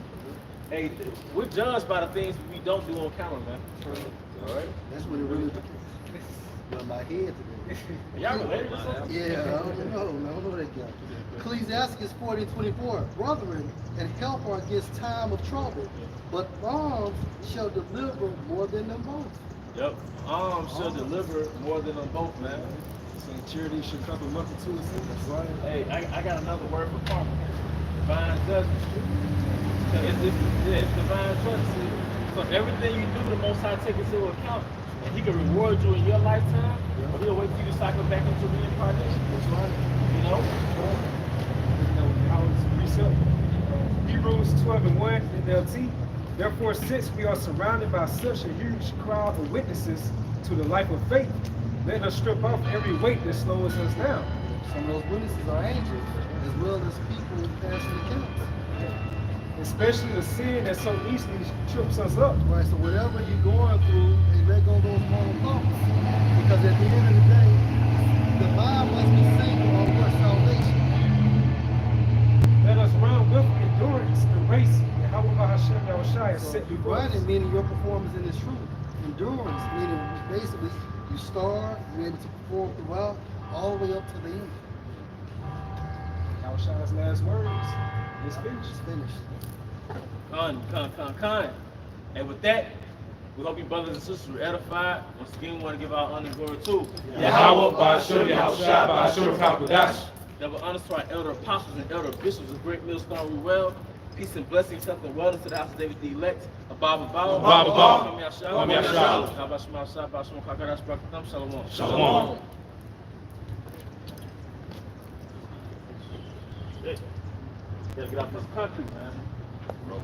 Hey, we're judged by the things we don't do on camera, man. All right? That's what it really got my head today. Y'all related or something? Yeah, I don't know that guy. Ecclesiastes 40:24. Brethren, and help are against time of trouble, but alms shall deliver more than them both. Yep. Alms shall deliver more than them both, man. Saying charity should cover multitude of sins. That's right. Hey, I got another word for karma. Divine judgment. It's divine judgment. So everything you do, the Most High take into account, and He can reward you in your lifetime, or He'll wait for you to cycle back into reincarnation. That's right. You know? How it's reset. Hebrews 12:1 NLT. Therefore, since we are surrounded by such a huge crowd of witnesses to the life of faith, let us strip off every weight that slows us down. Some of those witnesses are angels, as well as people passing accounts. Especially the sin that so easily trips us up. Right, so whatever you're going through, they let go of those wrong thoughts. Because at the end of the day, the mind must be single on your salvation. Let us run with endurance the race that Yahweh Hashem Yahushua has set before us. Running, meaning your performance in this truth. Endurance, meaning basically you start, you're able to perform throughout, all the way up to the end. Yahushua's last words, it's finished. It's finished. Con. And with that, we hope you brothers and sisters were edified. Once again, we want to give our honor and glory to Yahweh, Ba'ashur, Yahushua, Ba'ashur, Hakodash. double honors to our elder apostles and elder bishops of Great Millstone Ruel. Peace and blessings, health and wellness to the house of David the elect. Abba. Shalom. Gotta get out this country, man. No.